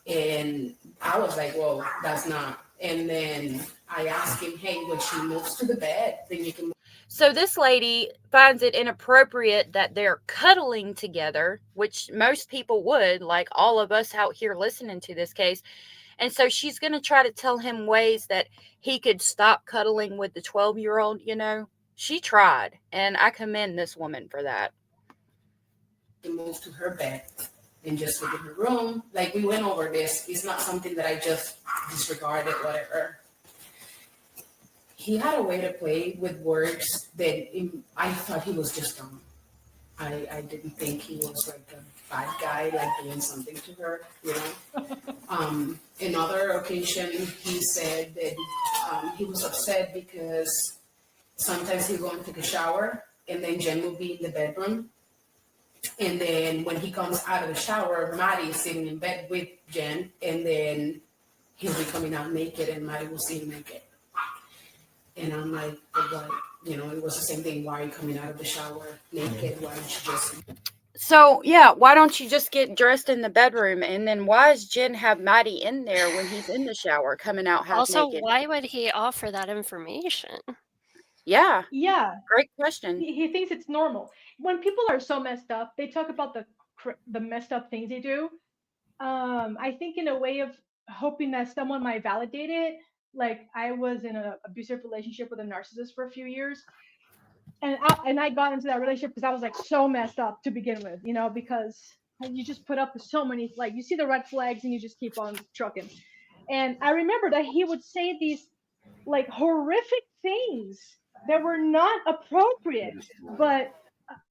And I was like, well, that's not. And then I I asked him, hey, when she moves to the bed, then you can. So this lady finds it inappropriate that they're cuddling together, which most people would, like all of us out here listening to this case. And so she's going to try to tell him ways that he could stop cuddling with the 12-year-old, you know. She tried, and I commend this woman for that. Move to her bed and just live in her room. Like, we went over this. It's not something that I just disregarded, whatever. He had a way to play with words that I thought he was just dumb. I didn't think he was like a bad guy, like doing something to her, you know. Another occasion, he said that he was upset because sometimes he'd go and take a shower, and then Jen would be in the bedroom. And then when he comes out of the shower, Maddie is sitting in bed with Jen, and then he'll be coming out naked, and Maddie will see him naked. And I'm like, but, you know, it was the same thing. Why are you coming out of the shower naked? Why don't you just... So, yeah, why don't you just get dressed in the bedroom? And then why does Jen have Maddie in there when he's in the shower coming out half Also, naked? why would he offer that information? Yeah. Yeah. Great question. He thinks it's normal. When people are so messed up, they talk about the messed up things they do. I think in a way of hoping that someone might validate it. Like, I was in an abusive relationship with a narcissist for a few years. And I got into that relationship because I was like so messed up to begin with, you know, because you just put up with so many, like, you see the red flags and you just keep on trucking. And I remember that he would say these like horrific things that were not appropriate, but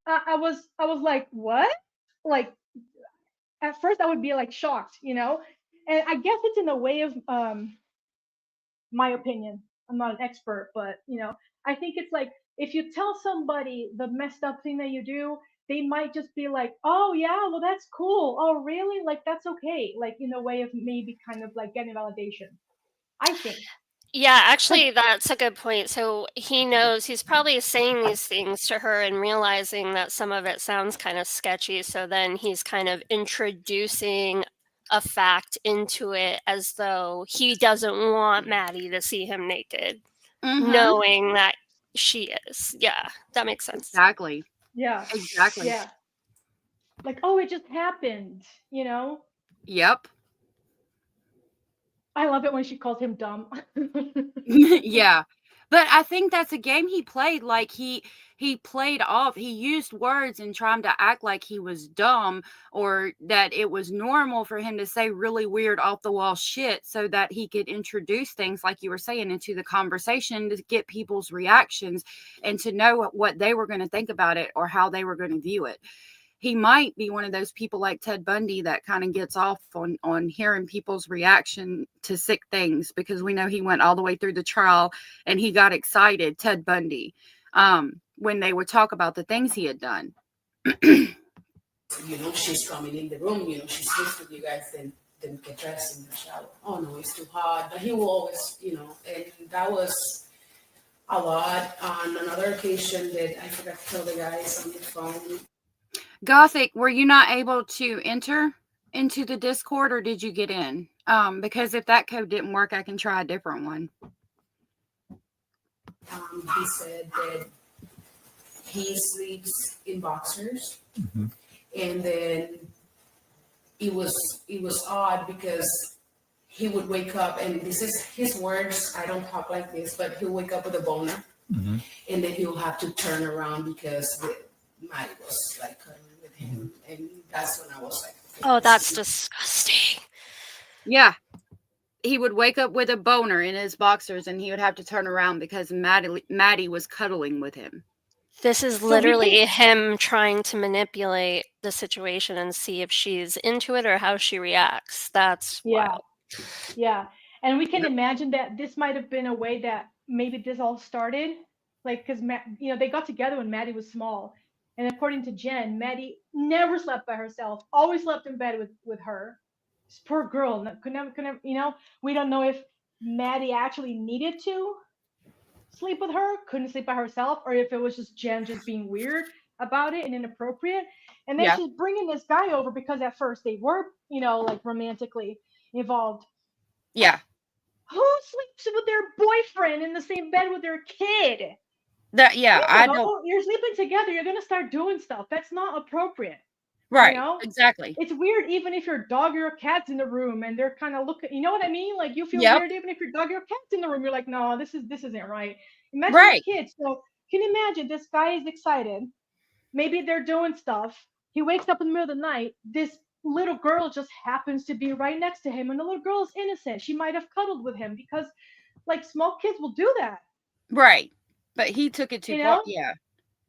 I was like, what? Like, at first I would be like shocked, you know, and I guess it's in a way of my opinion. I'm not an expert, but you know, I think it's like if you tell somebody the messed up thing that you do, they might just be like, oh yeah, well that's cool. Oh really? Like that's okay. Like in a way of maybe kind of like getting validation, I think. Yeah, actually, that's a good point. So he knows he's probably saying these things to her and realizing that some of it sounds kind of sketchy. So then he's kind of introducing a fact into it as though he doesn't want Maddie to see him naked, knowing that she is. Yeah, that makes sense. Exactly. Yeah. Exactly. Yeah. Like, oh, it just happened, you know? Yep. I love it when she calls him dumb. Yeah. But I think that's a game he played. Like he played off, he used words and trying to act like he was dumb or that it was normal for him to say really weird off the wall shit so that he could introduce things like you were saying into the conversation to get people's reactions and to know what they were going to think about it or how they were going to view it. He might be one of those people like Ted Bundy that kind of gets off on hearing people's reaction to sick things because we know he went all the way through the trial and he got excited, Ted Bundy, when they would talk about the things he had done. You know, she's coming in the room, you know, she sleeps with you guys, then get dressed in the shower. Oh no, it's too hot. But he will always, you know, and that was a lot. On another occasion that I forgot to tell the guys on the phone. Gothic, were you not able to enter into the Discord or did you get in? Because if that code didn't work, I can try a different one. He said that he sleeps in boxers, and then it was odd because he would wake up, and this is his words. I don't talk like this, but he'll wake up with a boner, and then he'll have to turn around because Maddie was like cuddling with him, and that's when I was like, okay, oh, that's disgusting. Yeah. He would wake up with a boner in his boxers and he would have to turn around because Maddie was cuddling with him. This is literally him trying to manipulate the situation and see if she's into it or how she reacts. That's wild. Yeah. And we can imagine that this might have been a way that maybe this all started. Like, because, you know, they got together when Maddie was small. And according to Jen, Maddie never slept by herself, always slept in bed with her. This poor girl, could never, you know, we don't know if Maddie actually needed to sleep with her, couldn't sleep by herself, or if it was just Jen just being weird about it and inappropriate. And then she's bringing this guy over because at first they were, you know, like romantically involved. Yeah. Who sleeps with their boyfriend in the same bed with their kid? I don't. You're sleeping together. You're gonna start doing stuff. That's not appropriate. Right. You know, Exactly. it's weird even if your dog or your cat's in the room and they're kind of looking. You know what I mean? Like you feel Yep. weird even if your dog or your cat's in the room. You're like, no, this isn't right. Imagine Right. your kids. So can you imagine this guy is excited? Maybe they're doing stuff. He wakes up in the middle of the night. This little girl just happens to be right next to him, and the little girl is innocent. She might have cuddled with him because, like, small kids will do that. Right. But he took it too You far. know? Yeah.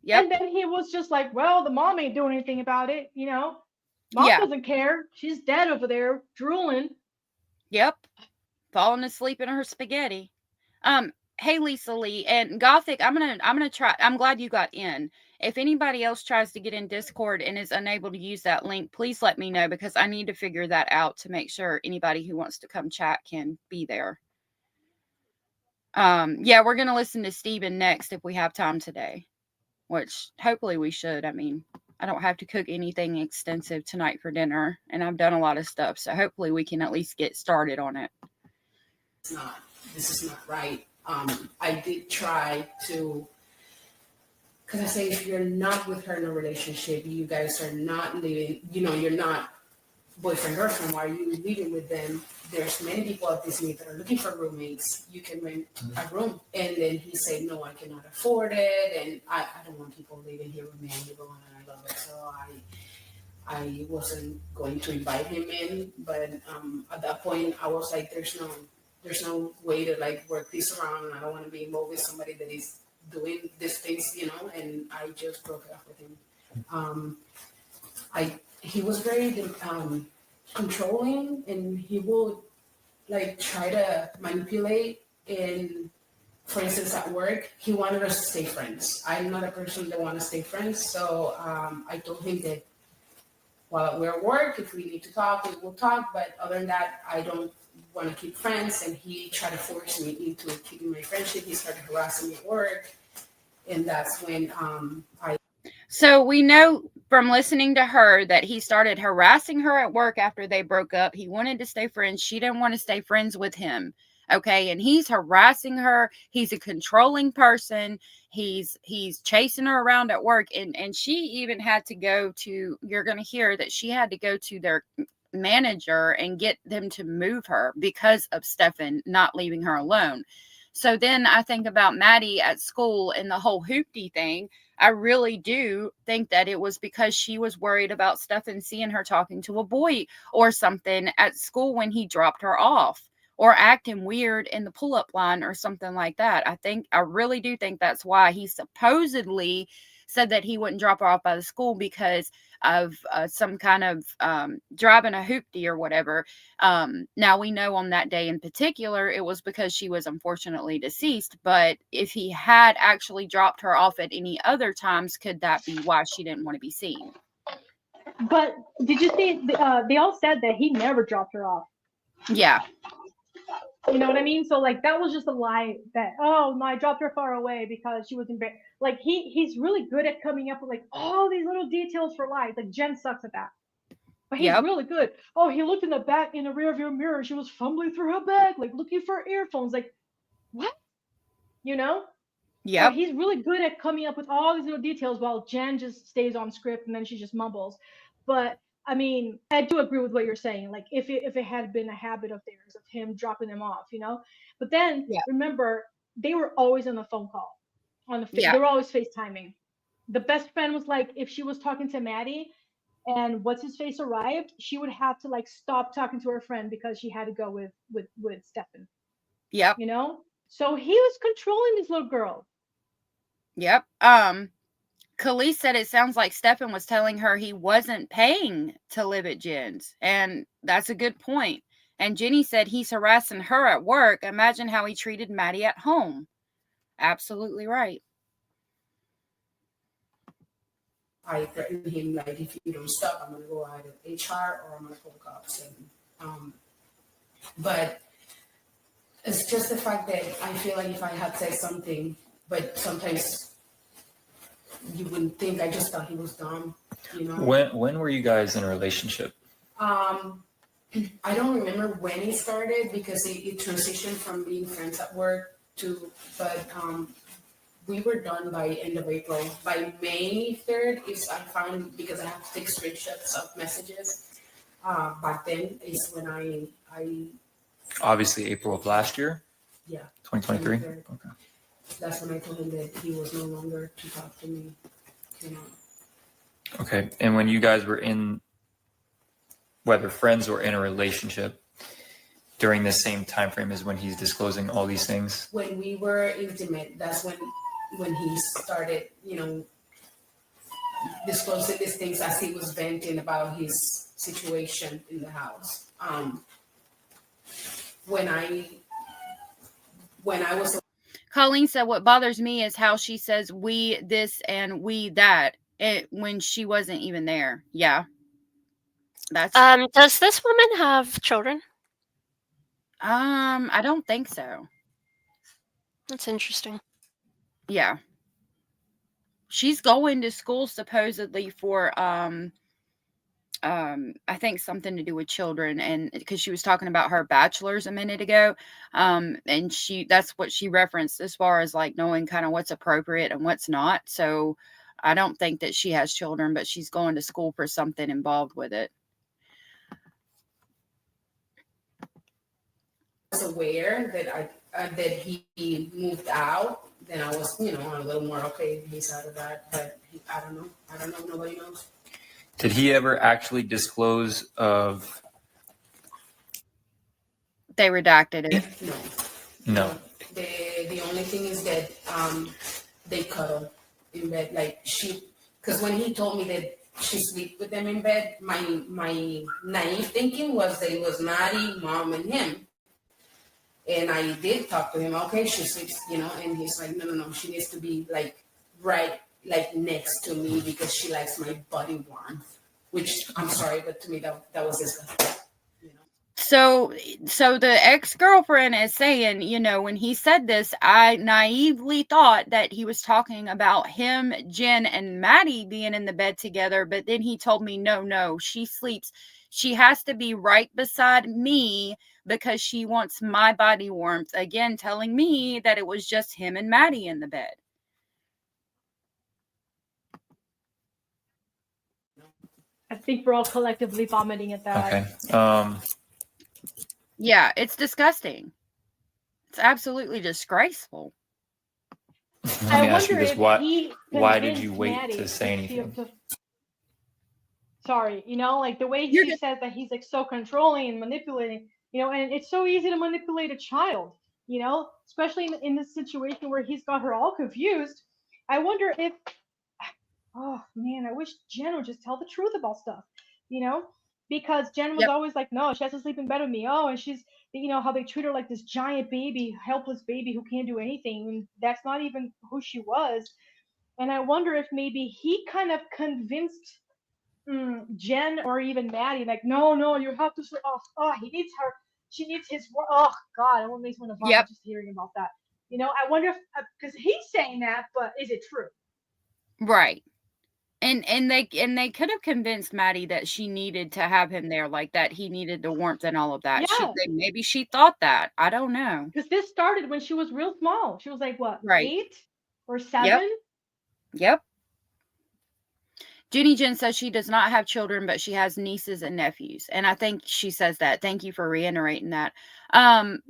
Yep. And then he was just like, well, the mom ain't doing anything about it, you know? Mom Yeah. doesn't care. She's dead over there, drooling. Yep. Falling asleep in her spaghetti. Hey Lisa Lee and Gothic, I'm gonna try. I'm glad you got in. If anybody else tries to get in Discord and is unable to use that link, please let me know because I need to figure that out to make sure anybody who wants to come chat can be there. Yeah, we're gonna listen to Steven next if we have time today, which hopefully we should. I mean, I don't have to cook anything extensive tonight for dinner, and I've done a lot of stuff, so hopefully we can at least get started on it. This is not right. I did try to, because I say if you're not with her in a relationship, you guys are not living, you're not boyfriend, girlfriend, why are you living with them? There's many people at Disney that are looking for roommates. You can rent a room. And then he said, no, I cannot afford it. And I don't want people living here with me. I live alone and I love it. So I wasn't going to invite him in. But at that point, I was like, there's no way to like work this around. I don't want to be involved with somebody that is doing these things, and I just broke it off with him. He was very controlling, and he would like try to manipulate. And for instance, at work, he wanted us to stay friends. I'm not a person that want to stay friends, so I told him that while we're at work, if we need to talk, we will talk. But other than that, I don't want to keep friends. And he tried to force me into keeping my friendship. He started harassing me at work, and that's when So we know from listening to her that he started harassing her at work after they broke up. He wanted to stay friends. She didn't want to stay friends with him. Okay. And he's harassing her. He's a controlling person. He's chasing her around at work. And she even had to go to, you're going to hear that she had to go to their manager and get them to move her because of Stefan not leaving her alone. So then I think about Maddie at school and the whole hoopty thing. I really do think that it was because she was worried about Stefan seeing her talking to a boy or something at school when he dropped her off or acting weird in the pull-up line or something like that. I really do think that's why he supposedly said that he wouldn't drop her off by the school because of some kind of driving a hoopty or whatever. Now we know on that day in particular, it was because she was unfortunately deceased. But if he had actually dropped her off at any other times, could that be why she didn't want to be seen? But did you see? They all said that he never dropped her off. Yeah. You know what I mean? So like that was just a lie that, oh no, I dropped her far away because she was embarrassed. Like he's really good at coming up with like all these little details for lies. Like Jen sucks at that. But he's really good. Oh, he looked in the rear view mirror. She was fumbling through her bag, like looking for earphones. Like, what? You know? Yeah. So he's really good at coming up with all these little details while Jen just stays on script and then she just mumbles. But I mean, I do agree with what you're saying. Like if it had been a habit of theirs of him dropping them off, But then remember, they were always on the phone call. They were always FaceTiming. The best friend was like, if she was talking to Maddie and what's his face arrived, she would have to like stop talking to her friend because she had to go with Stefan. Yep. So he was controlling this little girl. Yep. Khalees said it sounds like Stefan was telling her he wasn't paying to live at Jen's. And that's a good point. And Jenny said he's harassing her at work. Imagine how he treated Maddie at home. Absolutely right. I threatened him, like, if you don't stop, I'm going to go out of HR or I'm going to call the cops. But it's just the fact that I feel like if I had said something, but sometimes you wouldn't think. I just thought he was dumb, When were you guys in a relationship? I don't remember when it started because it transitioned from being friends at work but we were done by end of April. By May 3rd is I found, because I have to take screenshots of messages. Back then is when I Obviously, April of last year, yeah, 2023. 23rd. Okay. That's when I told him that he was no longer to talk to me. You know. Okay. And when you guys were in, whether friends or in a relationship, during the same time frame as when he's disclosing all these things? When we were intimate, that's when he started, disclosing these things as he was venting about his situation in the house. When I was Colleen said, what bothers me is how she says we this and we that when she wasn't even there. Yeah. That's Does this woman have children? I don't think so. That's interesting. Yeah. She's going to school supposedly for I think something to do with children, and because she was talking about her bachelor's a minute ago, and that's what she referenced as far as like knowing kind of what's appropriate and what's not. So I don't think that she has children, but she's going to school for something involved with it. aware that he moved out, then I was, a little more okay. He's out of that, but I don't know. Nobody knows. Did he ever actually disclose of? They redacted it. No. The only thing is that they cuddle in bed, like because when he told me that she sleep with them in bed, my naive thinking was that it was Maddie, mom, and him. And I did talk to him. Okay, she sleeps, and he's like, no, she needs to be right next to me because she likes my body warm. Which I'm sorry, but to me that was disgusting. So the ex-girlfriend is saying, when he said this, I naively thought that he was talking about him, Jen, and Maddie being in the bed together. But then he told me, no, she sleeps. She has to be right beside me because she wants my body warmth. Again, telling me that it was just him and Maddie in the bed. I think we're all collectively vomiting at that. Okay. Yeah, it's disgusting. It's absolutely disgraceful. Let me ask you this: why did you wait Maddie to say anything? Sorry, the way she says that he's so controlling and manipulating, and it's so easy to manipulate a child, especially in this situation where he's got her all confused. I wonder if, oh man, I wish Jen would just tell the truth about stuff, because Jen was always like, no, she has to sleep in bed with me. Oh, and she's, how they treat her like this giant baby, helpless baby who can't do anything. And that's not even who she was. And I wonder if maybe he kind of convinced Jen or even Maddie, like, no, you have to sleep. Oh, he needs her. She needs his. Oh God, it makes me want to vomit just hearing about that. I wonder if because he's saying that, but is it true? Right. And they could have convinced Maddie that she needed to have him there, like that he needed the warmth and all of that. Yeah. Maybe she thought that. I don't know. Because this started when she was real small. She was like, what, 8 or 7? Yep. Jenny Jen says she does not have children, but she has nieces and nephews. And I think she says that. Thank you for reiterating that.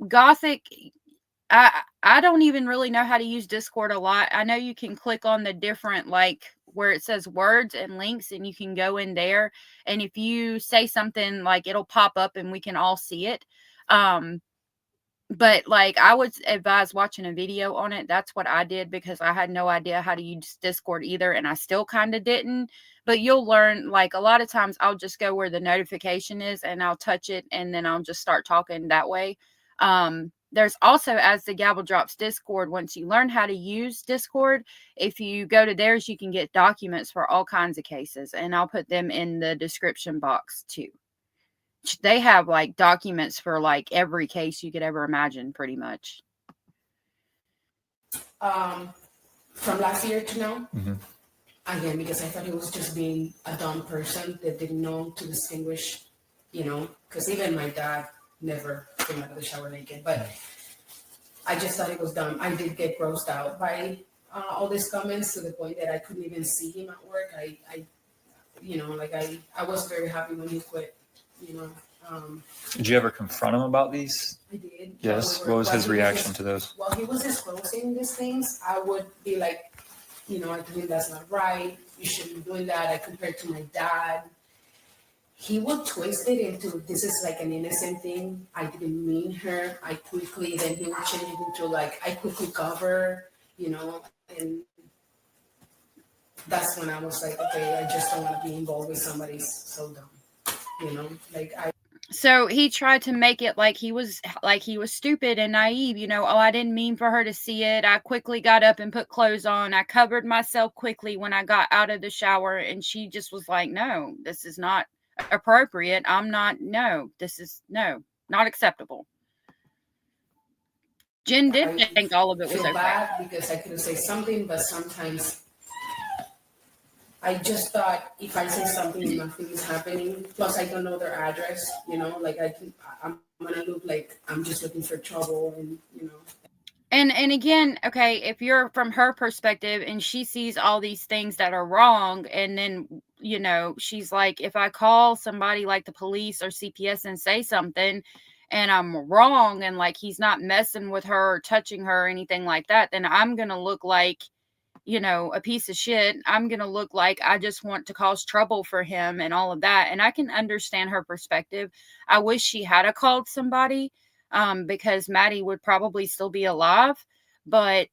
Gothic, I don't even really know how to use Discord a lot. I know you can click on the different, where it says words and links, and you can go in there. And if you say something, it'll pop up and we can all see it. But I would advise watching a video on it. That's what I did because I had no idea how to use Discord either. And I still kind of didn't, but you'll learn. A lot of times I'll just go where the notification is and I'll touch it and then I'll just start talking that way. There's also, as the Gavel Drops Discord, once you learn how to use Discord, if you go to theirs, you can get documents for all kinds of cases. And I'll put them in the description box too. They have documents for every case you could ever imagine, pretty much. From last year to now, again, because I thought he was just being a dumb person that didn't know to distinguish you know, because even my dad never came out of the shower naked. But I just thought it was dumb. I did get grossed out by all these comments to the point that I couldn't even see him at work. I you know, like I was very happy when he quit, you know. Did you ever confront him about these? I did. Yes. What was his reaction to those? While he was disclosing these things, I would be like, you know, I think that's not right. You shouldn't be doing that. I compared to my dad. He would twist it into this is like an innocent thing. I didn't mean her. Then he would change it into like, I quickly cover, you know, and that's when I was like, okay, I just don't want to be involved with somebody so dumb, you know, like So he tried to make it like he was stupid and naive, you know. Oh, I didn't mean for her to see it. I quickly got up and put clothes on. I covered myself quickly when I got out of the shower, and she just was like, "No, this is not appropriate. This is not acceptable." Jen did think all of it was feel okay. bad because I couldn't say something, but sometimes I just thought if I say something and nothing is happening, plus I don't know their address, you know, like I'm gonna look like I'm just looking for trouble, and you know. And again, okay, if you're from her perspective and she sees all these things that are wrong, and then, you know, she's like, if I call somebody like the police or CPS and say something and I'm wrong, and like he's not messing with her or touching her or anything like that, then I'm going to look like, you know, a piece of shit. I'm going to look like I just want to cause trouble for him and all of that. And I can understand her perspective. I wish she had called somebody, because Maddie would probably still be alive. But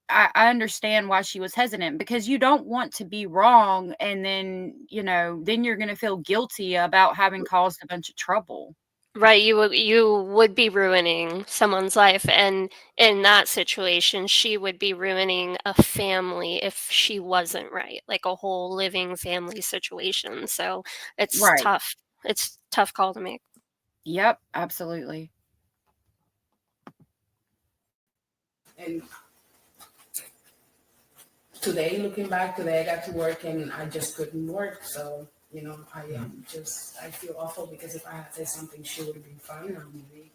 I understand why she was hesitant, because you don't want to be wrong. And then, you know, then you're going to feel guilty about having caused a bunch of trouble. Right, you would be ruining someone's life, and in that situation, she would be ruining a family if she wasn't right, like a whole living family situation. So it's Right. tough. It's a tough call to make. Yep, absolutely. And looking back today, I got to work and I just couldn't work. So, you know, I feel awful because if I had said something, she would have been fine on me.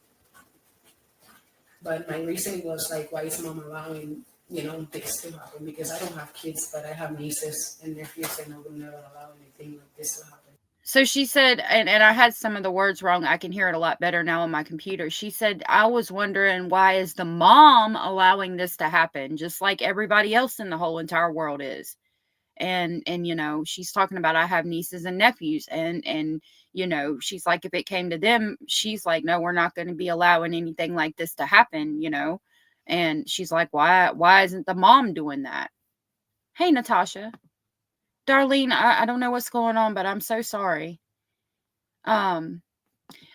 But my reason was like, why is mom allowing, you know, this to happen? Because I don't have kids, but I have nieces and nephews, and I would never allow anything like this to happen. So she said, and I had some of the words wrong. I can hear it a lot better now on my computer. She said, I was wondering, why is the mom allowing this to happen? Just like everybody else in the whole entire world is. And, you know, she's talking about, I have nieces and nephews, and, you know, she's like, if it came to them, she's like, no, we're not going to be allowing anything like this to happen, you know? And she's like, why isn't the mom doing that? Hey, Natasha. Darlene, I don't know what's going on, but I'm so sorry.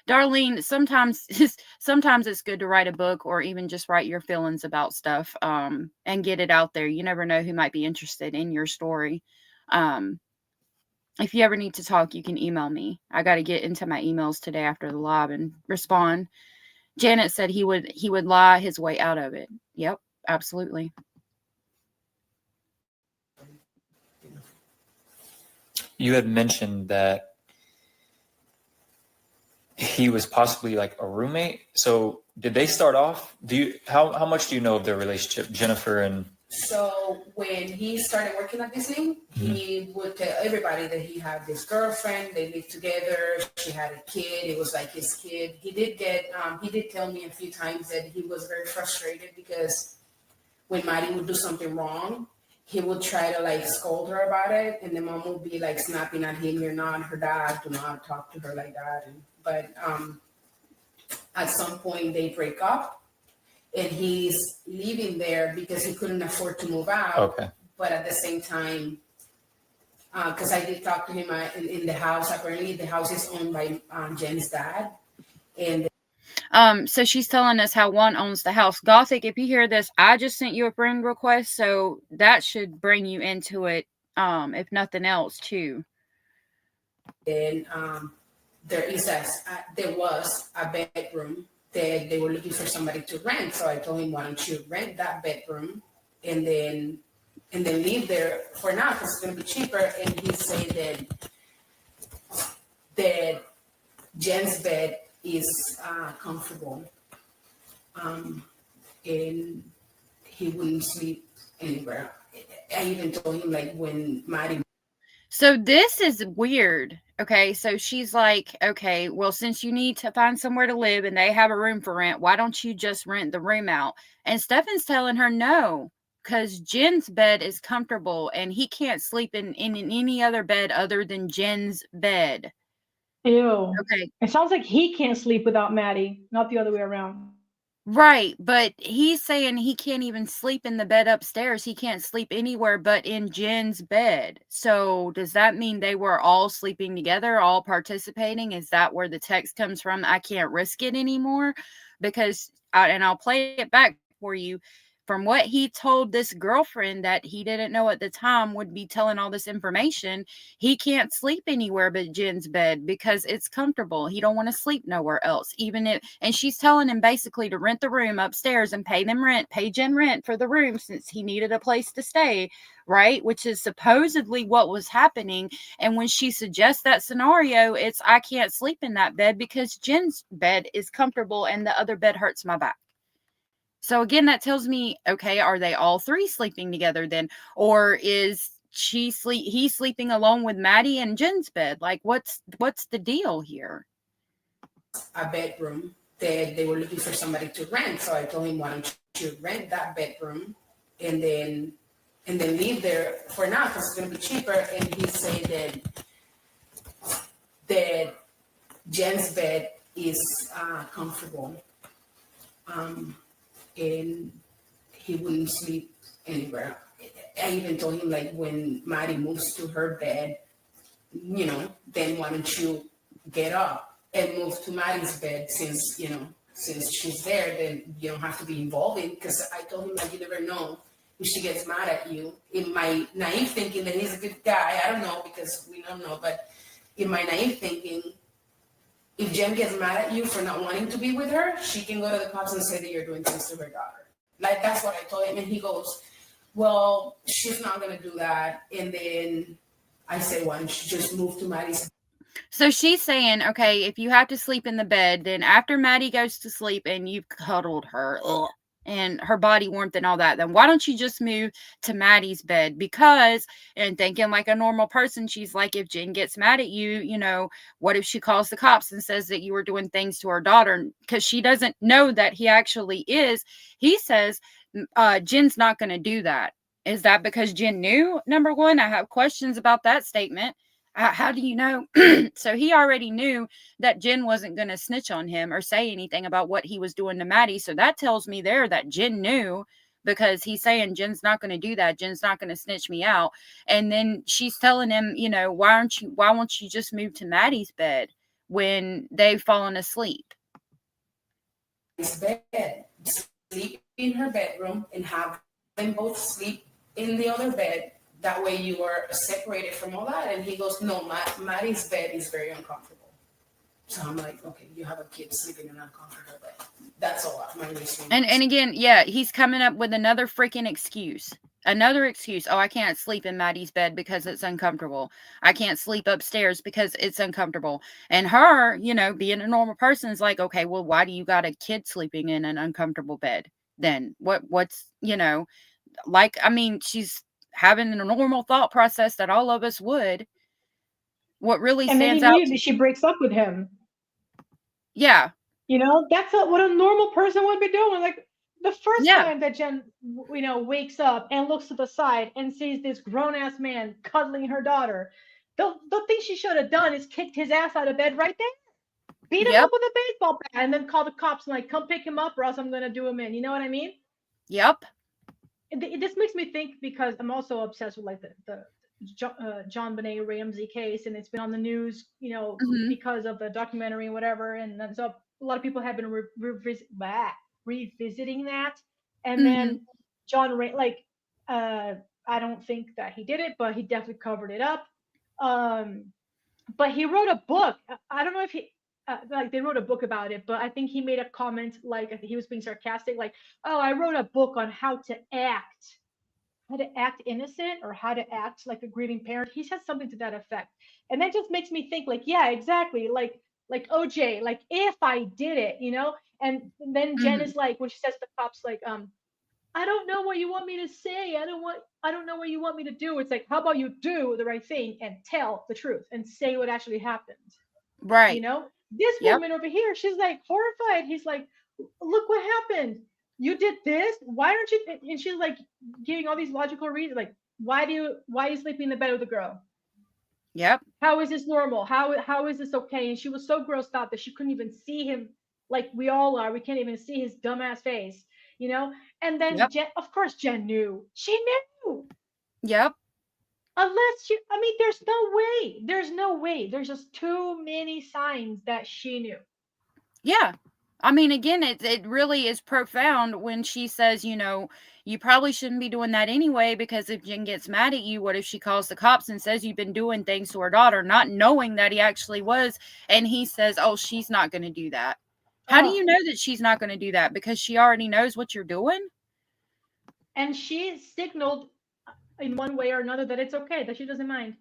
Darlene, sometimes it's good to write a book, or even just write your feelings about stuff, and get it out there. You never know who might be interested in your story. If you ever need to talk, you can email me. I got to get into my emails today after the live and respond. Janet said he would lie his way out of it. Yep, absolutely. You had mentioned that he was possibly like a roommate. So did they start off? How much do you know of their relationship, Jennifer and? So when he started working at Disney, he would tell everybody that he had this girlfriend. They lived together. She had a kid. It was like his kid. He did tell me a few times that he was very frustrated because when Maddie would do something wrong, he would try to like scold her about it, and the mom would be like snapping at him. You're not her dad. Do not talk to her like that. But at some point they break up, and he's leaving there because he couldn't afford to move out. Okay. But at the same time, because I did talk to him in the house. Apparently, the house is owned by Jen's dad, and. So she's telling us how one owns the house. Gothic, if you hear this, I just sent you a friend request, so that should bring you into it, if nothing else, too. Then there was a bedroom that they were looking for somebody to rent. So I told him, why don't you rent that bedroom and then live there for now because it's going to be cheaper. And he said that Jen's bed is comfortable, and he wouldn't sleep anywhere. I even told him, like, when Maddie. So this is weird. Okay, so she's like, okay, well, since you need to find somewhere to live and they have a room for rent, why don't you just rent the room out? And Stefan's telling her no, because Jen's bed is comfortable and he can't sleep in any other bed other than Jen's bed. Ew. Okay. It sounds like he can't sleep without Maddie, not the other way around. Right, but he's saying he can't even sleep in the bed upstairs. He can't sleep anywhere but in Jen's bed. So does that mean they were all sleeping together, all participating? Is that where the text comes from? I can't risk it anymore because and I'll play it back for you. From what he told this girlfriend that he didn't know at the time would be telling all this information, he can't sleep anywhere but Jen's bed because it's comfortable. He don't want to sleep nowhere else. Even if, and she's telling him basically to rent the room upstairs and pay Jen rent for the room since he needed a place to stay, right? Which is supposedly what was happening. And when she suggests that scenario, it's I can't sleep in that bed because Jen's bed is comfortable and the other bed hurts my back. So again, that tells me, okay, are they all three sleeping together then? Or is he's sleeping alone with Maddie in Jen's bed? Like what's the deal here? A bedroom that they were looking for somebody to rent. So I told him, why don't you rent that bedroom and then leave there for now because it's gonna be cheaper. And he said that Jen's bed is comfortable. And he wouldn't sleep anywhere. I even told him, like, when Maddie moves to her bed, then why don't you get up and move to Maddie's bed since she's there, then you don't have to be involved in, because I told him, like, you never know if she gets mad at you. In my naive thinking that he's a good guy, I don't know because we don't know, but in my naive thinking, if Jen gets mad at you for not wanting to be with her, she can go to the cops and say that you're doing things to her daughter. Like, that's what I told him. And he goes, well, she's not going to do that. And then I say, why don't you just move to Maddie's? So she's saying, okay, if you have to sleep in the bed, then after Maddie goes to sleep and you've cuddled her and her body warmth and all that, then why don't you just move to Maddie's bed? Because, and thinking like a normal person, she's like, if Jen gets mad at you, what if she calls the cops and says that you were doing things to her daughter? Because she doesn't know that he actually is. He says, Jen's not going to do that. Is that because Jen knew? Number one, I have questions about that statement. How do you know? So he already knew that Jen wasn't going to snitch on him or say anything about what he was doing to Maddie. So that tells me there that Jen knew, because he's saying Jen's not going to do that. Jen's not going to snitch me out. And then she's telling him, why won't you just move to Maddie's bed when they've fallen asleep? Bed, sleep in her bedroom and have them both sleep in the other bed. That way you are separated from all that. And he goes, no, Maddie's bed is very uncomfortable. So I'm like, okay, you have a kid sleeping in an uncomfortable bed. That's all my reasoning. And again, yeah, he's coming up with another freaking excuse. Another excuse. Oh, I can't sleep in Maddie's bed because it's uncomfortable. I can't sleep upstairs because it's uncomfortable. And her, being a normal person is like, okay, well, why do you got a kid sleeping in an uncomfortable bed? Then what's, she's having a normal thought process that all of us would. What really and stands then out? immediately she breaks up with him. Yeah. That's what a normal person would be doing. Like the first time that Jen, wakes up and looks to the side and sees this grown ass man cuddling her daughter, the thing she should have done is kicked his ass out of bed right there, beat him up with a baseball bat, and then call the cops and like, come pick him up or else I'm gonna do him in. You know what I mean? Yep. This makes me think, because I'm also obsessed with like the John Benet Ramsey case, and it's been on the news, because of the documentary and whatever, and then so a lot of people have been revisiting that, and then John I don't think that he did it, but he definitely covered it up. But he wrote a book. I don't know if he they wrote a book about it, but I think he made a comment like, I think he was being sarcastic, like, "Oh, I wrote a book on how to act innocent, or how to act like a grieving parent." He said something to that effect, and that just makes me think, like, yeah, exactly. Like, like OJ, like if I did it, you know. And then Jen Mhm. is like, when she says to the cops, like, I don't know what you want me to say. I don't know what you want me to do. It's like, how about you do the right thing and tell the truth and say what actually happened? You Right. know, this Yep. woman over here, she's like horrified. He's like, look what happened. You did this. Why aren't you? And she's like giving all these logical reasons, like, why are you sleeping in the bed with a girl? Yep. How is this normal? How is this okay? And she was so grossed out that she couldn't even see him like we all are. We can't even see his dumbass face, you know? And then Yep. Jen, of course, Jen knew. She knew. Yep. Unless she, I mean, there's no way. There's no way. There's just too many signs that she knew. Yeah. I mean, again, it really is profound when she says, you know, you probably shouldn't be doing that anyway, because if Jen gets mad at you, what if she calls the cops and says you've been doing things to her daughter, not knowing that he actually was? And he says, oh, she's not going to do that. How do Oh, you know that she's not going to do that? Because she already knows what you're doing? and she signaled in one way or another that it's okay, that she doesn't mind,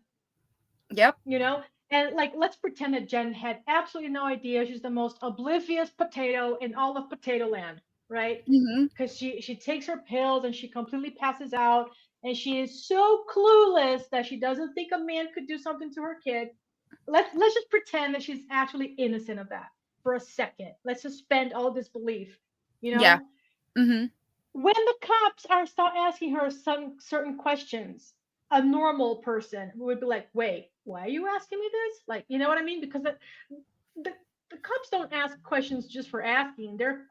Yep. you know? And like, let's pretend that Jen had absolutely no idea. She's the most oblivious potato in all of potato land, right? Mm-hmm. Because she takes her pills and she completely passes out, and she is so clueless that she doesn't think a man could do something to her kid. Let's just pretend that she's actually innocent of that for a second. Let's suspend all disbelief, you Yeah. know? Mm-hmm. When the cops are start asking her some certain questions, a normal person would be like, wait, why are you asking me this? Like, you know what I mean? Because the, the cops don't ask questions just for asking. They're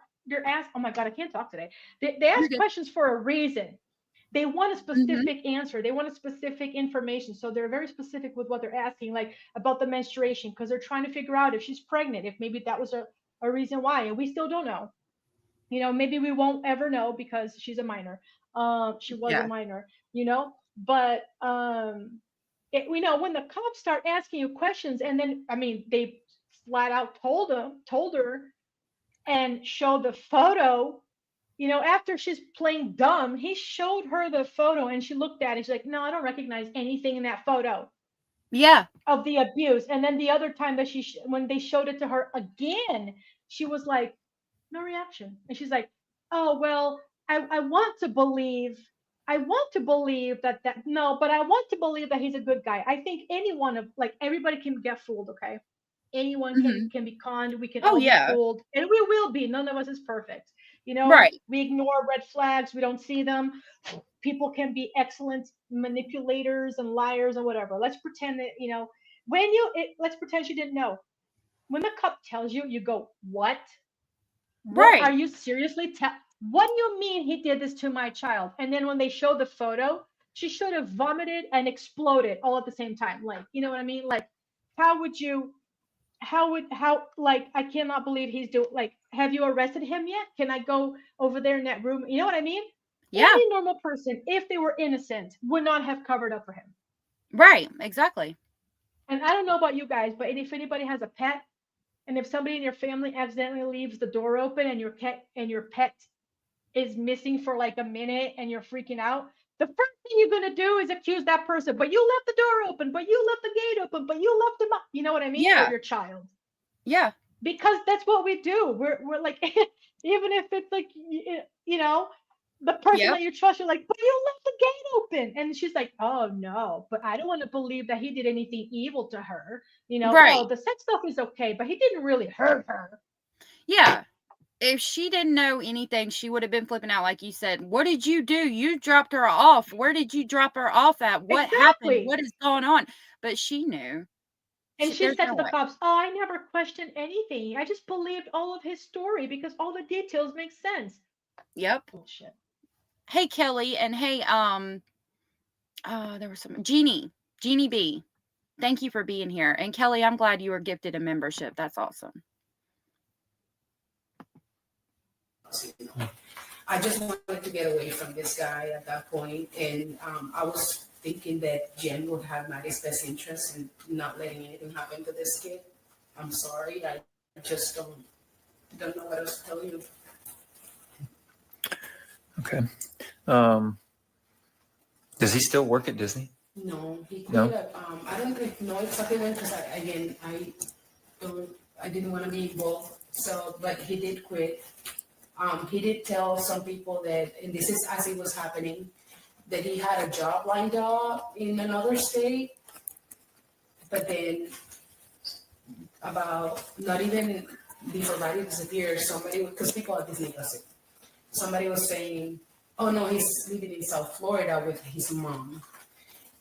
asked, oh my God, I can't talk today. They You're ask good. questions for a reason. They want a Mm-hmm. specific answer. They want a specific information. So they're very specific with what they're asking, like about the menstruation, because they're trying to figure out if she's pregnant, if maybe that was a reason why. And we still don't know. You know, maybe we won't ever know because she's a minor. She was a Yeah. minor, you know, but we know when the cops start asking you questions, and then I mean they flat out told her and showed the photo. You know, after she's playing dumb, he showed her the photo and she looked at it. She's like, no, I don't recognize anything in that photo Yeah. of the abuse. And then the other time that when they showed it to her again, she was like, no reaction. And she's like, oh, well, I want to believe, that, no, but I want to believe that he's a good guy. I think anyone of, like, everybody can get fooled, okay? Anyone Mm-hmm. can be conned. We can Oh, all be yeah. fooled, and we will be. None of us is perfect. You know, Right. we ignore red flags. We don't see them. People can be excellent manipulators and liars and whatever. Let's pretend that, you know, let's pretend she didn't know. When the cop tells you, you go, what? What are Right. you seriously what do you mean he did this to my child? And then when they show the photo, she should have vomited and exploded all at the same time. Like, you know what I mean? Like, how would you how like, I cannot believe he's doing, like, have you arrested him yet? Can I go over there in that room? You know what I mean? Yeah. Any normal person, if they were innocent, would not have covered up for him. Right. Exactly. And I don't know about you guys, but if anybody has a pet, and if somebody in your family accidentally leaves the door open and your pet is missing for like a minute and you're freaking out, the first thing you're going to do is accuse that person. But you left the door open, but you left the gate open, but you left them up. You know what I mean? For Yeah. your child. Yeah. Because that's what we do. We're like, even if it's like, you know, the person Yep. that you trust, you're like, but you left the gate open. And she's like, oh no, but I don't want to believe that he did anything evil to her. You know, oh, Right. the sex stuff is okay, but he didn't really hurt her. Yeah. If she didn't know anything, she would have been flipping out, like you said. What did you do? You dropped her off. Where did you drop her off at? What happened? Exactly. What is going on? But she knew. And she There's said no to the way. cops, oh, I never questioned anything. I just believed all of his story because all the details make sense. Yep. Bullshit. Hey, Kelly, and hey, there was some Jeannie B. Thank you for being here. And Kelly, I'm glad you were gifted a membership. That's awesome. I just wanted to get away from this guy at that point, and I was thinking that Jen would have Maddie's best interest in not letting anything happen to this kid. I'm sorry, I just don't know what else to tell you. Okay. Does he still work at Disney? No, he quit. No? I don't know exactly when, because I I didn't want to be involved. So, but he did quit. He did tell some people that, and this is as it was happening, that he had a job lined up in another state, but then about not even before Maddie disappeared, somebody, because people at Disney gossip, somebody was saying, oh no, he's living in South Florida with his mom.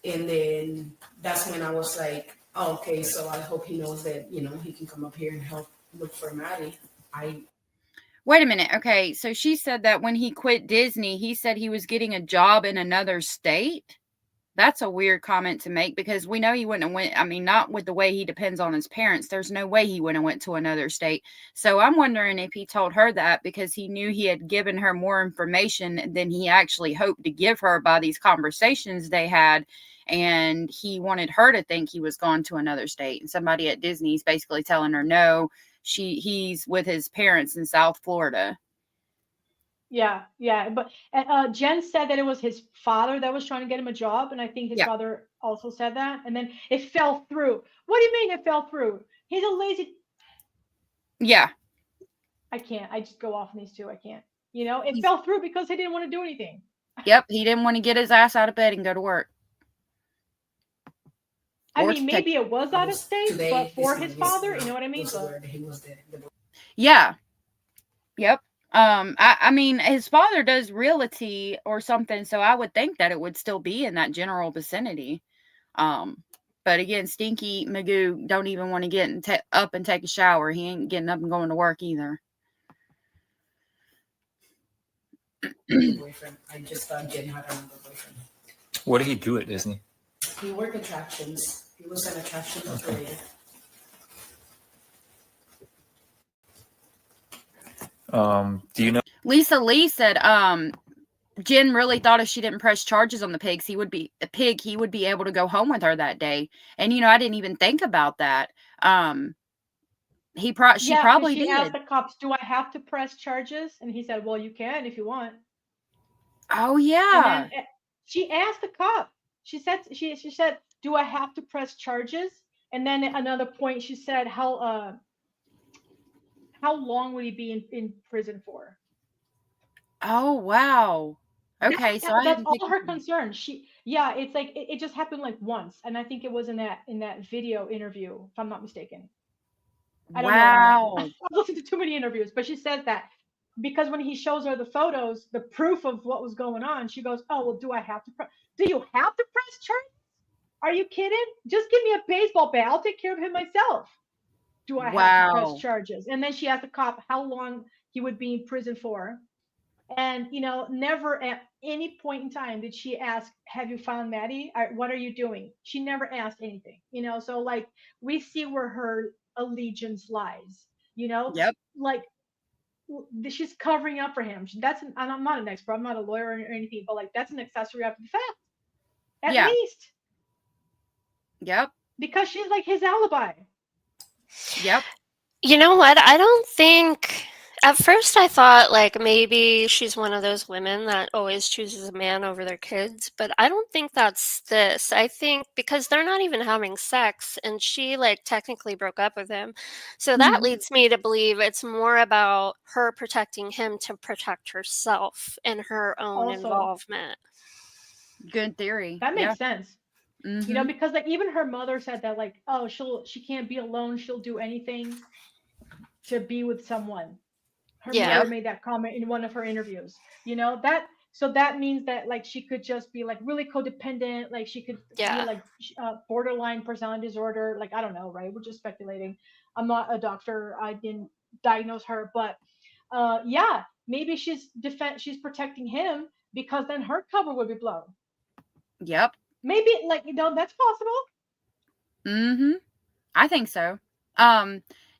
And then that's when I was like, oh, okay, so I hope he knows that, you know, he can come up here and help look for Maddie. Wait a minute. Okay, so she said that when he quit Disney, he said he was getting a job in another state. That's a weird comment to make because we know he wouldn't have went. I mean, not with the way he depends on his parents. There's no way he wouldn't have went to another state. So I'm wondering if he told her that because he knew he had given her more information than he actually hoped to give her by these conversations they had. And he wanted her to think he was gone to another state. And somebody at Disney is basically telling her, no, he's with his parents in South Florida. Yeah, yeah. But Jen said that it was his father that was trying to get him a job, and I think his father also said that, and then it fell through. What do you mean it fell through? He's a lazy. Yeah. I can't. I just go off on these two. I can't. You know, it fell through because he didn't want to do anything. Yep, he didn't want to get his ass out of bed and go to work. I mean, maybe it was out of state, but for his father, you know what I mean? Yeah. Yep. I mean, his father does realty or something, so I would think that it would still be in that general vicinity. But again, Stinky Magoo don't even want to get up and take a shower. He ain't getting up and going to work either. Boyfriend. I just thought Jen had another boyfriend. What did he do at Disney? He worked attractions. He was an attraction operator. Do you know? Lisa Lee said, Jen really thought if she didn't press charges on the pigs, he would be able to go home with her that day. And I didn't even think about that. She probably did. She asked the cops, "Do I have to press charges?" And he said, "Well, you can if you want." Oh yeah. And then she asked the cop. She said, "Do I have to press charges?" And then at another point, she said, "How long would he be in prison for?" Oh wow. Okay, that's all her concern. It's like it just happened like once, and I think it was in that video interview, if I'm not mistaken. I don't know. I've listened to too many interviews, but she said that because when he shows her the photos, the proof of what was going on, she goes, "Oh well, do you have to press charges? Are you kidding? Just give me a baseball bat. I'll take care of him myself. Do I have to press charges?" And then she asked the cop how long he would be in prison for. And, never at any point in time did she ask, "Have you found Maddie? What are you doing?" She never asked anything, so like we see where her allegiance lies, Yep. Like she's covering up for him. And I'm not an expert. I'm not a lawyer or anything, but like that's an accessory after the fact. At least. Yep. Because she's like his alibi. Yep. You know what? I don't think. At first, I thought like maybe she's one of those women that always chooses a man over their kids, but I don't think that's this. I think because they're not even having sex, and she like technically broke up with him, so that leads me to believe it's more about her protecting him to protect herself and her own involvement. Good theory. That makes sense. Mm-hmm. Because like even her mother said that like, oh, she can't be alone. She'll do anything to be with someone. Her mother made that comment in one of her interviews. So that means that like she could just be like really codependent, like she could be like borderline personality disorder. Like I don't know, right? We're just speculating. I'm not a doctor. I didn't diagnose her, but maybe she's protecting him because then her cover would be blown. Yep. Maybe that's possible. Mm-hmm. I think so.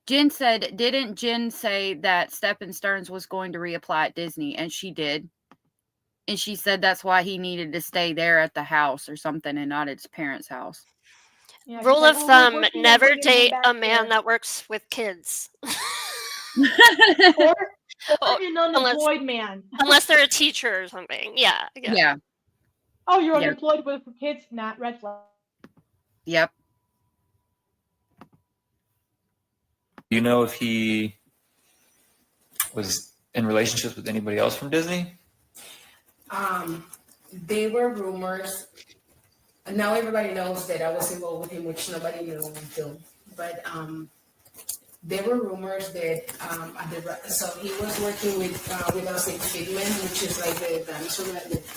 Jen said, didn't Jen say that Stephen Stearns was going to reapply at Disney? And she did. And she said that's why he needed to stay there at the house or something and not at his parents' house. Yeah, rule of thumb, never date a man that works with kids. or an unemployed man. Unless they're a teacher or something. Yeah. Oh, you're unemployed with kids? Not red flag. Yep. you know if he was in relationships with anybody else from Disney? There were rumors. Now everybody knows that I was involved with him, which nobody knew until. But there were rumors that so he was working with us in Figment, which is like the dinosaur,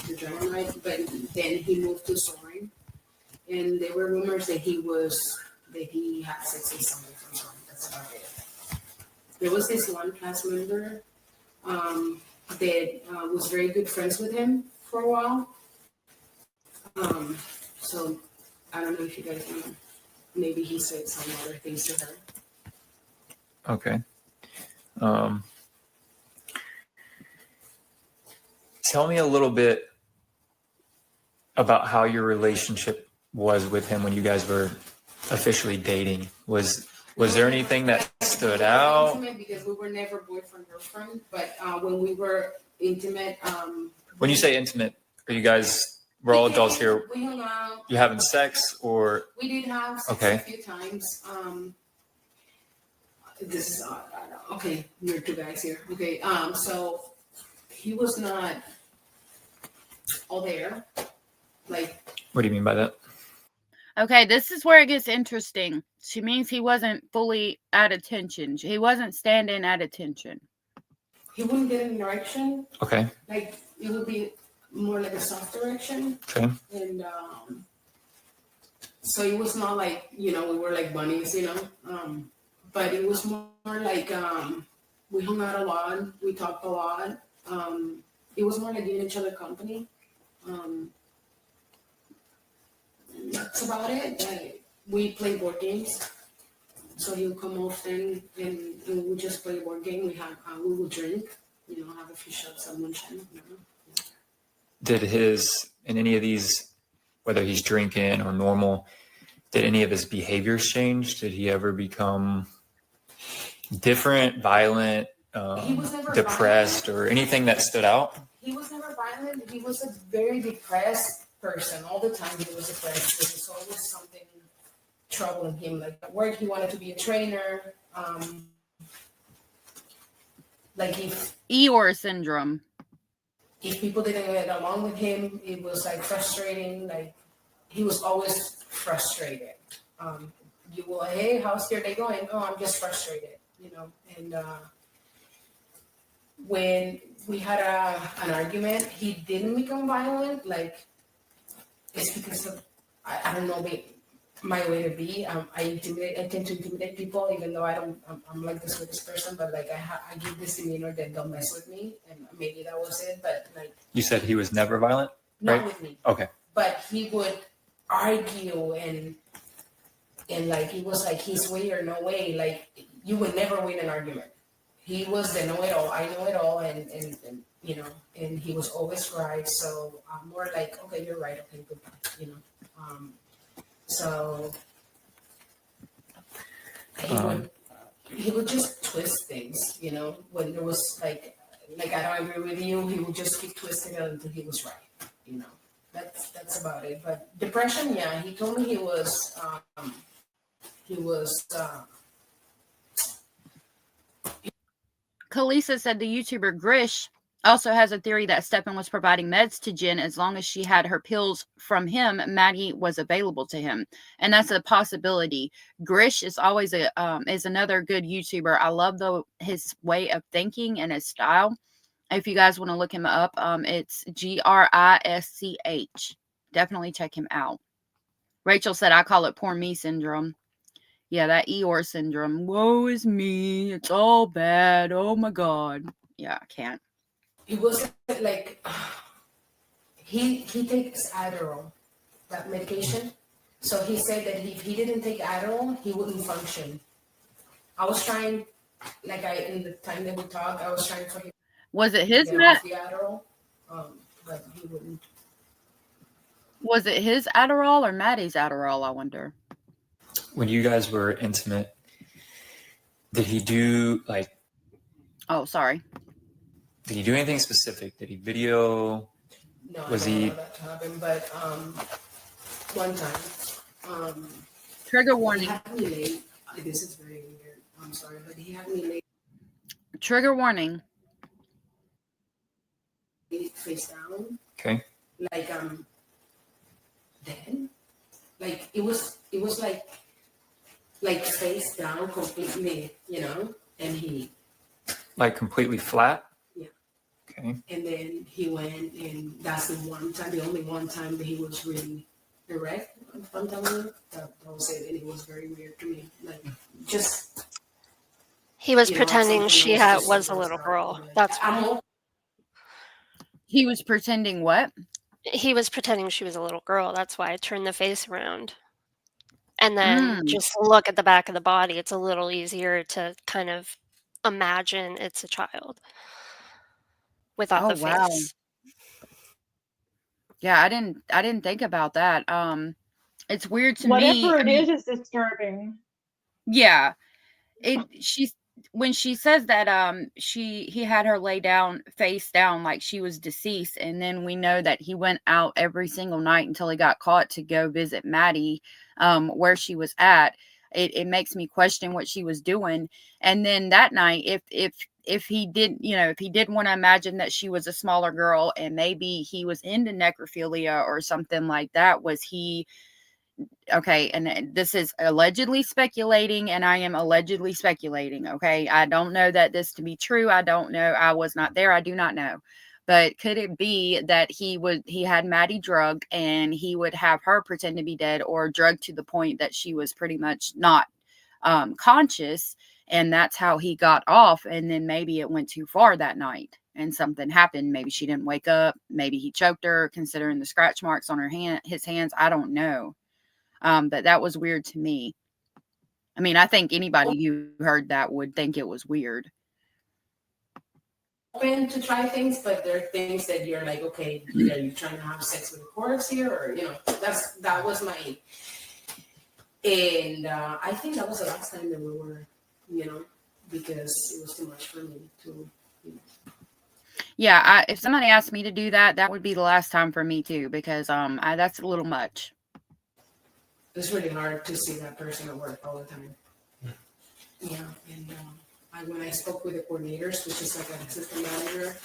the dragon ride. But then he moved to Soaring, and there were rumors that he had sex with somebody from Soaring. That's about it. There was this one cast member that was very good friends with him for a while. So I don't know if you guys know. Maybe he said some other things to her. Okay. Tell me a little bit about how your relationship was with him when you guys were officially dating. Was there anything that stood out? Intimate because we were never boyfriend girlfriend, but when we were intimate, When you say intimate, are you guys? We're all adults here. We hung out. You having sex or? We did have sex a few times. This is okay. You're two guys here. Okay. So he was not all there. Like. What do you mean by that? Okay, this is where it gets interesting. She means he wasn't fully at attention. He wasn't standing at attention. He wouldn't get an erection. Okay. Like it would be more like a soft erection. Okay. And so it was not like, we were like bunnies, but it was more like we hung out a lot, we talked a lot. It was more like giving each other company. That's about it. We play board games. So he'll come often and we'll just play a board game. We will drink, have a few shots at lunchtime. Did in any of these, whether he's drinking or normal, did any of his behaviors change? Did he ever become different, violent, depressed, or anything that stood out? He was never violent. He was a very depressed person. All the time he was depressed. There was always something troubling him. Like at work, he wanted to be a trainer. Like Eeyore syndrome. If people didn't get along with him, it was like frustrating. Like he was always frustrated. You will, hey, how's your day going? Oh, I'm just frustrated, And when we had an argument, he didn't become violent. Like it's because of I don't know my way to be. I tend to intimidate people, even though I'm like the sweetest person. But like I give this demeanor that don't mess with me, and maybe that was it. But like you said, he was never violent, right? Not with me. Okay. But he would argue and like it was like his way or no way. Like you would never win an argument. He was the know-it-all. I know it all, and and he was always right. So more like, okay, you're right. Okay, goodbye. So he would just twist things, when there was like I don't agree with you, he would just keep twisting it until he was right, That's about it. But depression, yeah, he told me he was Kalisa said the YouTuber Grish also has a theory that Stephen was providing meds to Jen as long as she had her pills from him. Maddie was available to him, and that's a possibility. Grish is always is another good YouTuber. I love his way of thinking and his style. If you guys want to look him up, it's Grisch. Definitely check him out. Rachel said I call it poor me syndrome. Yeah, that Eeyore syndrome. Woe is me. It's all bad. Oh my God. Yeah, I can't. It wasn't like he takes Adderall, that medication. So he said that if he didn't take Adderall, he wouldn't function. I was trying, in the time that we talked, I was trying for him. Was it his Adderall? But he wouldn't. Was it his Adderall or Maddie's Adderall? I wonder. When you guys were intimate, did he do Oh, sorry. Did he do anything specific? Did he video? No, was I don't he? know that happened, but one time. Trigger warning. He had me late. This is very weird. I'm sorry, but he had me Trigger warning. lay face down, Okay. like dead. Like it was like face down completely, you know, and he Like completely flat? Yeah. Okay. and then he went, and that's the only one time that he was really erect. I'm telling you, that was it, and it was very weird to me. Like just He was you know, pretending something she that was just was a super little stark. girl. Like, That's I'm why. He was pretending what? He was pretending she was a little girl. That's why I turned the face around. And then just look at the back of the body. It's a little easier to kind of imagine it's a child without Oh the wow. face. Yeah, I didn't think about that. It's weird to me. Whatever I it mean, is disturbing. yeah. She's when she says that he had her lay down face down like she was deceased, and then we know that he went out every single night until he got caught to go visit Maddie where she was at. It makes me question what she was doing. And then that night, if he did, you know, if he did want to imagine that she was a smaller girl and maybe he was into necrophilia or something like that, was he okay? And this is allegedly speculating, and I am allegedly speculating. Okay, I don't know that this to be true. I don't know. I was not there. I do not know. But could it be that he had Maddie drugged and he would have her pretend to be dead or drugged to the point that she was pretty much not conscious, and that's how he got off? And then maybe it went too far that night and something happened. Maybe she didn't wake up. Maybe he choked her, considering the scratch marks on his hands. I don't know. But that was weird to me. I mean, I think anybody who heard that would think it was weird. open to try things, but there are things that you're like, okay, are you trying to have sex with a corpse here, or you know, that was my. And I think that was the last time that we were, you know, because it was too much for me to. You know. Yeah, if somebody asked me to do that, that would be the last time for me too, because that's a little much. It's really hard to see that person at work all the time. Yeah, and when I spoke with the coordinators, which is like an assistant manager,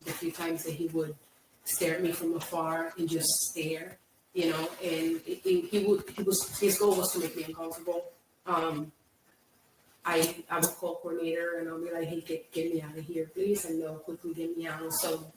the few times that he would stare at me from afar and just stare, you know, and his goal was to make me uncomfortable. I would call coordinator and I'll be like, hey, get me out of here, please, and they'll quickly get me out. So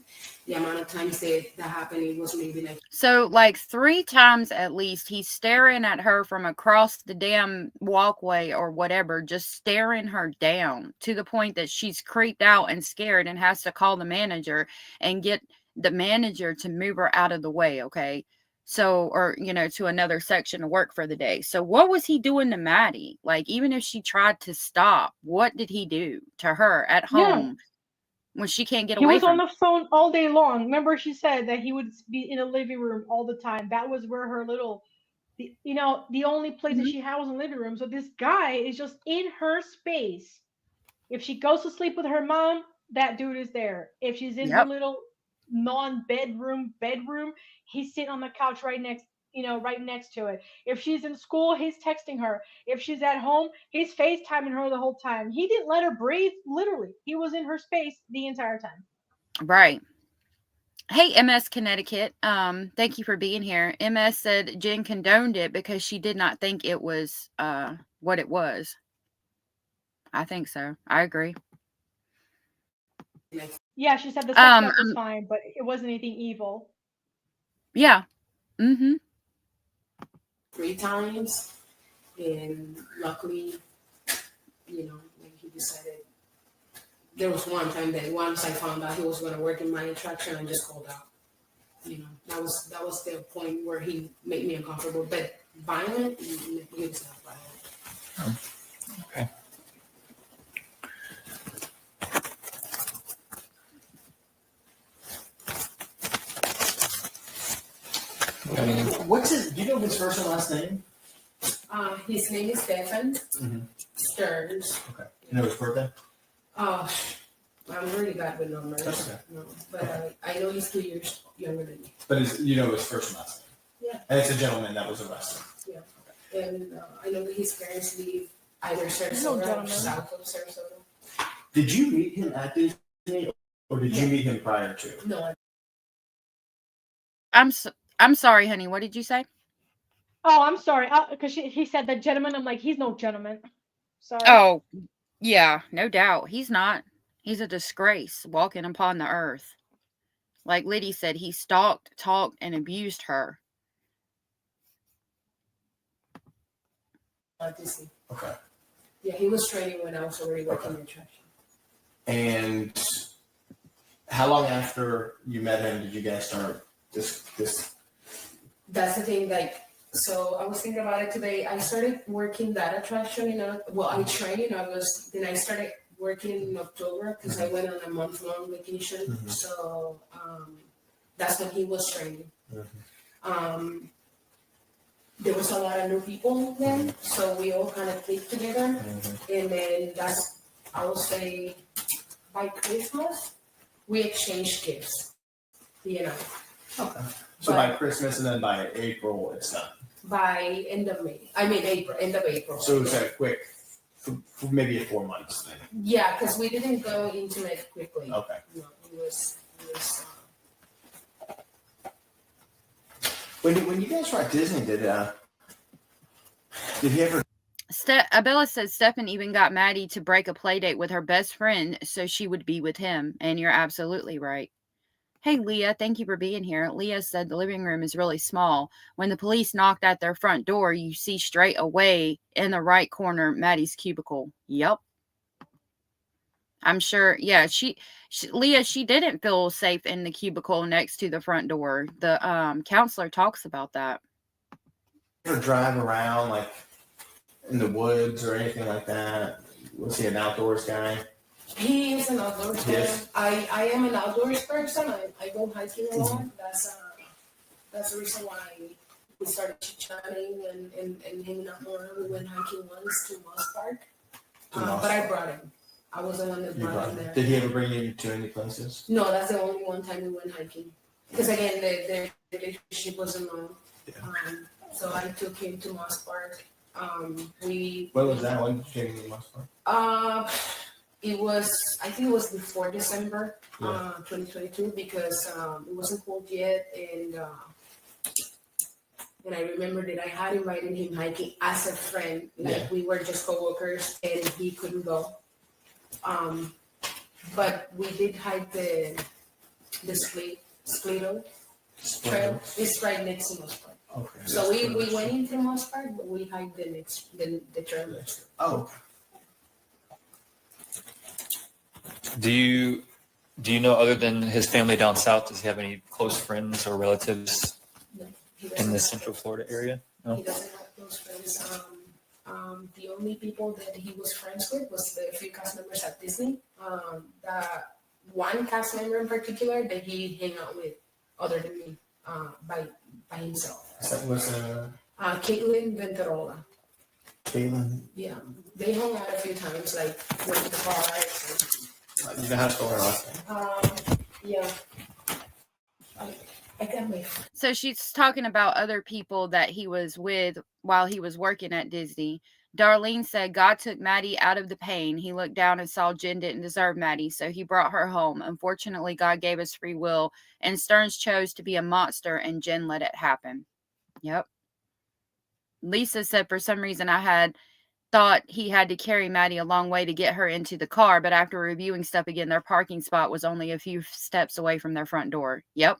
the amount of times that happened, it was maybe like. So like 3 times at least, he's staring at her from across the damn walkway or whatever, just staring her down to the point that she's creeped out and scared and has to call the manager and get the manager to move her out of the way, okay? So, or, you know, to another section of work for the day. So what was he doing to Maddie? Like, even if she tried to stop, what did he do to her at home when she can't get He away was on from the phone all day long. Remember, she said that he would be in the living room all the time. That was where her little, the only place that Mhm. she had was in the living room. So this guy is just in her space. If she goes to sleep with her mom, that dude is there. If she's in her Yep. little bedroom, he's sitting on the couch right next to it. If she's in school, he's texting her. If she's at home, he's FaceTiming her the whole time. He didn't let her breathe, literally. He was in her space the entire time. Right. Hey, MS Connecticut. Thank you for being here. MS said Jen condoned it because she did not think it was what it was. I think so. I agree. Yeah, she said the sex stuff was fine, but it wasn't anything evil. Yeah. Mm-hmm. 3 times, and luckily, you know, when he decided. There was one time that once I found out he was going to work in my attraction, I just called out. You know, that was the point where he made me uncomfortable. But violent, he was not violent. Okay. Do you know his first and last name? His name is Stefan Stearns. Okay. You know his birthday? I'm really bad with numbers. That's okay. No, but I know he's 2 years younger than me. But you know his first and last name? Yeah. And it's a gentleman that was arrested? Yeah. And I know that his parents live either no Sarasota or gentleman. south of Sarasota. Did you meet him at Disney, or did you meet him prior to? No, I'm sorry, honey. What did you say? Oh, I'm sorry. Because he said the gentleman. I'm like, he's no gentleman. Sorry. Oh, yeah, no doubt. He's not. He's a disgrace walking upon the earth. Like Liddy said, he stalked, talked, and abused her. Disney. Okay. Yeah, he was training when I was already working in trash. And how long after you met him did you guys start this? That's the thing, like, so I was thinking about it today. I started working that attraction I trained in August, then I started working in October because I went on a month-long vacation. Mhm. So that's when he was training. Mhm. There was a lot of new people then, so we all kind of clicked together. And then that's, I would say, by Christmas, we exchanged gifts, you know. Okay. So by Christmas and then by April, it's done. By end of April. So it was like quick, for maybe 4 months then. Yeah, because we didn't go intimate quickly. Okay. No, it was When you guys were at Disney, did he ever? Abella says Stefan even got Maddie to break a play date with her best friend so she would be with him. And you're absolutely right. Hey, Leah, thank you for being here. Leah said the living room is really small. When the police knocked at their front door, you see straight away in the right corner Maddie's cubicle. Yep. I'm sure. Yeah, Leah, she didn't feel safe in the cubicle next to the front door. The counselor talks about that. Ever drive around like in the woods or anything like that? Was he an outdoors guy? He is an outdoors Yes. person. I am an outdoors person. I go hiking a lot. That's the reason why we started chit-chatting and hanging out more. We went hiking once to Moss Park. But I brought him. I was the one that brought him there. Did he ever bring you to any places? No, that's the only one time we went hiking. Because again, the relationship wasn't long. Yeah. So I took him to Moss Park. When was that? When did you take him to Moss Park? I think it was before December, Yeah. 2022, because it wasn't cold yet, and I remember that I had invited him hiking as a friend, like we were just coworkers, and he couldn't go. But we did hike the Splito trail. It's right next to Moss Park. Okay. So we went into Moss Park, but we hiked the trail next. Oh. Do you know, other than his family down south, does he have any close friends or relatives No, in the Central Florida area? No. He doesn't have close friends. The only people that he was friends with was the few cast members at Disney. The one cast member in particular that he hang out with, other than me, by himself. That was Caitlin Venterola. Caitlin. Yeah, they hung out a few times, like went to the bars. You know how to spell her last name? Yeah. I got my. So she's talking about other people that he was with while he was working at Disney. Darlene said God took Maddie out of the pain. He looked down and saw Jen didn't deserve Maddie, so he brought her home. Unfortunately, God gave us free will, and Stearns chose to be a monster, and Jen let it happen. Yep. Lisa said, for some reason, I had thought he had to carry Maddie a long way to get her into the car, but after reviewing stuff again, their parking spot was only a few steps away from their front door. Yep.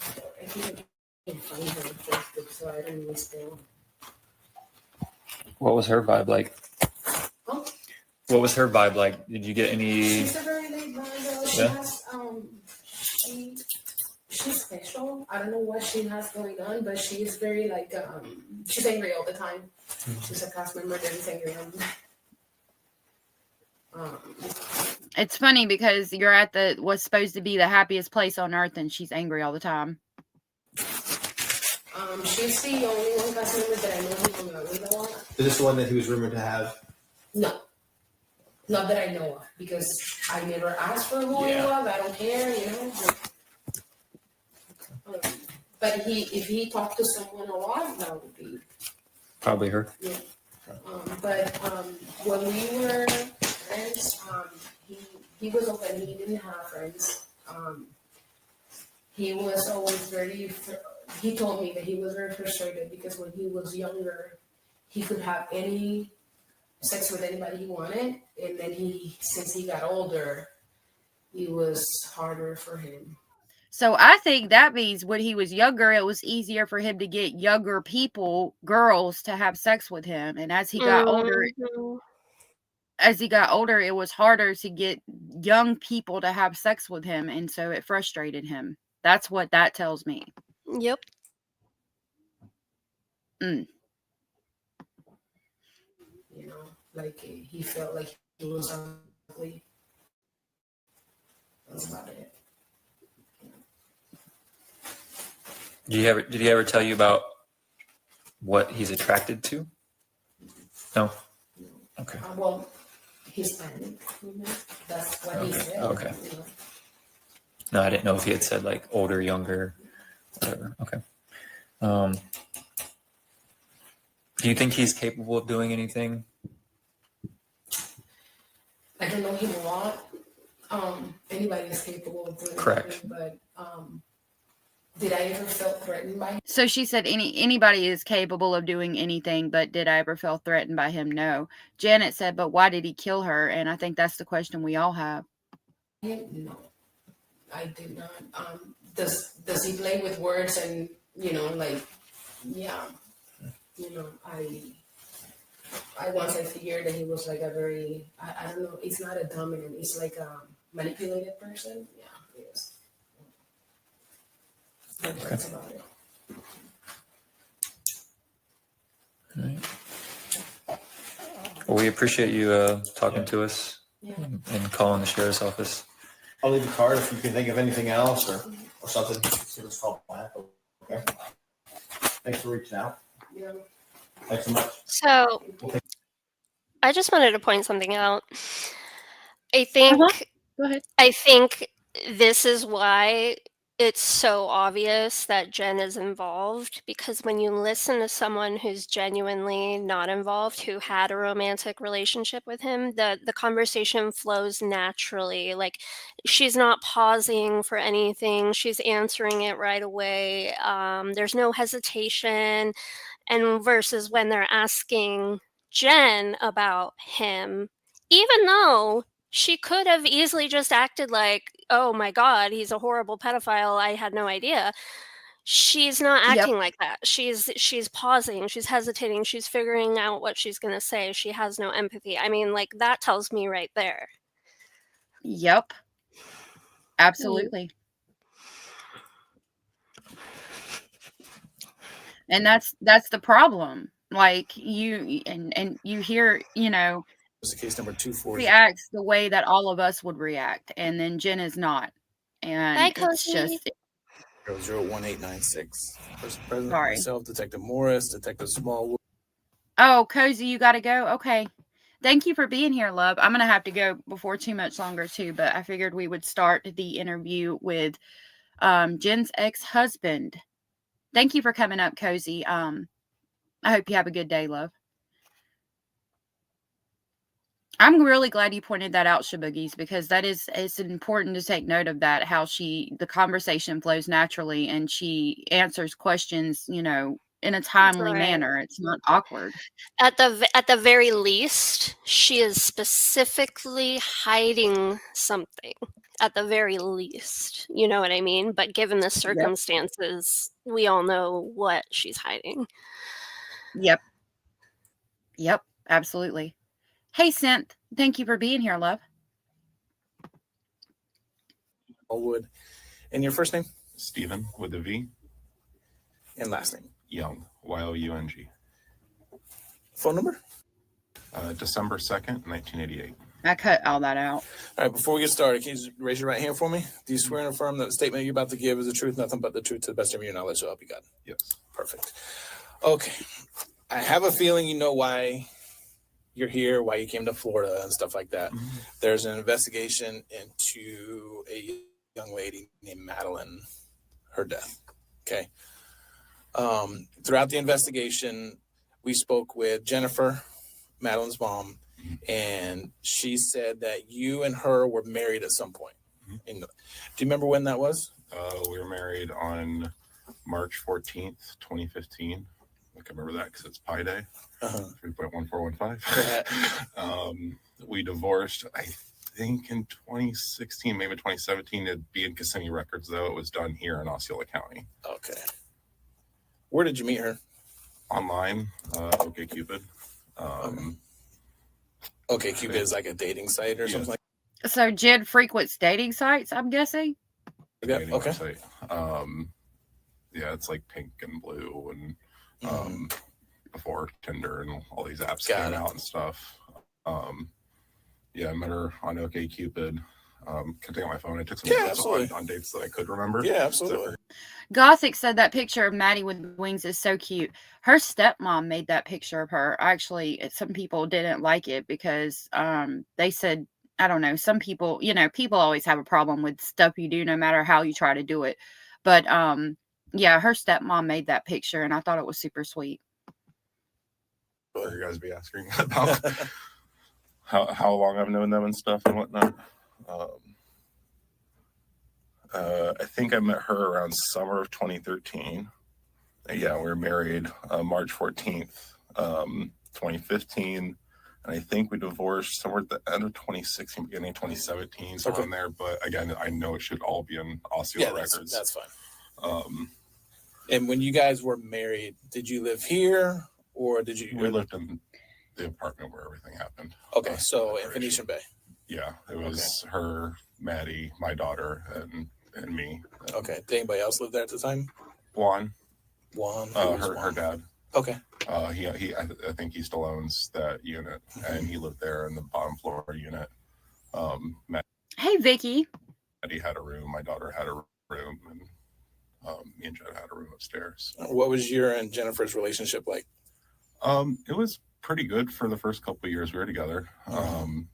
I think I can find her on Facebook, so I don't miss them. What was her vibe like? Huh? What was her vibe like? Did you get any? She's a very laid back girl. She has she's special. I don't know what she has going on, but she is very like she's angry all the time. She's a cast member that is angry all the time. It's funny because you're at what's supposed to be the happiest place on earth, and she's angry all the time. She's the only one cast member that I know who hung out with a lot. Is this the one that he was rumored to have? No. Not that I know of, because I never asked for who it was. I don't care, you know. But if he talked to someone a lot, that would be Probably her. yeah. But when we were friends, he was open. He didn't have friends. He was always he told me that he was very frustrated because when he was younger, he could have any sex with anybody he wanted. And then since he got older, it was harder for him. So I think that means when he was younger, it was easier for him to get younger people, girls, to have sex with him. And as he got older, it was harder to get young people to have sex with him. And so it frustrated him. That's what that tells me. Yep. Mm. You know, like he felt like he was ugly. That's about it. Did he ever tell you about what he's attracted to? No. Okay. Well, Hispanic women. That's what he said. Okay. You know. No, I didn't know if he had said like older, younger, whatever. Okay. Do you think he's capable of doing anything? I don't know him a lot. Anybody is capable of doing Correct. anything, but did I ever feel threatened by him? So she said anybody is capable of doing anything, but did I ever feel threatened by him? No. Janet said, but why did he kill her? And I think that's the question we all have. No, I did not. Does he play with words and like, yeah, I once I figured that he was like a very I don't know. It's not a dominant. It's like a manipulated person. Yeah, he is. But that's about it. All right. Well, we appreciate you talking to us and calling the sheriff's office. I'll leave a card if you can think of anything else or something. Give us a call back. Okay. Thanks for reaching out. Yeah. Thanks so much. So I just wanted to point something out. I think Go ahead. I think this is why it's so obvious that Jen is involved, because when you listen to someone who's genuinely not involved, who had a romantic relationship with him, the conversation flows naturally. Like, she's not pausing for anything. She's answering it right away. There's no hesitation. And versus when they're asking Jen about him, even though she could have easily just acted like, oh my God, he's a horrible pedophile, I had no idea. She's not acting like that. She's pausing, she's hesitating, she's figuring out what she's going to say. She has no empathy. I mean, like, that tells me right there. Yep. Absolutely. And that's the problem. Like, you hear, was the case number 240. reacts the way that all of us would react, and then Jen is not. And Hi, it's Cozy. just 01896. First President, Sorry. myself, Detective Morris, Detective Smallwood. Oh, Cozy, you got to go? Okay. Thank you for being here, love. I'm going to have to go before too much longer, too, but I figured we would start the interview with Jen's ex-husband. Thank you for coming up, Cozy. I hope you have a good day, love. I'm really glad you pointed that out, Shaboogies, because it's important to take note of that, how the conversation flows naturally and she answers questions, in a timely manner. It's not awkward. At the very least, she is specifically hiding something. At the very least, you know what I mean? But given the circumstances, we all know what she's hiding. Yep. Absolutely. Hey, Synth, thank you for being here, love. Smallwood. And your first name? Stephen with a V. And last name? Young, Y-O-U-N-G. Phone number? December 2nd, 1988. I cut all that out. All right, before we get started, can you raise your right hand for me? Do you swear and affirm that the statement you're about to give is the truth, nothing but the truth, to the best of your knowledge, so help you God? Yes. Perfect. Okay. I have a feeling you know why you're here, why you came to Florida and stuff like that. Mm-hmm. There's an investigation into a young lady named Madeline, her death. Okay. Throughout the investigation, we spoke with Jennifer, Madeline's mom, and she said that you and her were married at some point. Do you remember when that was? We were married on March 14th, 2015. I can remember that because it's Pi Day, 3.1415. We divorced, I think, in 2016, maybe 2017. It'd be in Kissimmee Records, though. It was done here in Osceola County. Okay. Where did you meet her? Online, OkCupid. OkCupid is like a dating site or something like that? So Jen frequents dating sites, I'm guessing? Dating website. Yeah, it's like pink and blue and before Tinder and all these apps came out and stuff. Yeah, I met her on OkCupid. Can take on my phone. I took some photos on dates that I could remember. Yeah, absolutely. Gothic said that picture of Maddie with wings is so cute. Her stepmom made that picture of her. Actually, some people didn't like it because they said, I don't know, some people, people always have a problem with stuff you do no matter how you try to do it. But yeah, her stepmom made that picture and I thought it was super sweet. Will you guys be asking about how long I've known them and stuff and whatnot? I think I met her around summer of 2013. Yeah, we were married March 14th, 2015. And I think we divorced somewhere at the end of 2016, beginning of 2017, somewhere in there. But again, I know it should all be in Osceola Records. That's fine. And when you guys were married, did you live here or did you? We lived in the apartment where everything happened. Okay, so in Venetian Bay. Yeah, it was her, Maddie, my daughter, and me. Okay. Did anybody else live there at the time? Juan. Her dad. Okay. I think he still owns that unit, and he lived there in the bottom floor unit. Hey, Vicky. Maddie had a room. My daughter had a room, and me and Jed had a room upstairs. What was your and Jennifer's relationship like? It was pretty good for the first couple of years we were together.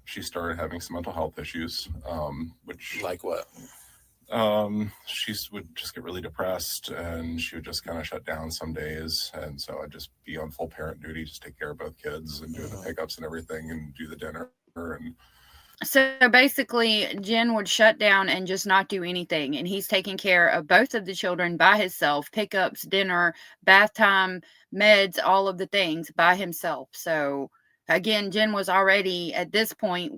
She started having some mental health issues, which like what? She would just get really depressed and she would just kind of shut down some days. And so I'd just be on full parent duty, just take care of both kids and do the pickups and everything and do the dinner. And so basically Jen would shut down and just not do anything. And he's taking care of both of the children by himself, pickups, dinner, bath time, meds, all of the things by himself. So again, Jen was already at this point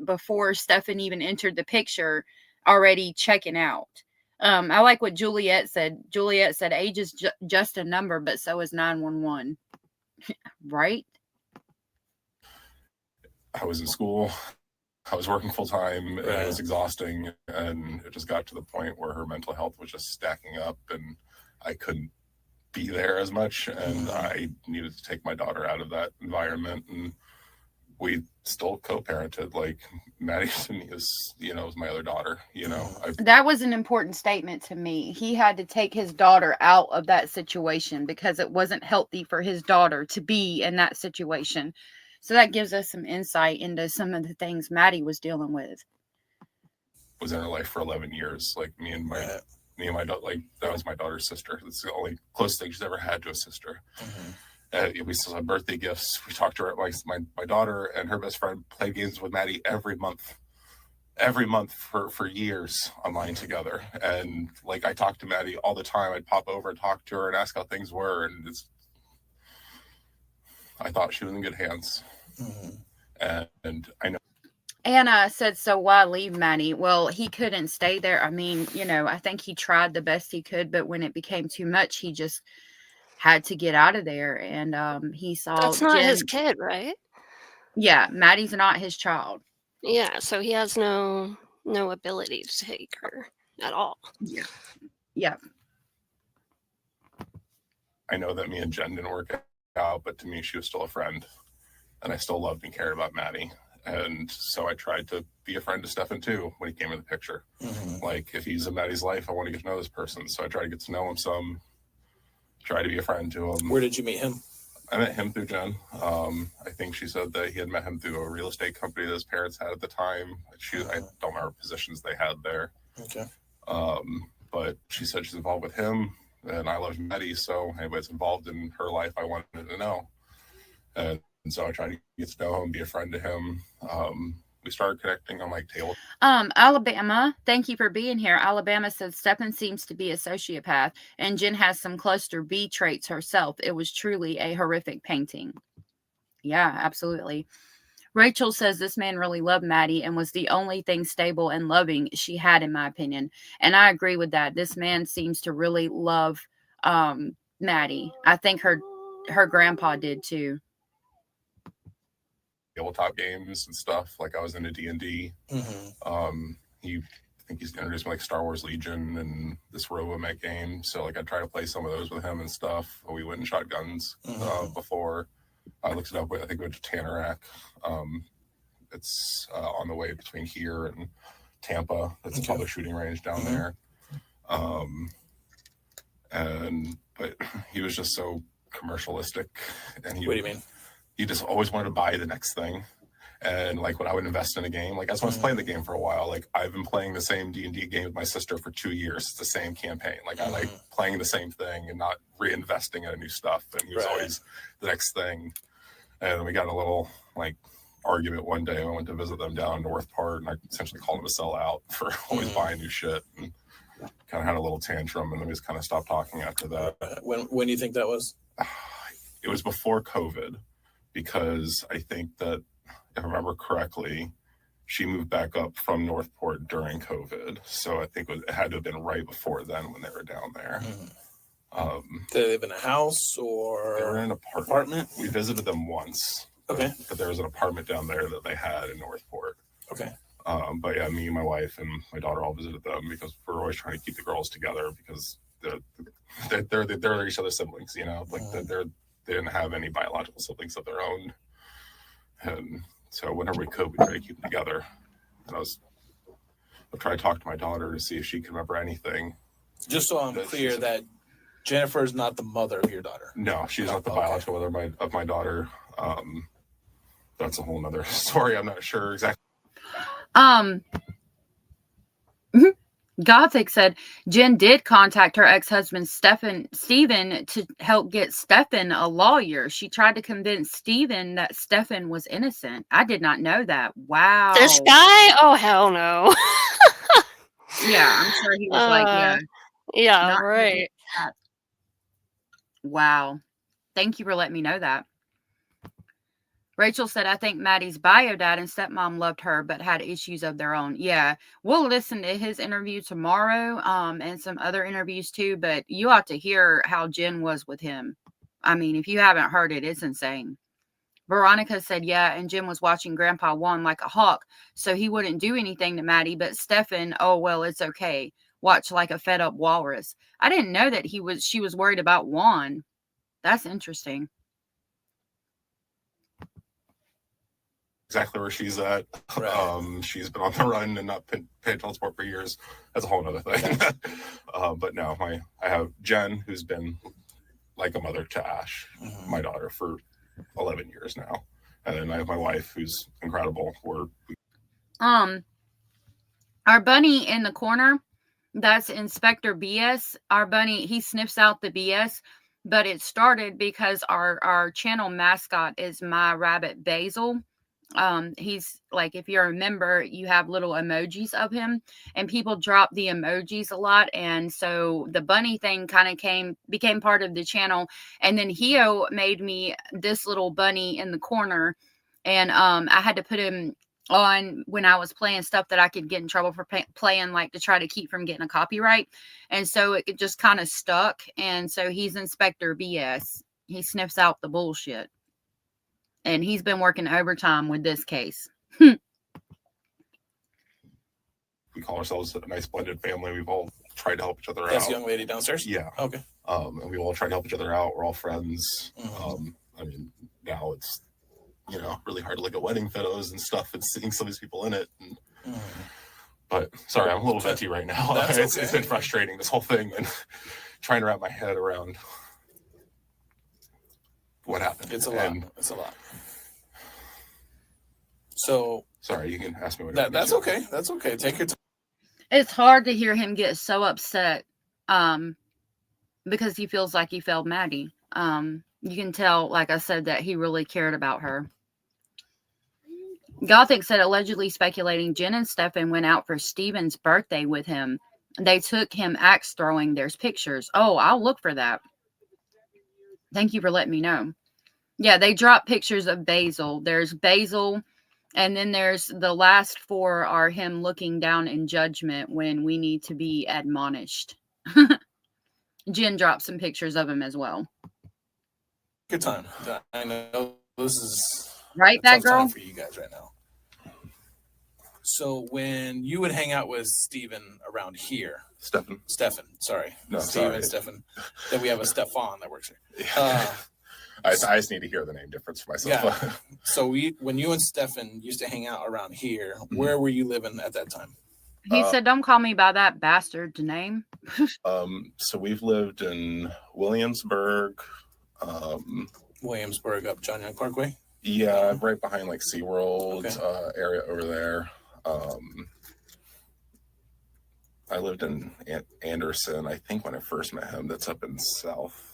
before Stefan even entered the picture, already checking out. I like what Juliet said. Juliet said age is just a number, but so is 911. Right? I was in school. I was working full time. It was exhausting. And it just got to the point where her mental health was just stacking up and I couldn't be there as much. And I needed to take my daughter out of that environment. And we still co-parented. Like Maddie to me is, was my other daughter, That was an important statement to me. He had to take his daughter out of that situation because it wasn't healthy for his daughter to be in that situation. So that gives us some insight into some of the things Maddie was dealing with. Was in her life for 11 years. Like me and my daughter, like that was my daughter's sister. It's the only close thing she's ever had to a sister. We still have birthday gifts. We talked to her, like my daughter and her best friend played games with Maddie every month for years online together. And like I talked to Maddie all the time. I'd pop over and talk to her and ask how things were. And I thought she was in good hands. And I know. Anna said, so why leave Maddie? Well, he couldn't stay there. I mean, I think he tried the best he could, but when it became too much, he just had to get out of there. And he saw That's not his kid, right? Yeah, Maddie's not his child. Yeah, so he has no ability to take her at all. Yeah. I know that me and Jen didn't work out, but to me, she was still a friend. And I still loved and cared about Maddie. And so I tried to be a friend to Stefan too when he came in the picture. Like if he's in Maddie's life, I want to get to know this person. So I tried to get to know him some, try to be a friend to him. Where did you meet him? I met him through Jen. I think she said that he had met him through a real estate company that his parents had at the time. I don't remember positions they had there. Okay. But she said she's involved with him. and I loved Maddie, so anybody's involved in her life, I wanted to know. And so I tried to get to know him, be a friend to him. We started connecting on like table. Alabama, thank you for being here. Alabama says Stephen seems to be a sociopath, and Jen has some cluster B traits herself. It was truly a horrific painting. Yeah, absolutely. Rachel says this man really loved Maddie and was the only thing stable and loving she had, in my opinion. And I agree with that. This man seems to really love Maddie. I think her grandpa did too. Tabletop games and stuff. Like I was into D&D. I think he's introduced me like Star Wars Legion and this Robomech game. So like I try to play some of those with him and stuff. We went and shot guns before. I looked it up with, I think it went to Tanarak. It's on the way between here and Tampa. That's a public shooting range down there. But he was just so commercialistic. And What do you mean? He just always wanted to buy the next thing. And like when I would invest in a game, like I just was playing the game for a while. Like I've been playing the same D&D game with my sister for 2 years. It's the same campaign. Like I like playing the same thing and not reinvesting in new stuff. And he was always the next thing. And we got in a little like argument one day. I went to visit them down in Northport, and I essentially called him a sellout for always buying new shit. And kind of had a little tantrum, and then we just kind of stopped talking after that. When do you think that was? It was before COVID, because I think that, if I remember correctly, she moved back up from Northport during COVID. So I think it had to have been right before then when they were down there. Did they live in a house or? They were in an apartment. We visited them once. Okay. But there was an apartment down there that they had in Northport. Okay. But yeah, me and my wife and my daughter all visited them because we're always trying to keep the girls together because they're each other's siblings, you know, like they didn't have any biological siblings of their own. And so whenever we could, we tried to keep them together. And I tried to talk to my daughter to see if she can remember anything. Just so I'm clear that Jennifer is not the mother of your daughter. No, she's not the biological mother of my daughter. That's a whole nother story. I'm not sure exactly. Gothic said Jen did contact her ex-husband Stephen to help get Stephen a lawyer. She tried to convince Stephen that Stephen was innocent. I did not know that. Wow. This guy? Oh, hell no. Yeah, I'm sure he was like, yeah, right. Wow. Thank you for letting me know that. Rachel said, I think Maddie's bio dad and stepmom loved her, but had issues of their own. Yeah, we'll listen to his interview tomorrow and some other interviews too, but you ought to hear how Jen was with him. I mean, if you haven't heard it, it's insane. Veronica said, yeah, and Jen was watching Grandpa Juan like a hawk, so he wouldn't do anything to Maddie, but Stefan, oh, well, it's okay. Watch like a fed up walrus. I didn't know that she was worried about Juan. That's interesting. Exactly where she's at. Right. She's been on the run and not paid child support for years. That's a whole other thing. But no, I have Jen, who's been like a mother to Ash, my daughter, for 11 years now. And then I have my wife, who's incredible. Our bunny in the corner, that's Inspector BS. Our bunny, he sniffs out the BS, but it started because our channel mascot is my rabbit Basil. He's like, if you remember, you have little emojis of him, and people drop the emojis a lot, and so the bunny thing kind of became part of the channel. And then Hio made me this little bunny in the corner, and I had to put him on when I was playing stuff that I could get in trouble for playing, like to try to keep from getting a copyright. And so it just kind of stuck, and so he's Inspector BS. He sniffs out the bullshit. And he's been working overtime with this case. We call ourselves a nice blended family. We've all tried to help each other out. That's the young lady downstairs? Yeah. Okay. And we all try to help each other out. We're all friends. I mean, now it's, really hard to look at wedding photos and stuff and seeing some of these people in it. But sorry, I'm a little venti right now. It's been frustrating, this whole thing, and trying to wrap my head around what happened. It's a lot. It's a lot. So sorry, you can ask me what. That's okay. That's okay. Take your time. It's hard to hear him get so upset because he feels like he failed Maddie. You can tell, like I said, that he really cared about her. Gothic said allegedly speculating Jen and Stefan went out for Steven's birthday with him. They took him axe throwing. There's pictures. Oh, I'll look for that. Thank you for letting me know. Yeah, they dropped pictures of Basil. There's Basil, and then there's the last 4 are him looking down in judgment when we need to be admonished. Jen dropped some pictures of him as well. Good time. I know this is right, a that tough girl time for you guys right now. So when you would hang out with Steven around here, Stefan, sorry, no, Steven, sorry. Stefan, then we have a Stefan that works here. I just need to hear the name difference for myself. Yeah. So when you and Stefan used to hang out around here, where were you living at that time? He said, "Don't call me by that bastard's name." So we've lived in Williamsburg. Williamsburg up John Young Parkway? Yeah, right behind like SeaWorld area over there. I lived in Anderson, I think, when I first met him. That's up in South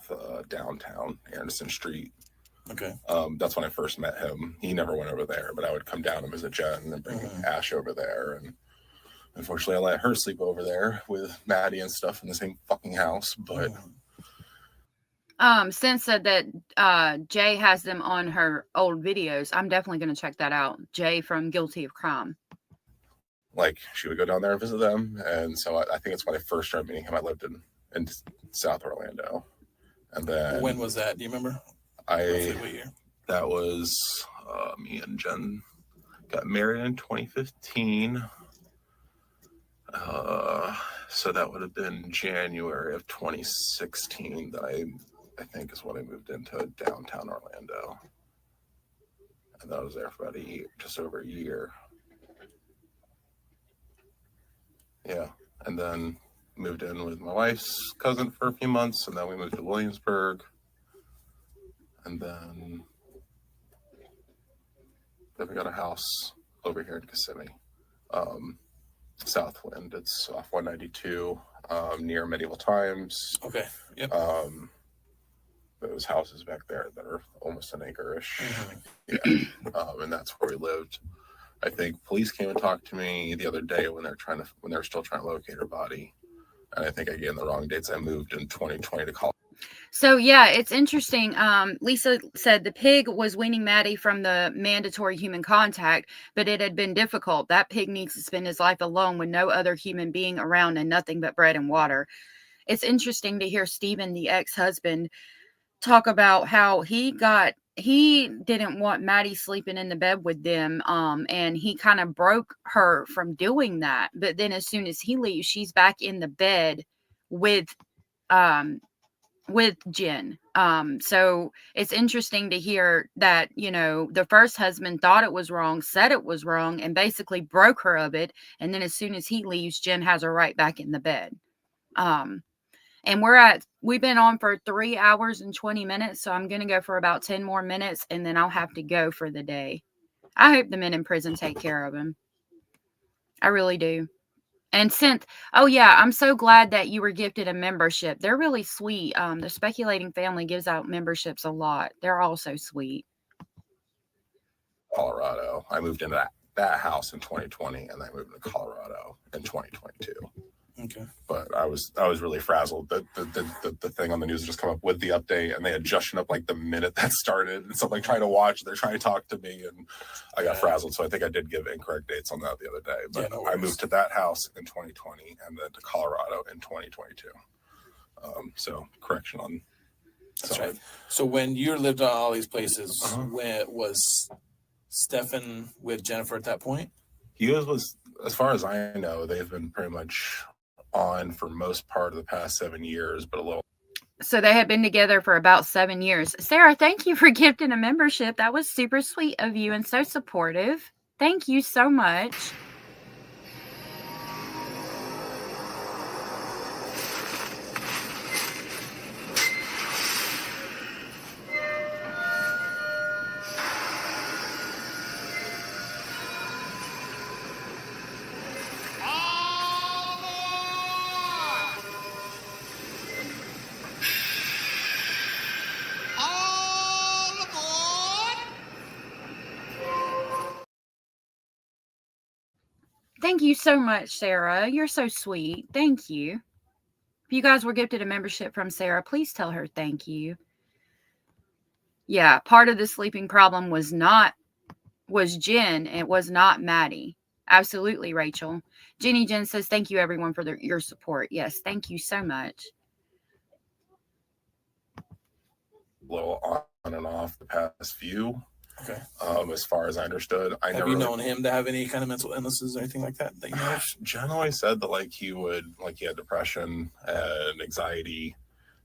downtown, Anderson Street. Okay. That's when I first met him. He never went over there, but I would come down and visit Jen and bring Ash over there. And unfortunately, I let her sleep over there with Maddie and stuff in the same fucking house. But Sin said that Jay has them on her old videos. I'm definitely going to check that out. Jay from Guilty of Crime. Like, she would go down there and visit them. And so I think it's when I first started meeting him. I lived in South Orlando. And then... When was that? Do you remember? Roughly what year? That was me and Jen got married in 2015. So that would have been January of 2016 that I think is when I moved into downtown Orlando. And I was there for about a year, just over a year. Yeah. And then moved in with my wife's cousin for a few months, and then we moved to Williamsburg. And then we got a house over here in Kissimmee, Southwind. It's off 192, near Medieval Times. Okay. Yep. Those houses back there that are almost an acre-ish. Yeah. And that's where we lived. I think police came and talked to me the other day when they're still trying to locate her body. And I think I gave them the wrong dates. I moved in 2020 to Colorado. So, yeah, it's interesting. Lisa said the pig was weaning Maddie from the mandatory human contact, but it had been difficult. That pig needs to spend his life alone with no other human being around and nothing but bread and water. It's interesting to hear Steven, the ex-husband, talk about how he didn't want Maddie sleeping in the bed with them, and he kind of broke her from doing that. But then as soon as he leaves, she's back in the bed with Jen. So it's interesting to hear that, the first husband thought it was wrong, said it was wrong, and basically broke her of it. And then as soon as he leaves, Jen has her right back in the bed. And we've been on for 3 hours and 20 minutes. So I'm going to go for about 10 more minutes, and then I'll have to go for the day. I hope the men in prison take care of him. I really do. And Synth, oh yeah, I'm so glad that you were gifted a membership. They're really sweet. The Speculating family gives out memberships a lot. They're all so sweet. Colorado. I moved into that house in 2020, and I moved to Colorado in 2022. Okay. But I was really frazzled. The thing on the news just come up with the update, and they had just up like the minute that started. And so I'm like trying to watch, they're trying to talk to me, and I got frazzled. So I think I did give incorrect dates on that the other day. But yeah, I moved to that house in 2020 and then to Colorado in 2022. So correction on. That's right. So when you lived at all these places, when was Stefan with Jennifer at that point? He was, as far as I know, they've been pretty much on for most part of the past 7 years, but a little. So they had been together for about 7 years. Sarah, thank you for gifting a membership. That was super sweet of you and so supportive. Thank you so much. you so much, Sarah. You're so sweet. Thank you. If you guys were gifted a membership from Sarah, please tell her thank you. Yeah, part of the sleeping problem was Jen. It was not Maddie. Absolutely, Rachel. Jenny Jen says, thank you, everyone, for your support. Yes, thank you so much. A little on and off the past few. Okay. As far as I understood, Have you known him to have any kind of mental illnesses or anything like that? That you know? Jen always said that he had depression and anxiety,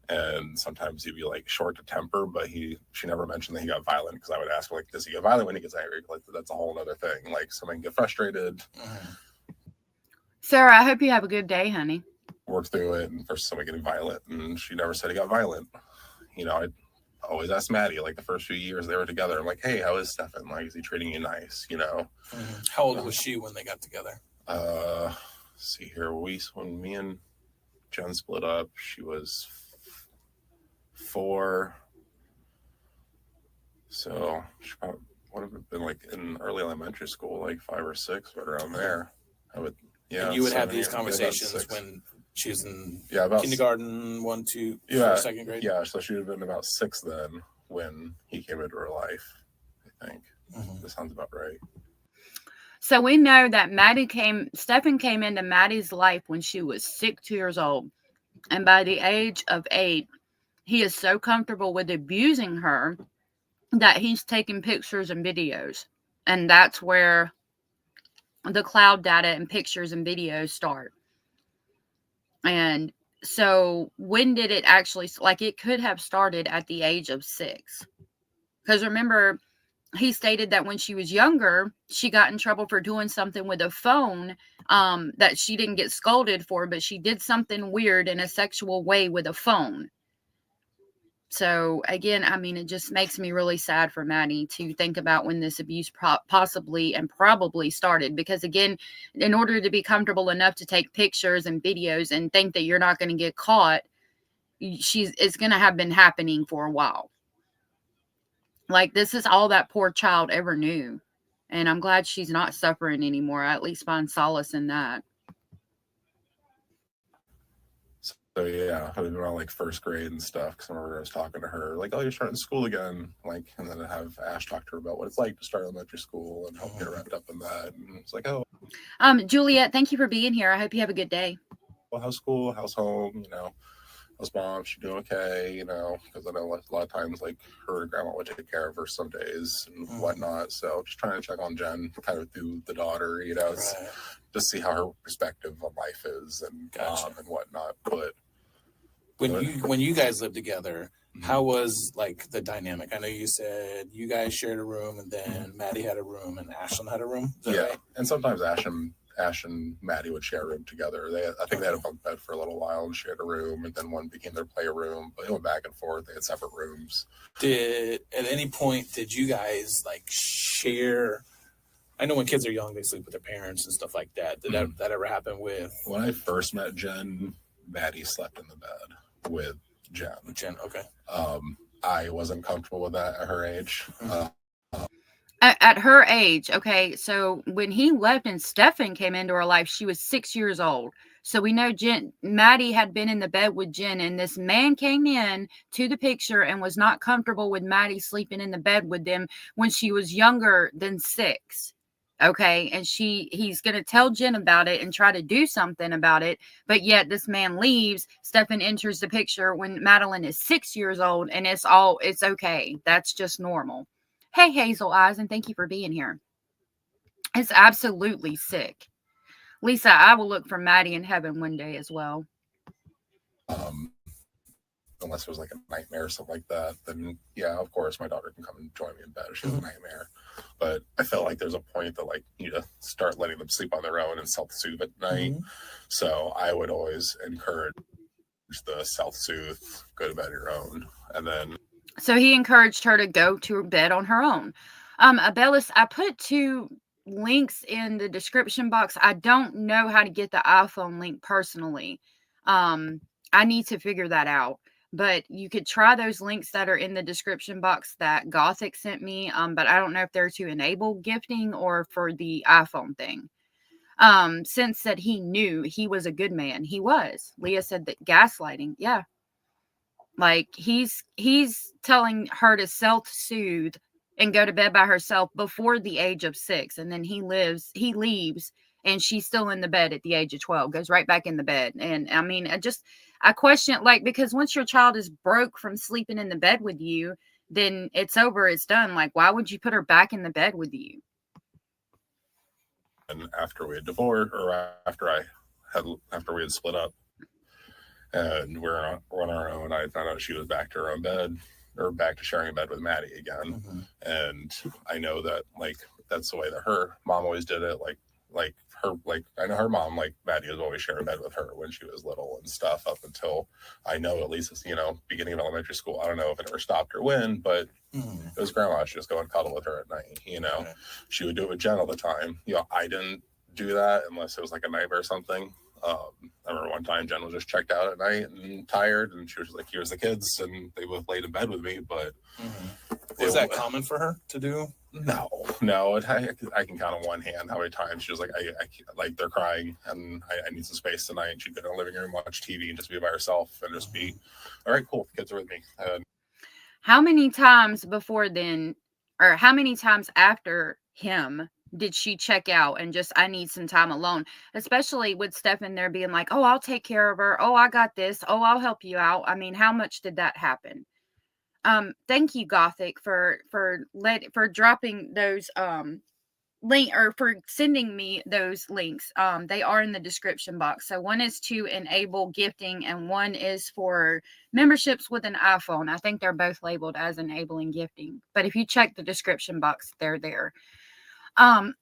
and sometimes he'd be short to temper, but she never mentioned that he got violent, because I would ask her, does he get violent when he gets angry? That's a whole other thing. Someone get frustrated. Sarah, I hope you have a good day, honey. Work through it, and versus someone getting violent, and she never said he got violent. I always asked Maddie, the first few years they were together, I'm like, hey, how is Stefan? Is he treating you nice? How old was she when they got together? See here, when me and Jen split up, she was 4. So she probably would have been in early elementary school, 5 or 6, but around there. And you would have these conversations when she was in kindergarten, 1, 2, second grade? Yeah, so she would have been about 6 then when he came into her life, I think. That sounds about right. So we know that Stefan came into Maddie's life when she was 6 years old. And by the age of 8, he is so comfortable with abusing her that he's taking pictures and videos. And that's where the cloud data and pictures and videos start. And so when did it actually, it could have started at the age of 6. Because remember, he stated that when she was younger, she got in trouble for doing something with a phone that she didn't get scolded for, but she did something weird in a sexual way with a phone. So again, it just makes me really sad for Maddie to think about when this abuse possibly and probably started. Because again, in order to be comfortable enough to take pictures and videos and think that you're not going to get caught, it's going to have been happening for a while. This is all that poor child ever knew. And I'm glad she's not suffering anymore. I at least find solace in that. So yeah, I was around first grade and stuff, because I remember I was talking to her, oh, you're starting school again, and then I have Ash talk to her about what it's like to start elementary school and help get wrapped up in that. And it's oh. Juliet, thank you for being here. I hope you have a good day. Well, how's school? How's home? How's mom? She doing okay? Because I know a lot of times her grandma would take care of her some days and whatnot. So just trying to check on Jen kind of through the daughter, just see how her perspective on life is and and whatnot. But when you guys lived together, how was the dynamic? I know you said you guys shared a room, and then Maddie had a room, and Ashlyn had a room. Is that right? And sometimes Ash and Maddie would share a room together. I think they had a bunk bed for a little while and shared a room, and then one became their playroom. But it went back and forth. They had separate rooms. At any point did you guys share? I know when kids are young, they sleep with their parents and stuff like that. Did that ever happen with? When I first met Jen, Maddie slept in the bed with Jen. Okay. I wasn't comfortable with that at her age. At her age, okay, so when he left and Stefan came into her life, she was 6 years old. So we know Maddie had been in the bed with Jen, and this man came in to the picture and was not comfortable with Maddie sleeping in the bed with them when she was younger than 6. Okay, and he's going to tell Jen about it and try to do something about it, but yet this man leaves. Stefan enters the picture when Madeline is 6 years old, and it's okay. That's just normal. Hey, Hazel Eyes, and thank you for being here. It's absolutely sick. Lisa, I will look for Maddie in heaven one day as well. Unless it was a nightmare or something like that, then yeah, of course, my daughter can come and join me in bed if she has a nightmare. But I felt like there's a point that you need to start letting them sleep on their own and self-soothe at night. So I would always encourage the self-soothe, go to bed on your own, and then. So he encouraged her to go to bed on her own. Abellis, I put 2 links in the description box. I don't know how to get the iPhone link personally. I need to figure that out. But you could try those links that are in the description box that Gothic sent me. But I don't know if they're to enable gifting or for the iPhone thing. Since said he knew he was a good man. He was. Leah said that gaslighting. Yeah. Like he's telling her to self-soothe and go to bed by herself before the age of 6. And then he leaves and she's still in the bed at the age of 12, goes right back in the bed. And I mean, I question, like, because once your child is broke from sleeping in the bed with you, then it's over, it's done. Like, why would you put her back in the bed with you? And after we had divorced, or after we had split up, and we're on our own, I found out she was back to her own bed, or back to sharing a bed with Maddie again. Mm-hmm. And I know that, like, that's the way that her mom always did it. I know her mom, like, Maddie was always sharing a bed with her when she was little and stuff, up until, I know, at least, beginning of elementary school. I don't know if it ever stopped or when, but it was grandma. She just go and cuddle with her at night, Okay. She would do it with Jen all the time. I didn't do that unless it was like a nightmare or something. I remember one time Jen was just checked out at night and tired, and she was like, here's the kids, and they both laid in bed with me. But Was that common for her to do? No. I can count on one hand how many times she was like, I like, they're crying and I need some space tonight. And she'd go to the living room, watch TV, and just be by herself and just be, all right, cool, the kids are with me. How many times before then, or how many times after him did she check out and just, I need some time alone? Especially with Stefan there being like, oh, I'll take care of her. Oh, I got this. Oh, I'll help you out. I mean, how much did that happen? Thank you, Gothic, for dropping those link, or for sending me those links. They are in the description box. So one is to enable gifting and one is for memberships with an iPhone. I think they're both labeled as enabling gifting, but if you check the description box, they're there.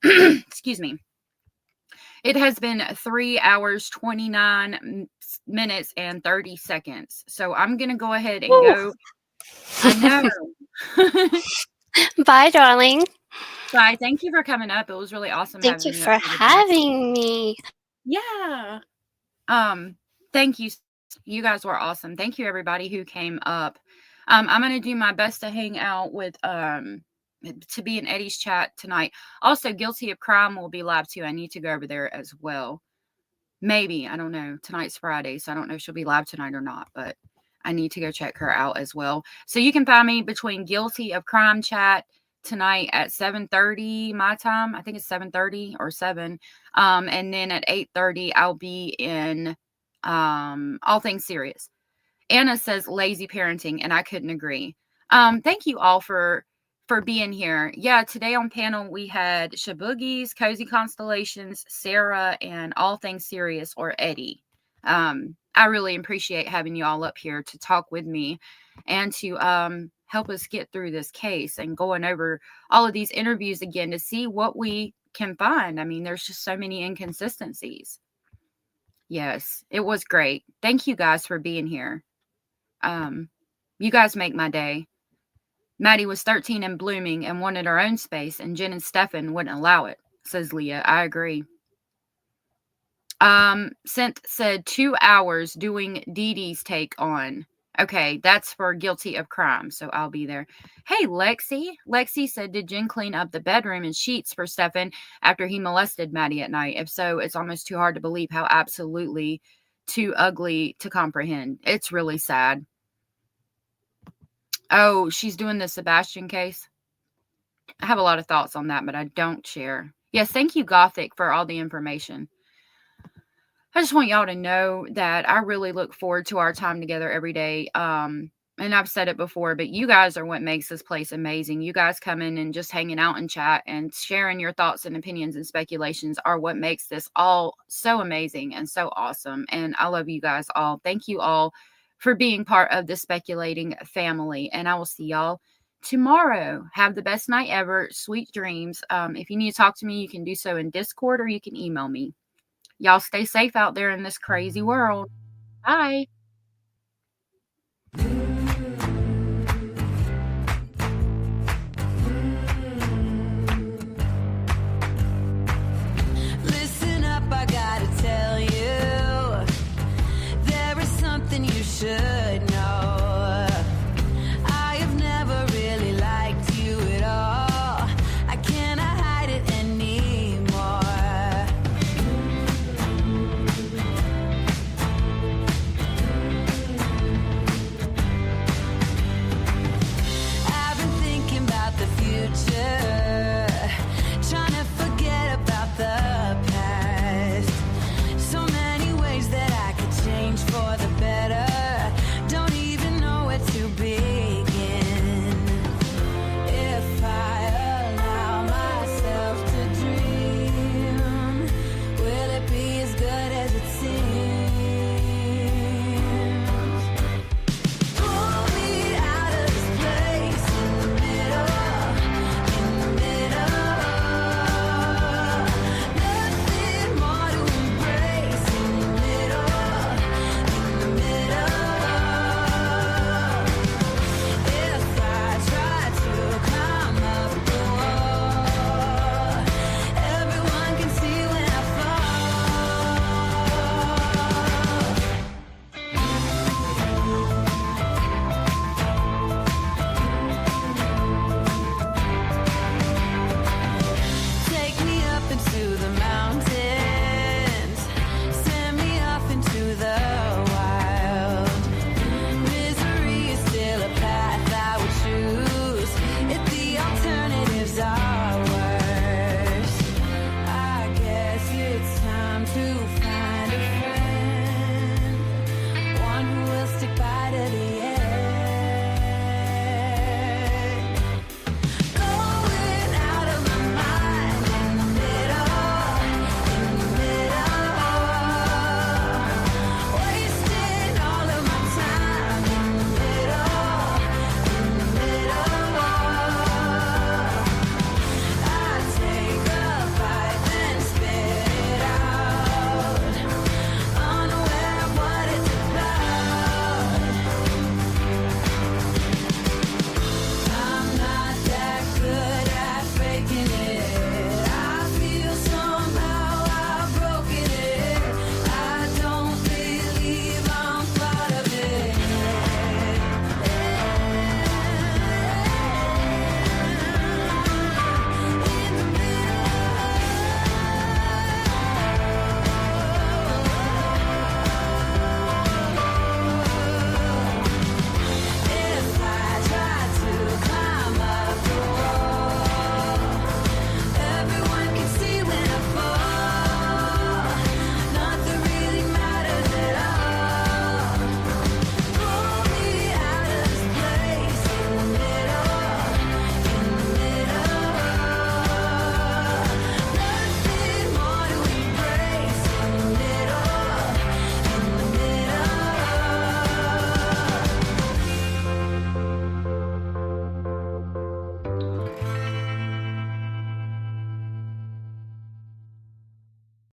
Excuse me. It has been 3 hours, 29 minutes and 30 seconds. So I'm going to go ahead and go. I know. Bye, darling. Bye. Thank you for coming up. It was really awesome. Thank you for having me. Yeah. Thank you. You guys were awesome. Thank you, everybody who came up. I'm going to do my best to hang out with, to be in Eddie's chat tonight. Also, Guilty of Crime will be live too. I need to go over there as well. Maybe. I don't know. Tonight's Friday, so I don't know if she'll be live tonight or not, but I need to go check her out as well. So you can find me between Guilty of Crime chat tonight at 7:30 my time. I think it's 7:30 or 7. And then at 8:30 I'll be in All Things Serious. Anna says lazy parenting, and I couldn't agree. Thank you all for being here. Yeah, today on panel we had Shaboogies, Cozy Constellations, Sarah, and All Things Serious, or Eddie. I really appreciate having you all up here to talk with me and to help us get through this case and going over all of these interviews again to see what we can find. I mean, there's just so many inconsistencies. Yes, it was great. Thank you guys for being here. You guys make my day. Maddie was 13 and blooming and wanted her own space, and Jen and Stefan wouldn't allow it, says Leah. I agree. Synth said 2 hours doing Dee Dee's take on. Okay, that's for Guilty of Crime, so I'll be there. Hey, Lexi. Lexi said, did Jen clean up the bedroom and sheets for Stefan after he molested Maddie at night? If so, it's almost too hard to believe how absolutely too ugly to comprehend. It's really sad. Oh, she's doing the Sebastian case? I have a lot of thoughts on that, but I don't share. Yes, thank you, Gothic, for all the information. I just want y'all to know that I really look forward to our time together every day. And I've said it before, but you guys are what makes this place amazing. You guys coming and just hanging out and chat and sharing your thoughts and opinions and speculations are what makes this all so amazing and so awesome. And I love you guys all. Thank you all for being part of the Speculating family. And I will see y'all tomorrow. Have the best night ever. Sweet dreams. If you need to talk to me, you can do so in Discord or you can email me. Y'all stay safe out there in this crazy world. Bye. Listen up, I gotta tell you, there is something you should